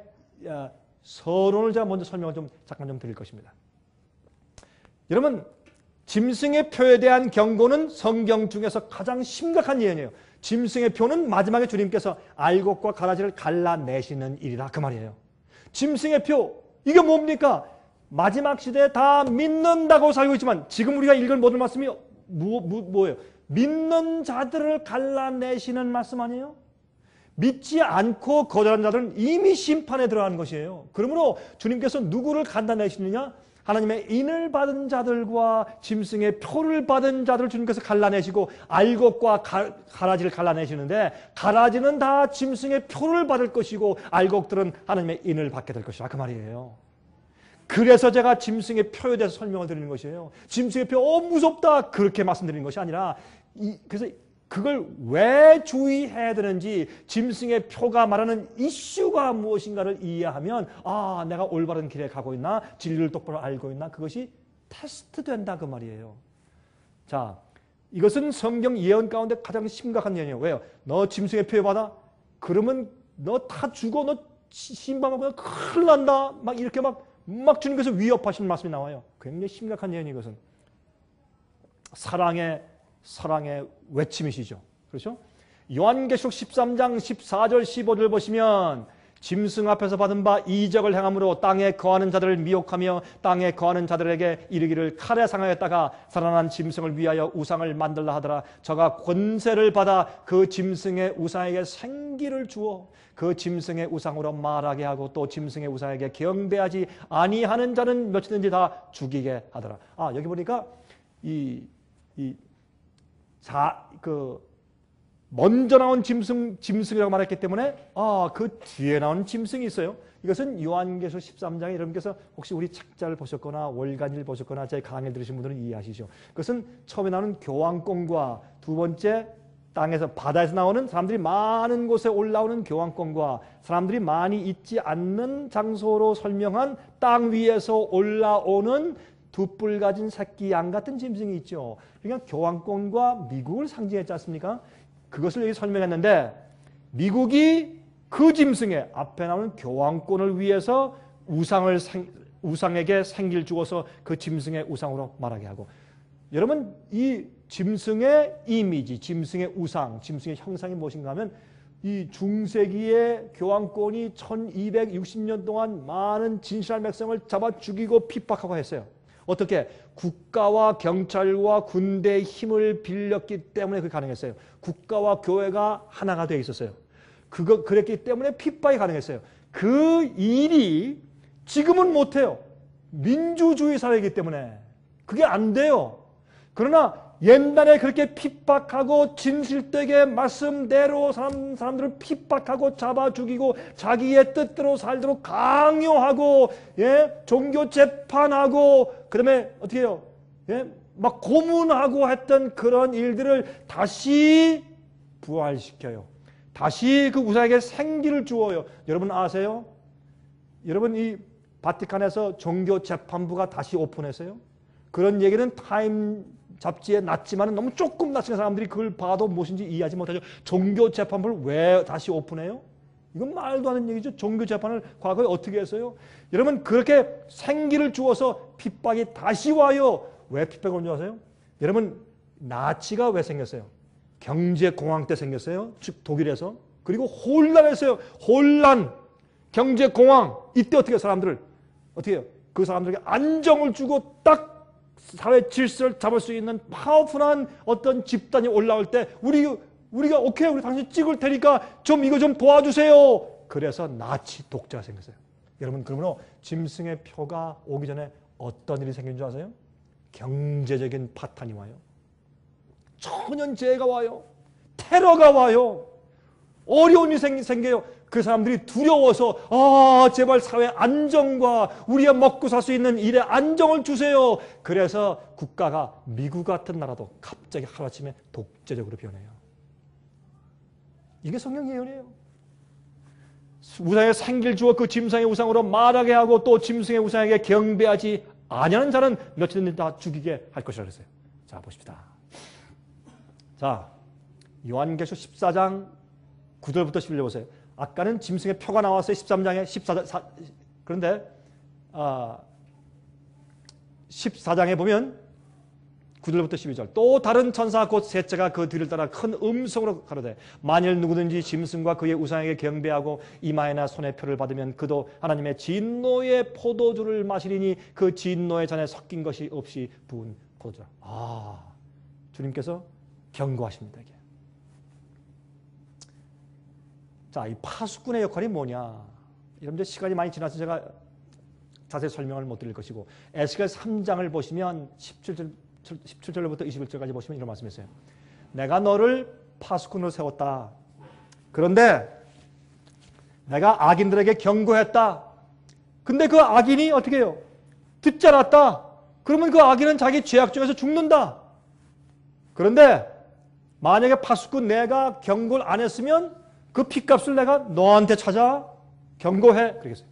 서론을 제가 먼저 설명을 잠깐 좀 드릴 것입니다. 여러분, 짐승의 표에 대한 경고는 성경 중에서 가장 심각한 예언이에요. 짐승의 표는 마지막에 주님께서 알곡과 가라지를 갈라내시는 일이다. 그 말이에요. 짐승의 표, 이게 뭡니까? 마지막 시대에 다 믿는다고 살고 있지만 지금 우리가 읽은 모든 말씀이 뭐예요? 믿는 자들을 갈라내시는 말씀 아니에요? 믿지 않고 거절한 자들은 이미 심판에 들어가는 것이에요. 그러므로 주님께서 누구를 갈라내시느냐? 하나님의 인을 받은 자들과 짐승의 표를 받은 자들을 주님께서 갈라내시고 알곡과 가라지를 갈라내시는데 가라지는 다 짐승의 표를 받을 것이고 알곡들은 하나님의 인을 받게 될 것이라 그 말이에요. 그래서 제가 짐승의 표에 대해서 설명을 드리는 것이에요. 짐승의 표, 무섭다 그렇게 말씀드리는 것이 아니라 그래서 그걸 왜 주의해야 되는지 짐승의 표가 말하는 이슈가 무엇인가를 이해하면 내가 올바른 길에 가고 있나 진리를 똑바로 알고 있나 그것이 테스트된다 그 말이에요. 자, 이것은 성경 예언 가운데 가장 심각한 예언이에요. 왜요? 너 짐승의 표에 받아? 그러면 너 다 죽어. 너 심판하면 큰일 난다. 막 이렇게 막 주님께서 위협하시는 말씀이 나와요. 굉장히 심각한 예언이 이것은. 사랑의 외침이시죠. 그렇죠? 요한계시록 13장 14절 15절을 보시면 짐승 앞에서 받은 바 이적을 행함으로 땅에 거하는 자들을 미혹하며 땅에 거하는 자들에게 이르기를 칼에 상하였다가 살아난 짐승을 위하여 우상을 만들라 하더라. 저가 권세를 받아 그 짐승의 우상에게 생기를 주어 그 짐승의 우상으로 말하게 하고 또 짐승의 우상에게 경배하지 아니하는 자는 몇이든지 다 죽이게 하더라. 여기 보니까 먼저 나온 짐승이라고 말했기 때문에 그 뒤에 나온 짐승이 있어요. 이것은 요한계시록 13장에 여러분께서 혹시 우리 책자를 보셨거나 월간지를 보셨거나 제 강의를 들으신 분들은 이해하시죠. 그것은 처음에 나오는 교황권과 두 번째 땅에서 바다에서 나오는 사람들이 많은 곳에 올라오는 교황권과 사람들이 많이 있지 않는 장소로 설명한 땅 위에서 올라오는 두 뿔 가진 새끼 양 같은 짐승이 있죠. 그러니까 교황권과 미국을 상징했지 않습니까? 그것을 여기 설명했는데 미국이 그 짐승의 앞에 나오는 교황권을 위해서 우상에게 생기를 주어서 그 짐승의 우상으로 말하게 하고 여러분 이 짐승의 이미지, 짐승의 우상, 짐승의 형상이 무엇인가 하면 이 중세기의 교황권이 1260년 동안 많은 진실한 백성을 잡아 죽이고 핍박하고 했어요. 어떻게? 국가와 경찰과 군대의 힘을 빌렸기 때문에 그게 가능했어요. 국가와 교회가 하나가 되어 있었어요. 그랬기 때문에 핍박이 가능했어요. 그 일이 지금은 못해요. 민주주의 사회이기 때문에 그게 안 돼요. 그러나 옛날에 그렇게 핍박하고 진실되게 말씀대로 사람들을 핍박하고 잡아 죽이고 자기의 뜻대로 살도록 강요하고 종교 재판하고 그다음에 어떻게 해요? 막 고문하고 했던 그런 일들을 다시 부활시켜요. 다시 그 우상에게 생기를 주어요. 여러분 아세요? 여러분 이 바티칸에서 종교 재판부가 다시 오픈했어요. 그런 얘기는 타임 잡지에 났지만 너무 조금 났으니까 사람들이 그걸 봐도 무엇인지 이해하지 못하죠. 종교 재판부를 왜 다시 오픈해요? 이건 말도 안 되는 얘기죠. 종교 재판을 과거에 어떻게 했어요? 여러분 그렇게 생기를 주어서 핍박이 다시 와요. 왜 핍박이 온 줄 아세요? 여러분 나치가 왜 생겼어요? 경제공황 때 생겼어요. 즉 독일에서. 그리고 혼란했어요. 혼란, 경제공황. 이때 어떻게 해요? 사람들을 어떻게 해요? 그 사람들에게 안정을 주고 딱 사회 질서를 잡을 수 있는 파워풀한 어떤 집단이 올라올 때 우리가 오케이 우리 당신 찍을 테니까 좀 이거 좀 도와주세요. 그래서 나치 독재가 생겼어요. 여러분 그러므로 짐승의 표가 오기 전에 어떤 일이 생긴 줄 아세요? 경제적인 파탄이 와요. 천연재해가 와요. 테러가 와요. 어려움이 생겨요. 그 사람들이 두려워서 제발 사회 안정과 우리가 먹고 살 수 있는 일에 안정을 주세요. 그래서 국가가 미국 같은 나라도 갑자기 하루아침에 독재적으로 변해요. 이게 성경 예언이에요. 우상에 생기를 주어 그 짐승의 우상으로 말하게 하고 또 짐승의 우상에게 경배하지 아니하는 자는 며칠은 다 죽이게 할 것이라 그랬어요. 자 보십시다. 자 요한계시록 14장 9절부터 11절 보세요. 아까는 짐승의 표가 나왔어요. 13장에 14장 그런데 14장에 보면 9절부터 12절 또 다른 천사 곧 셋째가 그 뒤를 따라 큰 음성으로 가로되 만일 누구든지 짐승과 그의 우상에게 경배하고 이마에나 손에 표를 받으면 그도 하나님의 진노의 포도주를 마시리니 그 진노의 잔에 섞인 것이 없이 부은 포도주라. 주님께서 경고하십니다. 이게. 자, 이 파수꾼의 역할이 뭐냐? 여러분들 시간이 많이 지나서 제가 자세히 설명을 못 드릴 것이고 에스겔 3장을 보시면 17절부터 21절까지 보시면 이런 말씀이 있어요. 내가 너를 파수꾼으로 세웠다. 그런데 내가 악인들에게 경고했다. 근데 그 악인이 어떻게 해요? 듣지 않았다. 그러면 그 악인은 자기 죄악 중에서 죽는다. 그런데 만약에 파수꾼 내가 경고를 안 했으면 그 핏값을 내가 너한테 찾아 경고해. 그러겠어요.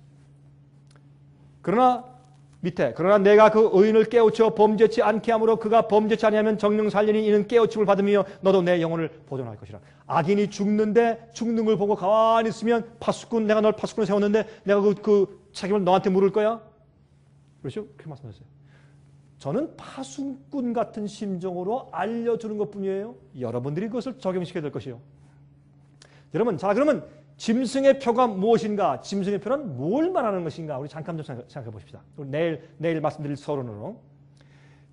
그러나 밑에 그러나 내가 그 의인을 깨우쳐 범죄치 않게 함으로 그가 범죄치 아니하면 정령 살리니 이는 깨우침을 받으며 너도 내 영혼을 보존할 것이라. 악인이 죽는데 죽는 걸 보고 가만히 있으면 파수꾼 내가 널 파수꾼을 세웠는데 내가 그 책임을 너한테 물을 거야? 그렇죠? 그렇게 말씀하셨어요. 저는 파수꾼 같은 심정으로 알려주는 것뿐이에요. 여러분들이 그것을 적용시켜야 될 것이요. 여러분, 자 그러면 짐승의 표가 무엇인가? 짐승의 표는 뭘 말하는 것인가? 우리 잠깐 좀 생각해 보십시다. 우리 내일 말씀드릴 서론으로.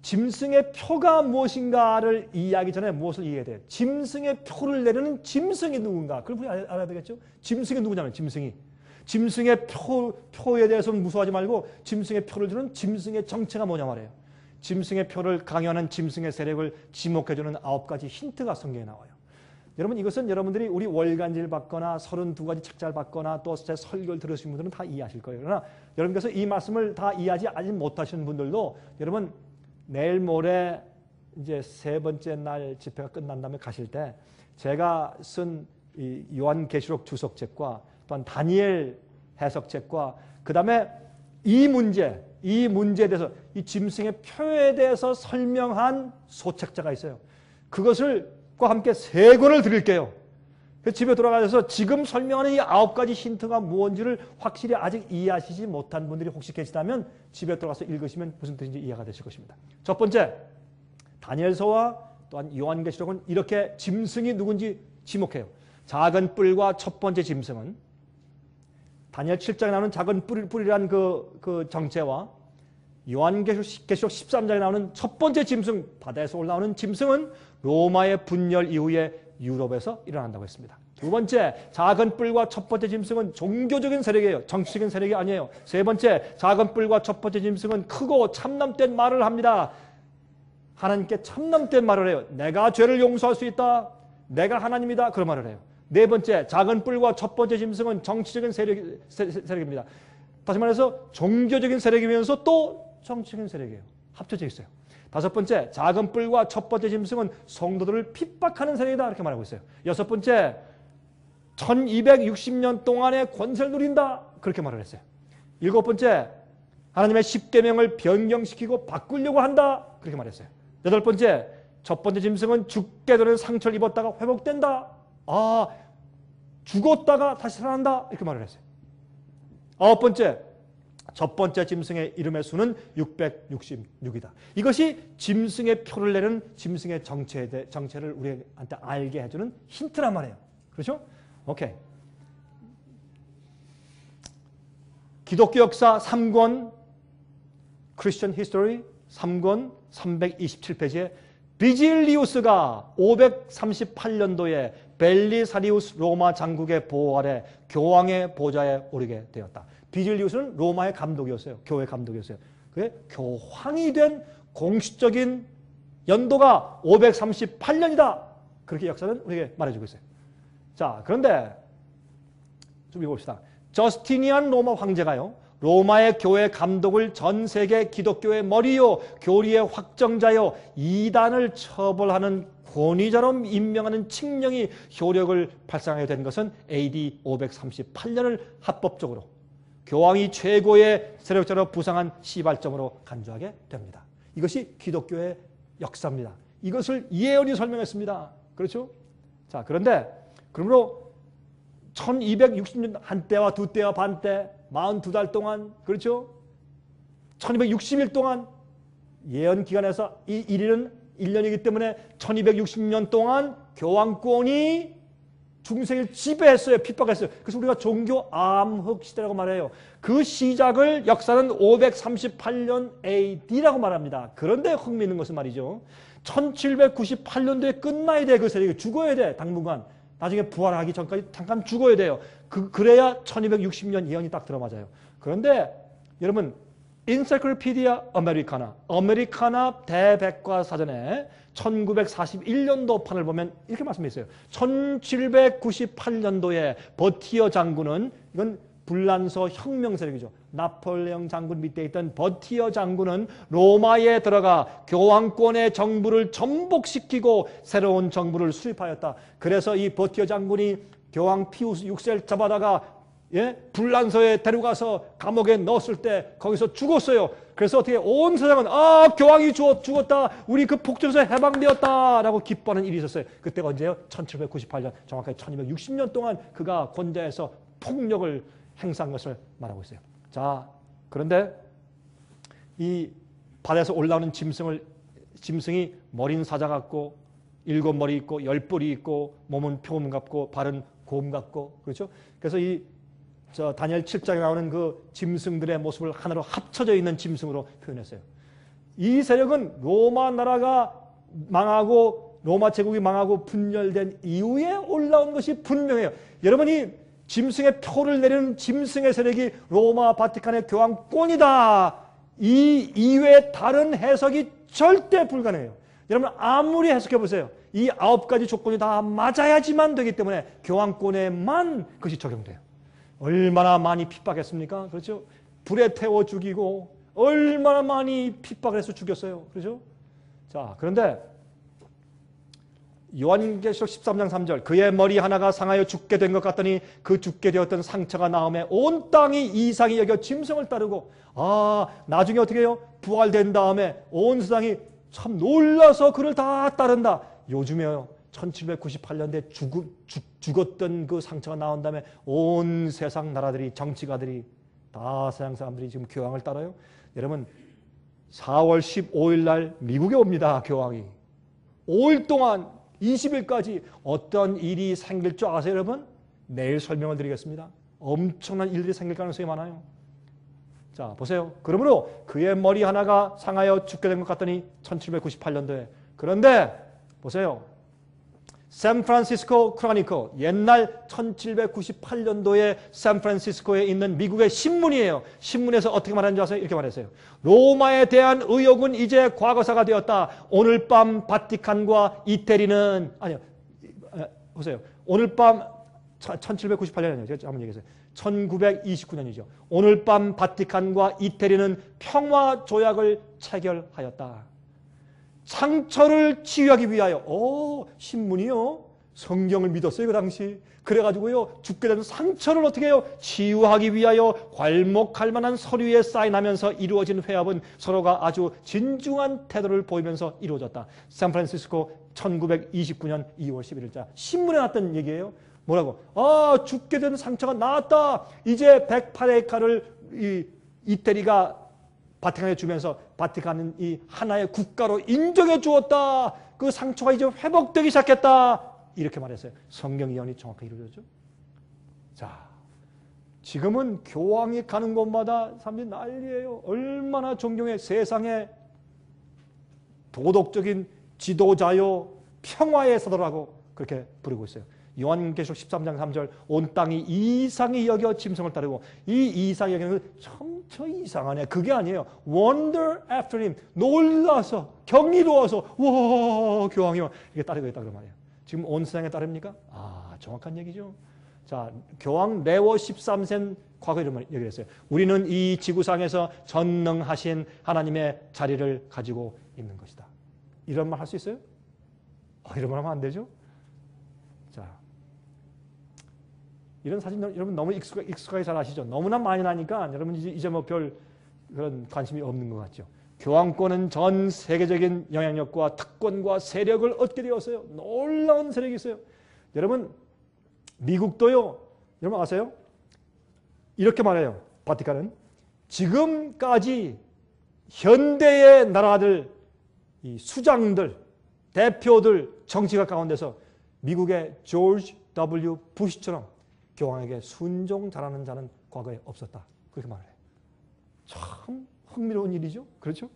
짐승의 표가 무엇인가를 이해하기 전에 무엇을 이해해야 돼요? 짐승의 표를 내리는 짐승이 누군가? 그걸 우리 알아야 되겠죠? 짐승이 누구냐면 짐승이. 짐승의 표에 대해서는 무서워하지 말고 짐승의 표를 주는 짐승의 정체가 뭐냐 말이에요. 짐승의 표를 강요하는 짐승의 세력을 지목해주는 9가지 힌트가 성경에 나와요. 여러분 이것은 여러분들이 우리 월간지를 받거나 32가지 책자를 받거나 또 제 설교를 들으신 분들은 다 이해하실 거예요. 그러나 여러분께서 이 말씀을 다 이해하지 아직 못하시는 분들도 여러분 내일 모레 이제 3번째 날 집회가 끝난 다음에 가실 때 제가 쓴 이 요한계시록 주석책과 또한 다니엘 해석책과 그 다음에 이 문제에 대해서 이 짐승의 표에 대해서 설명한 소책자가 있어요. 그것과 함께 3권을 드릴게요. 집에 돌아가셔서 지금 설명하는 이 9가지 힌트가 무엇인지를 확실히 아직 이해하시지 못한 분들이 혹시 계시다면 집에 들어가서 읽으시면 무슨 뜻인지 이해가 되실 것입니다. 첫 번째, 다니엘서와 또한 요한계시록은 이렇게 짐승이 누군지 지목해요. 작은 뿔과 첫 번째 짐승은 다니엘 7장에 나오는 작은 뿔이라는 그 정체와 요한계시록 13장에 나오는 첫 번째 짐승, 바다에서 올라오는 짐승은 로마의 분열 이후에 유럽에서 일어난다고 했습니다. 두 번째, 작은 뿔과 첫 번째 짐승은 종교적인 세력이에요. 정치적인 세력이 아니에요. 세 번째, 작은 뿔과 첫 번째 짐승은 크고 참남된 말을 합니다. 하나님께 참남된 말을 해요. 내가 죄를 용서할 수 있다. 내가 하나님이다. 그런 말을 해요. 네 번째, 작은 뿔과 첫 번째 짐승은 정치적인 세력입니다. 다시 말해서 종교적인 세력이면서 또 정치적인 세력이에요. 합쳐져 있어요. 다섯 번째, 작은 뿔과 첫 번째 짐승은 성도들을 핍박하는 세력이다. 이렇게 말하고 있어요. 여섯 번째, 1260년 동안의 권세를 누린다. 그렇게 말을 했어요. 일곱 번째, 하나님의 십계명을 변경시키고 바꾸려고 한다. 그렇게 말했어요. 여덟 번째, 첫 번째 짐승은 죽게 되는 상처를 입었다가 회복된다. 죽었다가 다시 살아난다. 이렇게 말을 했어요. 아홉 번째, 첫 번째 짐승의 이름의 수는 666이다. 이것이 짐승의 표를 내는 짐승의 정체를 우리한테 알게 해주는 힌트란 말이에요. 그렇죠? 오케이. 기독교 역사 3권 크리스천 히스토리 3권 327페이지에 비질리우스가 538년도에 벨리사리우스 로마 장국의 보호 아래 교황의 보좌에 오르게 되었다. 비질리우스는 로마의 감독이었어요. 교회 감독이었어요. 그게 교황이 된 공식적인 연도가 538년이다. 그렇게 역사는 우리에게 말해주고 있어요. 자, 그런데 좀 읽어봅시다. 저스티니안 로마 황제가요, 로마의 교회 감독을 전 세계 기독교의 머리요, 교리의 확정자요, 이단을 처벌하는 권위자로 임명하는 칙령이 효력을 발생하게 된 것은 AD 538년을 합법적으로 교황이 최고의 세력자로 부상한 시발점으로 간주하게 됩니다. 이것이 기독교의 역사입니다. 이것을 예언이 설명했습니다. 그렇죠? 자, 그런데 그러므로 1260년 한때와 두때와 반때 42달 동안, 그렇죠? 1260일 동안 예언 기간에서 이 1년이기 때문에 1260년 동안 교황권이 중세를 지배했어요. 핍박했어요. 그래서 우리가 종교 암흑 시대라고 말해요. 그 시작을 역사는 538년 AD라고 말합니다. 그런데 흥미있는 것은 말이죠. 1798년도에 끝나야 돼. 그 세력이 죽어야 돼. 당분간. 나중에 부활하기 전까지 잠깐 죽어야 돼요. 그래야 1260년 예언이 딱 들어맞아요. 그런데 여러분 Encyclopedia Americana, 아메리카나 대백과사전에 1941년도 판을 보면 이렇게 말씀해 있어요. 1798년도에 버티어 장군은, 이건 불란서 혁명 세력이죠. 나폴레옹 장군 밑에 있던 버티어 장군은 로마에 들어가 교황권의 정부를 전복시키고 새로운 정부를 수립하였다. 그래서 이 버티어 장군이 교황 피우스 6세를 잡아다가 불란서에 데려가서 감옥에 넣었을 때 거기서 죽었어요. 그래서 어떻게 온 세상은 교황이 죽었다. 우리 그 폭정에서 해방되었다. 라고 기뻐하는 일이 있었어요. 그때가 언제요? 1798년, 정확하게 1260년 동안 그가 권좌에서 폭력을 행사한 것을 말하고 있어요. 자, 그런데 이 바다에서 올라오는 짐승이 머리는 사자 같고 7머리 있고 10뿔이 있고 몸은 표범 같고 발은 곰 같고, 그렇죠? 그래서 다니엘 7장에 나오는 그 짐승들의 모습을 하나로 합쳐져 있는 짐승으로 표현했어요. 이 세력은 로마 나라가 망하고 로마 제국이 망하고 분열된 이후에 올라온 것이 분명해요. 여러분이 짐승의 표를 내리는 짐승의 세력이 로마 바티칸의 교황권이다. 이 이외에 다른 해석이 절대 불가능해요. 여러분 아무리 해석해 보세요. 이 9가지 조건이 다 맞아야지만 되기 때문에 교황권에만 그것이 적용돼요. 얼마나 많이 핍박했습니까? 그렇죠? 불에 태워 죽이고 얼마나 많이 핍박을 해서 죽였어요. 그렇죠? 자, 그런데 요한계시록 13장 3절, 그의 머리 하나가 상하여 죽게 된 것 같더니 그 죽게 되었던 상처가 나음에 온 땅이 이상히 여겨 짐승을 따르고, 나중에 어떻게 해요? 부활된 다음에 온 세상이 참 놀라서 그를 다 따른다. 요즘에요, 1798년대 죽었던 그 상처가 나온 다음에 온 세상 나라들이, 정치가들이 다 세상 사람들이 지금 교황을 따라요. 여러분 4월 15일 날 미국에 옵니다. 교황이 5일 동안 20일까지 어떤 일이 생길 줄 아세요, 여러분? 내일 설명을 드리겠습니다. 엄청난 일들이 생길 가능성이 많아요. 자, 보세요. 그러므로 그의 머리 하나가 상하여 죽게 된 것 같더니 1798년도에. 그런데 보세요. 샌프란시스코 크로니커, 옛날 1798년도에 샌프란시스코에 있는 미국의 신문이에요. 신문에서 어떻게 말하는지 아세요? 이렇게 말했어요. 로마에 대한 의혹은 이제 과거사가 되었다. 오늘 밤 바티칸과 이태리는, 아니요, 보세요. 오늘 밤 1798년이에요. 제가 한번 얘기했어요. 1929년이죠. 오늘 밤 바티칸과 이태리는 평화 조약을 체결하였다. 상처를 치유하기 위하여. 신문이요? 성경을 믿었어요, 그 당시. 그래가지고요, 죽게 되는 상처를 어떻게 해요? 치유하기 위하여 괄목할 만한 서류에 사인하면서 이루어진 회합은 서로가 아주 진중한 태도를 보이면서 이루어졌다. 샌프란시스코 1929년 2월 11일자 신문에 났던 얘기예요. 뭐라고? 죽게 된 상처가 나았다. 이제 108에이카를 이태리가 바티칸에 주면서 바티칸은 이 하나의 국가로 인정해 주었다. 그 상처가 이제 회복되기 시작했다. 이렇게 말했어요. 성경 예언이 정확하게 이루어졌죠. 자, 지금은 교황이 가는 곳마다 사람들이 난리예요. 얼마나 존경해. 세상에 도덕적인 지도자요, 평화의 사도라고 그렇게 부르고 있어요. 요한계시록 13장 3절, 온 땅이 이상히 여겨 짐승을 따르고, 이 이상히 여기는 저 이상하네. 그게 아니에요. Wonder after him. 놀라서, 경이로워서, 와, 교황이 이렇게 따르고 있다 그런 말이에요. 지금 온 세상에 따릅니까? 정확한 얘기죠. 자, 교황 레오 13세는 과거에 이런 얘기를 했어요. 우리는 이 지구상에서 전능하신 하나님의 자리를 가지고 있는 것이다. 이런 말 할 수 있어요? 이런 말 하면 안 되죠? 자, 이런 사진 여러분 너무 익숙하게 잘 아시죠? 너무나 많이 나니까 여러분 이제 뭐 별 그런 관심이 없는 것 같죠. 교황권은 전 세계적인 영향력과 특권과 세력을 얻게 되었어요. 놀라운 세력이 있어요. 여러분 미국도요. 여러분 아세요? 이렇게 말해요. 바티칸은 지금까지 현대의 나라들, 이 수장들, 대표들, 정치가 가운데서 미국의 조지 W. 부시처럼 교황에게 순종 잘하는 자는 과거에 없었다. 그렇게 말을 해요. 참 흥미로운 일이죠. 그렇죠?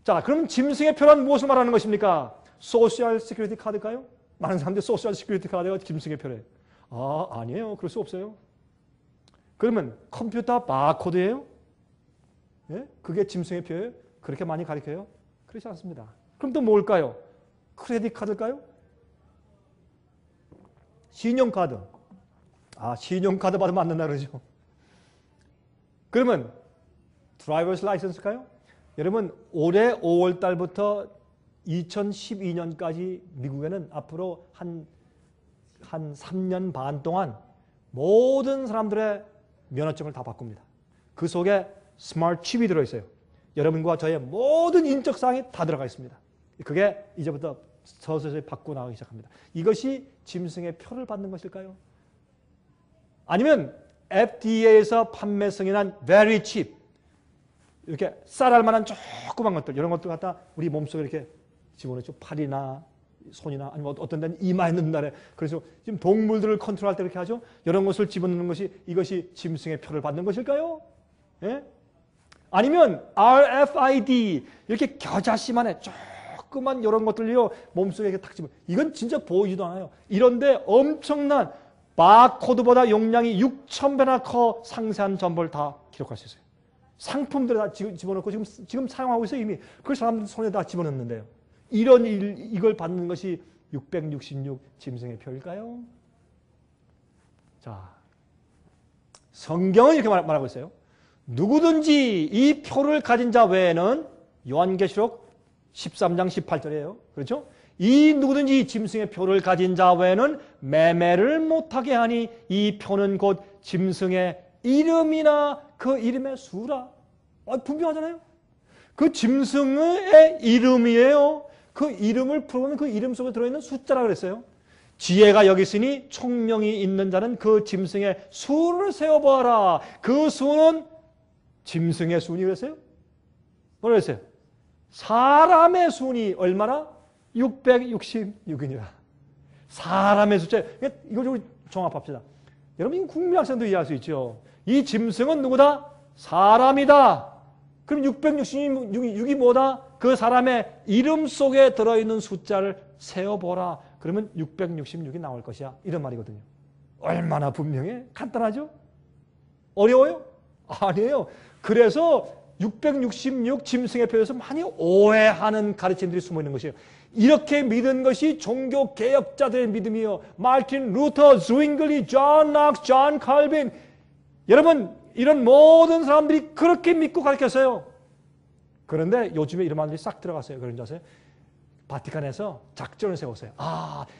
자, 그럼 짐승의 표란 무엇을 말하는 것입니까? 소셜 시큐리티 카드일까요? 많은 사람들이 소셜 시큐리티 카드가 짐승의 표래요. 아니에요. 그럴 수 없어요. 그러면 컴퓨터 바코드예요? 예? 그게 짐승의 표예요? 그렇게 많이 가르쳐요? 그렇지 않습니다. 그럼 또 뭘까요? 크레딧 카드일까요? 신용카드. 신용카드 받으면 안 된다 그러죠. 그러면 드라이버스 라이선스일까요? 여러분 올해 5월 달부터 2012년까지 미국에는 앞으로 한 3년 반 동안 모든 사람들의 면허증을 다 바꿉니다. 그 속에 스마트 칩이 들어있어요. 여러분과 저의 모든 인적사항이 다 들어가 있습니다. 그게 이제부터 서서히 바꾸어 나가기 시작합니다. 이것이 짐승의 표를 받는 것일까요? 아니면 FDA에서 판매 승인한 very cheap, 이렇게 쌀알 만한 조그만 것들, 이런 것들 갖다 우리 몸속에 이렇게 집어넣죠. 팔이나 손이나 아니면 어떤 데는 이마에 넣는다래. 그래서 지금 동물들을 컨트롤할 때 이렇게 하죠. 이런 것을 집어넣는 것이 이것이 짐승의 표를 받는 것일까요? 예? 아니면 RFID 이렇게 겨자씨만해 조그만 이런 것들요 몸속에 이렇게 탁 집어. 이건 진짜 보이지도 않아요. 이런데 엄청난 바코드보다 용량이 6,000배나 커 상세한 정보를 다 기록할 수 있어요. 상품들을 다 집어넣고 지금 사용하고 있어요 이미. 그걸 사람들 손에 다 집어넣는데요. 이걸 받는 것이 666 짐승의 표일까요? 자, 성경은 이렇게 말하고 있어요. 누구든지 이 표를 가진 자 외에는 요한계시록 13장 18절이에요. 그렇죠? 이 누구든지 짐승의 표를 가진 자 외에는 매매를 못하게 하니 이 표는 곧 짐승의 이름이나 그 이름의 수라. 분명하잖아요. 그 짐승의 이름이에요. 그 이름을 풀어보면 그 이름 속에 들어있는 숫자라 그랬어요. 지혜가 여기 있으니 총명이 있는 자는 그 짐승의 수를 세어보아라. 그 수는 짐승의 수니 그랬어요? 뭐라 그랬어요? 사람의 수니 얼마나? 666이니라. 사람의 숫자. 이걸 좀 종합합시다. 여러분 국민학생도 이해할 수 있죠. 이 짐승은 누구다? 사람이다. 그럼 666이 뭐다? 그 사람의 이름 속에 들어있는 숫자를 세어보라. 그러면 666이 나올 것이야. 이런 말이거든요. 얼마나 분명해? 간단하죠? 어려워요? 아니에요. 그래서 666 짐승의 표에서 많이 오해하는 가르침들이 숨어있는 것이에요. 이렇게 믿은 것이 종교 개혁자들의 믿음이요. 마르틴 루터, zwingli, 존 락스, 존 칼빈. 여러분 이런 모든 사람들이 그렇게 믿고 가르쳤어요. 그런데 요즘에 이런 말들이 싹 들어갔어요. 그런 줄 아세요? 바티칸에서 작전을 세웠어요.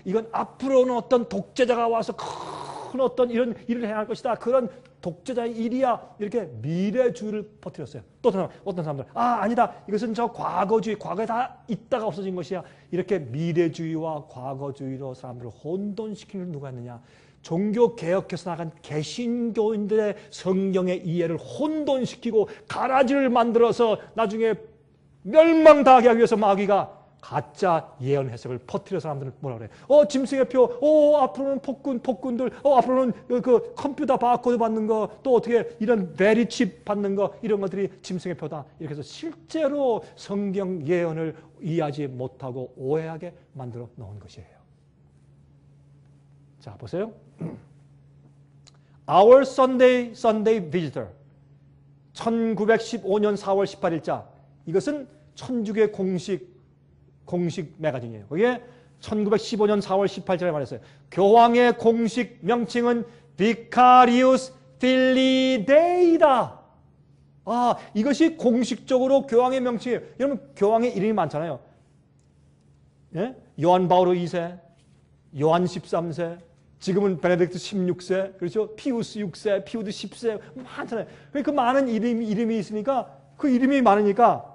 이건 앞으로는 어떤 독재자가 와서 큰 어떤 이런 일을 행할 것이다. 그런 독재자의 일이야. 이렇게 미래주의를 퍼뜨렸어요. 또 어떤 사람들 아니다. 이것은 저 과거주의, 과거에 다 있다가 없어진 것이야. 이렇게 미래주의와 과거주의로 사람들을 혼돈시키는 누가 있느냐. 종교개혁해서 나간 개신교인들의 성경의 이해를 혼돈시키고 가라지를 만들어서 나중에 멸망당하게 하기 위해서 마귀가 가짜 예언 해석을 퍼뜨려 사람들을 뭐라 그래? 짐승의 표, 앞으로는 폭군들, 앞으로는 그 컴퓨터 바코드 받는 거, 또 어떻게 이런 베리칩 받는 거, 이런 것들이 짐승의 표다. 이렇게 해서 실제로 성경 예언을 이해하지 못하고 오해하게 만들어 놓은 것이에요. 자, 보세요. Our Sunday Visitor 1915년 4월 18일자 이것은 천주교의 공식 매거진이에요. 그게 1915년 4월 18일에 말했어요. 교황의 공식 명칭은 Vicarius Filii Dei다. 이것이 공식적으로 교황의 명칭이에요. 여러분 교황의 이름이 많잖아요. 예? 요한 바오로 2세, 요한 13세, 지금은 베네딕트 16세, 그렇죠? 피우스 6세, 피우드 10세, 많잖아요. 그 많은 이름이 있으니까 그 이름이 많으니까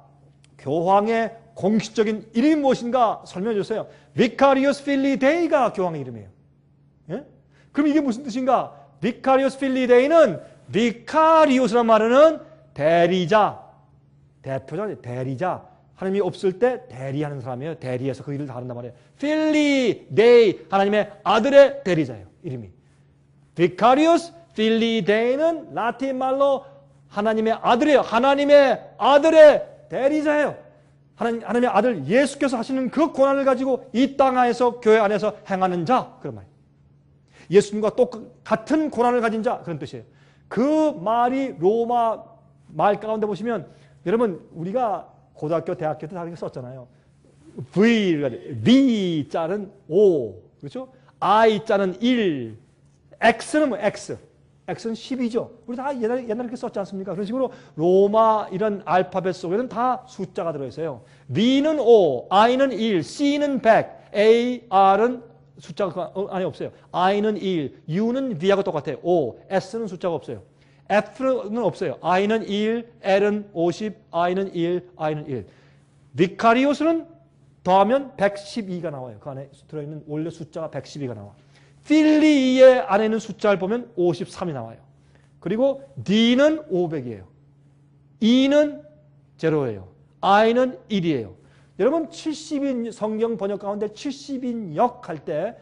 교황의 공식적인 이름이 무엇인가 설명해 주세요. Vicarius Filii Dei가 교황의 이름이에요. 예? 그럼 이게 무슨 뜻인가? Vicarius Filii Dei는 Vicarius란 말은 대리자, 대표자, 대리자. 하나님이 없을 때 대리하는 사람이에요. 대리해서 그 일을 다 한단 말이에요. Filii Dei, 하나님의 아들의 대리자예요. 이름이. Vicarius Filii Dei는 라틴 말로 하나님의 아들이에요. 하나님의 아들의 대리자예요. 하나님의 아들 예수께서 하시는 그 고난을 가지고 이 땅 안에서 교회 안에서 행하는 자, 그런 말이에요. 예수님과 똑같은 고난을 가진 자, 그런 뜻이에요. 그 말이 로마 말 가운데 보시면 여러분 우리가 고등학교, 대학교 때 다 이렇게 썼잖아요. V 자는 5, 그렇죠? I 자는 1, X는 뭐 X? X는 10이죠. 우리 다 옛날에 이렇게 썼지 않습니까? 그런 식으로 로마 이런 알파벳 속에는 다 숫자가 들어있어요. B는 5, I는 1, C는 100, A, R은 숫자가 안에 없어요. I는 1, U는 V하고 똑같아요. 5, S는 숫자가 없어요. F는 없어요. I는 1, L은 50, I는 1, I는 1. 비카리오스는 더하면 112가 나와요. 그 안에 들어있는 원래 숫자가 112가 나와. 필리의 안에 있는 숫자를 보면 53이 나와요. 그리고 D는 500이에요. E는 0예요. I는 1이에요. 여러분 70인 성경 번역 가운데 70인 역 할 때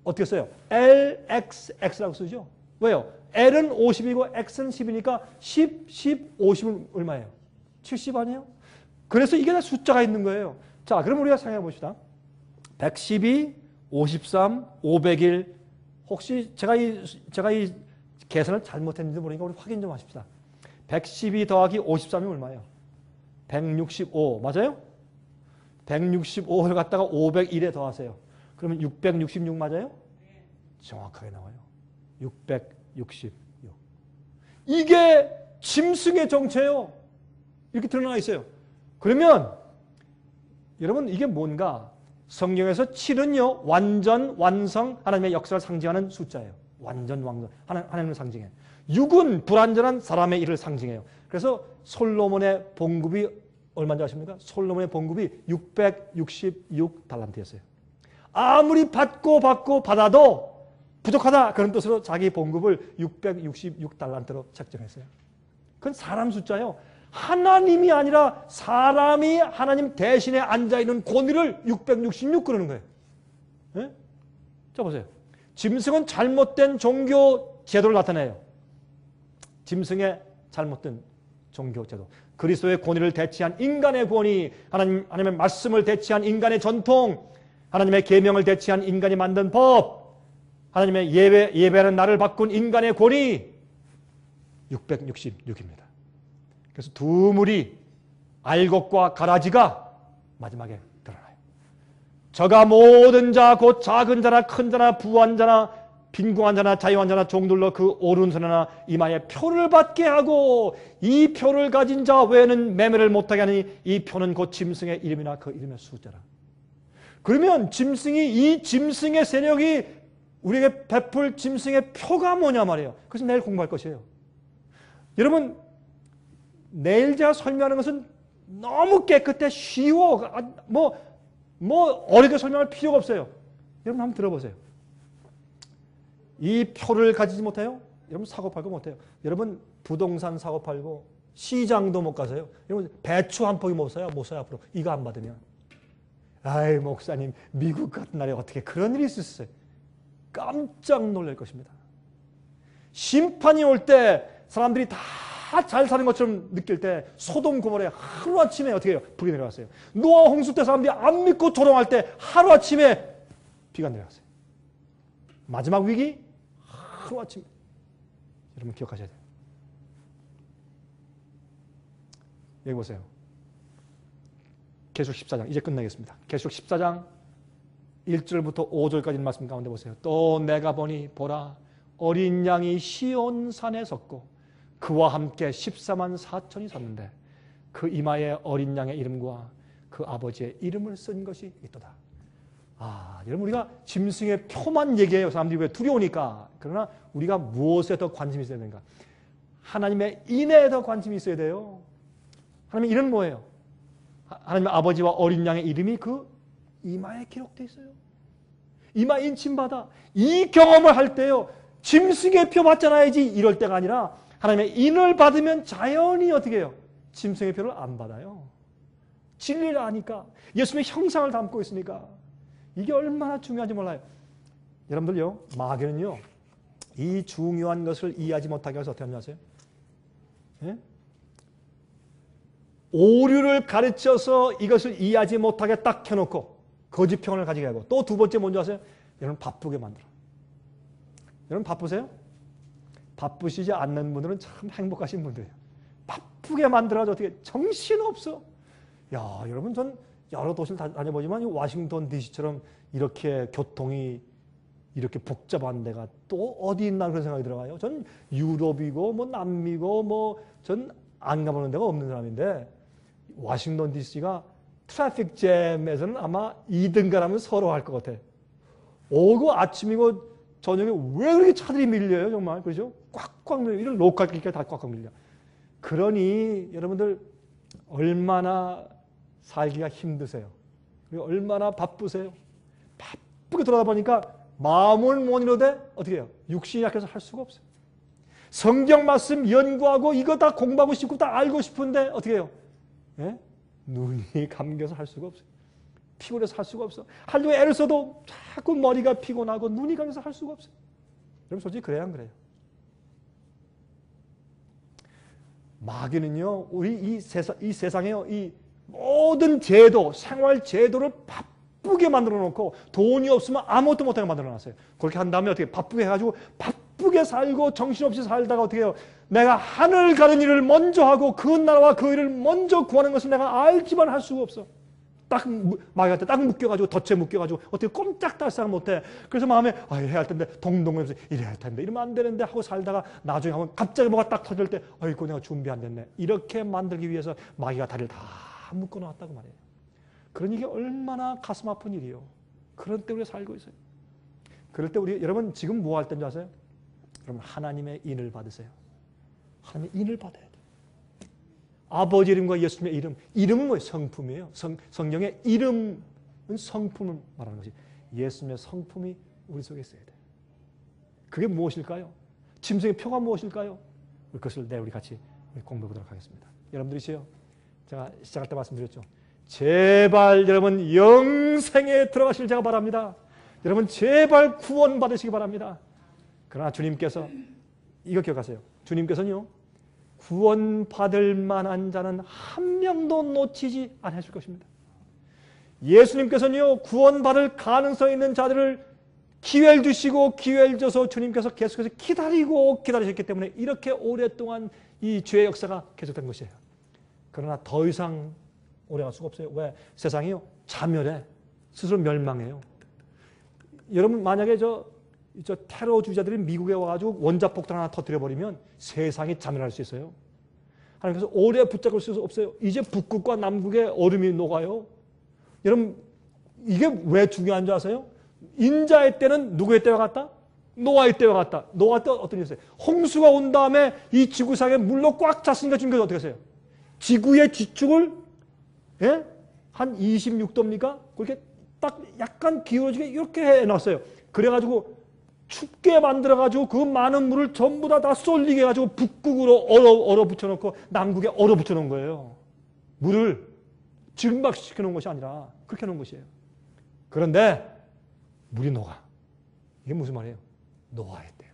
어떻게 써요? LXX라고 쓰죠. 왜요? L은 50이고 X는 10이니까 10, 50은 얼마예요? 70 아니에요? 그래서 이게 다 숫자가 있는 거예요. 자, 그럼 우리가 생각해 봅시다. 112, 53, 501. 혹시 제가 이 계산을 잘못했는지 모르니까 우리 확인 좀 하십시다. 112 더하기 53이 얼마예요? 165. 맞아요? 165를 갖다가 501에 더하세요. 그러면 666 맞아요? 정확하게 나와요. 666. 이게 짐승의 정체예요. 이렇게 드러나 있어요. 그러면 여러분 이게 뭔가? 성경에서 7은요 완전, 완성, 하나님의 역사를 상징하는 숫자예요. 완전, 완성, 하나님을 상징해요. 6은 불완전한 사람의 일을 상징해요. 그래서 솔로몬의 봉급이 얼마인지 아십니까? 솔로몬의 봉급이 666달란트였어요. 아무리 받고 받아도 부족하다 그런 뜻으로 자기 봉급을 666달란트로 책정했어요. 그건 사람 숫자예요. 하나님이 아니라 사람이 하나님 대신에 앉아있는 권위를 666 그러는 거예요. 네? 자 보세요. 짐승은 잘못된 종교 제도를 나타내요. 짐승의 잘못된 종교 제도. 그리스도의 권위를 대체한 인간의 권위, 하나님의 말씀을 대체한 인간의 전통, 하나님의 계명을 대체한 인간이 만든 법, 하나님의 예배하는 날을 바꾼 인간의 권위 666입니다. 그래서 두 무리 알곡과 가라지가 마지막에 드러나요. 저가 모든 자 곧 작은 자나 큰 자나 부한 자나 빈궁한 자나 자유한 자나 종들로 그 오른손이나 이마에 표를 받게 하고 이 표를 가진 자 외에는 매매를 못하게 하니 이 표는 곧 짐승의 이름이나 그 이름의 숫자라. 그러면 이 짐승의 세력이 우리에게 베풀 짐승의 표가 뭐냐 말이에요. 그래서 내일 공부할 것이에요. 여러분 내일 제가 설명하는 것은 너무 깨끗해 쉬워. 어렵게 설명할 필요가 없어요. 여러분 한번 들어보세요. 이 표를 가지지 못해요? 여러분 사고 팔고 못해요. 여러분 부동산 사고 팔고 시장도 못 가세요. 여러분 배추 한 포기 못 사요? 못 사요 앞으로. 이거 안 받으면. 아이 목사님 미국 같은 나라에 어떻게 그런 일이 있었어요? 깜짝 놀랄 것입니다. 심판이 올 때 사람들이 다 잘 사는 것처럼 느낄 때 소돔 고모라에 하루아침에 어떻게 해요? 불이 내려갔어요. 노아 홍수 때 사람들이 안 믿고 조롱할 때 하루아침에 비가 내려갔어요. 마지막 위기 하루아침에. 여러분 기억하셔야 돼요. 여기 보세요. 계시록 14장 이제 끝내겠습니다. 계시록 14장 1절부터 5절까지 있는 말씀 가운데 보세요. 또 내가 보니 보라 어린 양이 시온산에 섰고 그와 함께 14만 4천이 섰는데 그 이마에 어린 양의 이름과 그 아버지의 이름을 쓴 것이 있도다. 여러분 우리가 짐승의 표만 얘기해요. 사람들이 왜 두려우니까. 그러나 우리가 무엇에 더 관심이 있어야 되는가? 하나님의 인애에 더 관심이 있어야 돼요. 하나님의 이름은 뭐예요? 하나님의 아버지와 어린 양의 이름이 그 이마에 기록되어 있어요. 이마 인침받아. 이 경험을 할 때요. 짐승의 표 받잖아야지 이럴 때가 아니라 하나님의 인을 받으면 자연히 어떻게 해요? 짐승의 표를 안 받아요. 진리를 아니까. 예수님의 형상을 담고 있으니까. 이게 얼마나 중요한지 몰라요. 여러분들요. 마귀는요. 이 중요한 것을 이해하지 못하게 해서 어떻게 하는지 아세요? 예? 오류를 가르쳐서 이것을 이해하지 못하게 딱 켜놓고 거짓 평을 가지게 하고 또 두 번째 뭔지 아세요? 여러분 바쁘게 만들어. 여러분 바쁘세요? 바쁘시지 않는 분들은 참 행복하신 분들이에요. 바쁘게 만들어가지고 어떻게 정신없어. 야, 여러분 전 여러 도시를 다녀보지만 이 워싱턴 DC처럼 이렇게 교통이 이렇게 복잡한 데가 또 어디 있나 그런 생각이 들어가요. 전 유럽이고 뭐 남미고 뭐 전 안 가보는 데가 없는 사람인데 워싱턴 DC가 트래픽 잼에서는 아마 2등가라면 서로 할 것 같아. 오고 아침이고 저녁에 왜 그렇게 차들이 밀려요 정말. 그렇죠? 꽉꽉 밀려. 이런 로컬 길까지 다 꽉꽉 밀려. 그러니 여러분들 얼마나 살기가 힘드세요. 그리고 얼마나 바쁘세요. 바쁘게 돌아다 보니까 마음을 못 이루되 어떻게 해요? 육신이 약해서 할 수가 없어요. 성경 말씀 연구하고 이거 다 공부하고 싶고 다 알고 싶은데 어떻게 해요? 예? 눈이 감겨서 할 수가 없어요. 피곤해서 할 수가 없어. 하려고 애를 써도 자꾸 머리가 피곤하고 눈이 감겨서 할 수가 없어요. 여러분 솔직히 그래야 안 그래요? 마귀는요, 우리 이 세상에요, 이 모든 제도, 생활 제도를 바쁘게 만들어 놓고 돈이 없으면 아무것도 못하게 만들어 놨어요. 그렇게 한 다음에 어떻게 바쁘게 해가지고 바쁘게 살고 정신없이 살다가 어떻게 해요? 내가 하늘 가는 일을 먼저 하고 그 나라와 그 일을 먼저 구하는 것을 내가 알지만 할 수가 없어. 딱 마귀한테 딱 묶여가지고 덫에 묶여가지고 어떻게 꼼짝달싹 못해. 그래서 마음에 해야 할 텐데 동동하면서 이래야 할 텐데 이러면 안 되는데 하고 살다가 나중에 하면 갑자기 뭐가 딱 터질 때 아이고 내가 준비 안 됐네. 이렇게 만들기 위해서 마귀가 다리를 다 묶어놨다고 말이에요. 그러니 이게 얼마나 가슴 아픈 일이요. 그런 때 우리가 살고 있어요. 그럴 때 우리 여러분 지금 뭐 할 때인지 아세요? 여러분 하나님의 인을 받으세요. 하나님의 인을 받아야 돼요. 아버지 이름과 예수님의 이름. 이름은 뭐예요? 성품이에요. 성령의 이름은 성품을 말하는 것이 예수님의 성품이 우리 속에 있어야 돼요. 그게 무엇일까요? 짐승의 표가 무엇일까요? 그것을 우리 같이 공부해 보도록 하겠습니다. 여러분들이시요. 제가 시작할 때 말씀드렸죠. 제발 여러분 영생에 들어가시길 제가 바랍니다. 여러분 제발 구원 받으시기 바랍니다. 그러나 주님께서 이거 기억하세요. 주님께서는요. 구원받을 만한 자는 한 명도 놓치지 않으실 것입니다. 예수님께서는요. 구원받을 가능성 있는 자들을 기회를 주시고 기회를 줘서 주님께서 계속해서 기다리고 기다리셨기 때문에 이렇게 오랫동안 이 죄의 역사가 계속된 것이에요. 그러나 더 이상 오래 갈 수가 없어요. 왜? 세상이요. 자멸해. 스스로 멸망해요. 여러분 만약에 저 테러주의자들이 미국에 와가지고 원자폭탄 하나 터뜨려버리면 세상이 자멸할 수 있어요. 하나님께서 오래 붙잡을 수 없어요. 이제 북극과 남극의 얼음이 녹아요. 여러분 이게 왜 중요한 줄 아세요? 인자의 때는 누구의 때와 같다? 노아의 때와 같다. 노아 때 어떤 일이 있어요? 홍수가 온 다음에 이 지구상에 물로 꽉 찼으니까 지금까지 어떻게 하세요? 지구의 지축을 한 26도입니까? 그렇게 딱 약간 기울어지게 이렇게 해놨어요. 그래가지고 춥게 만들어가지고 그 많은 물을 전부 다 쏠리게 해가지고 북극으로 얼어붙여놓고 남극에 얼어붙여놓은 거예요. 물을 증박시켜놓은 것이 아니라 그렇게 해놓은 것이에요. 그런데 물이 녹아. 이게 무슨 말이에요? 노아했대요.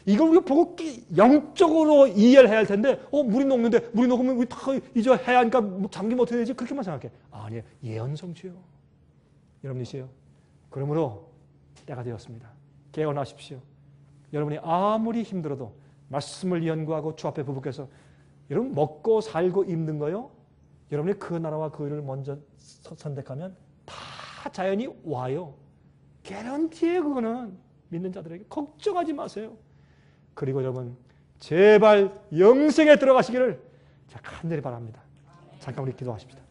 이걸 우리가 보고 영적으로 이해를 해야 할 텐데 물이 녹는데 물이 녹으면 우리 다 이제 해안가 잠기면 어떻게 되지? 그렇게만 생각해. 아니에요. 예언 성취요. 여러분이시요. 그러므로 때가 되었습니다. 깨어나십시오. 여러분이 아무리 힘들어도 말씀을 연구하고 주 앞에 부부께서 여러분 먹고 살고 입는 거요. 여러분이 그 나라와 그 일을 먼저 선택하면 다 자연이 와요. 개런티예요. 그거는 믿는 자들에게 걱정하지 마세요. 그리고 여러분 제발 영생에 들어가시기를 제가 간절히 바랍니다. 잠깐 우리 기도하십시다.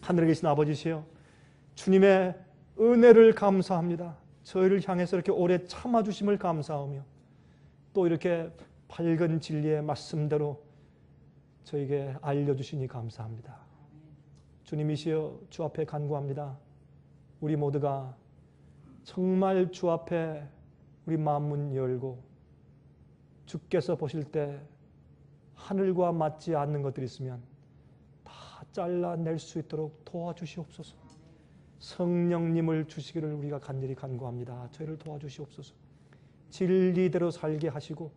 하늘에 계신 아버지시여 주님의 은혜를 감사합니다. 저희를 향해서 이렇게 오래 참아주심을 감사하며 또 이렇게 밝은 진리의 말씀대로 저에게 알려주시니 감사합니다. 주님이시여 주 앞에 간구합니다. 우리 모두가 정말 주 앞에 우리 마음문 열고 주께서 보실 때 하늘과 맞지 않는 것들이 있으면 다 잘라낼 수 있도록 도와주시옵소서. 성령님을 주시기를 우리가 간절히 간구합니다. 저희를 도와주시옵소서. 진리대로 살게 하시고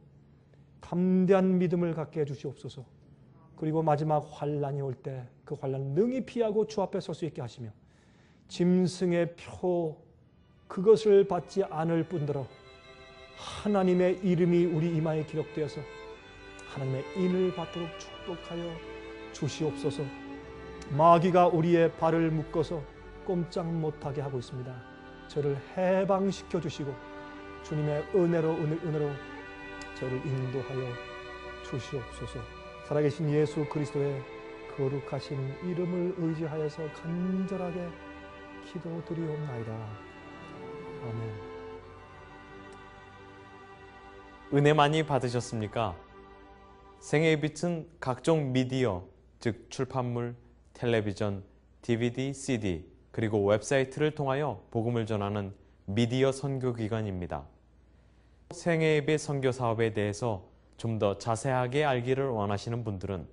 담대한 믿음을 갖게 해주시옵소서. 그리고 마지막 환난이 올 때 그 환난 능히 피하고 주 앞에 설 수 있게 하시며 짐승의 표 그것을 받지 않을 뿐더러 하나님의 이름이 우리 이마에 기록되어서 하나님의 인을 받도록 축복하여 주시옵소서. 마귀가 우리의 발을 묶어서 꼼짝 못하게 하고 있습니다. 저를 해방시켜 주시고 주님의 은혜로 저를 인도하여 주시옵소서. 살아계신 예수 그리스도의 거룩하신 이름을 의지하여서 간절하게 기도드리옵나이다. 아멘. 은혜 많이 받으셨습니까? 생애의 빛은 각종 미디어, 즉 출판물, 텔레비전, DVD, CD, 그리고 웹사이트를 통하여 복음을 전하는 미디어 선교기관입니다. 생애의 빛 선교 사업에 대해서 좀 더 자세하게 알기를 원하시는 분들은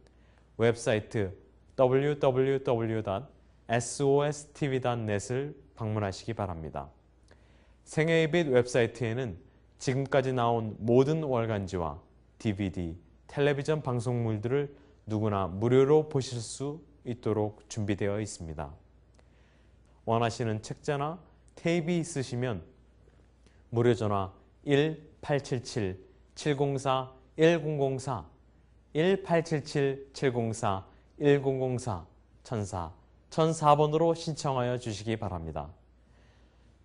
웹사이트 www.sostv.net을 방문하시기 바랍니다. 생애의 빛 웹사이트에는 지금까지 나온 모든 월간지와 DVD, 텔레비전 방송물들을 누구나 무료로 보실 수 있도록 준비되어 있습니다. 원하시는 책자나 테이프 있으시면 무료 전화 1-877-704-1004, 1-877-704-1004, 1004번으로 신청하여 주시기 바랍니다.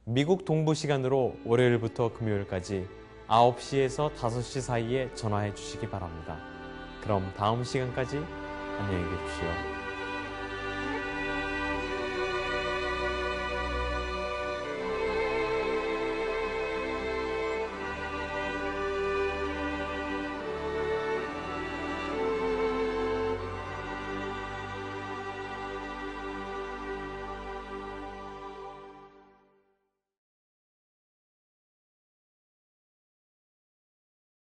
미국 동부 시간으로 월요일부터 금요일까지 9시에서 5시 사이에 전화해 주시기 바랍니다. 그럼 다음 시간까지 안녕히 계십시오.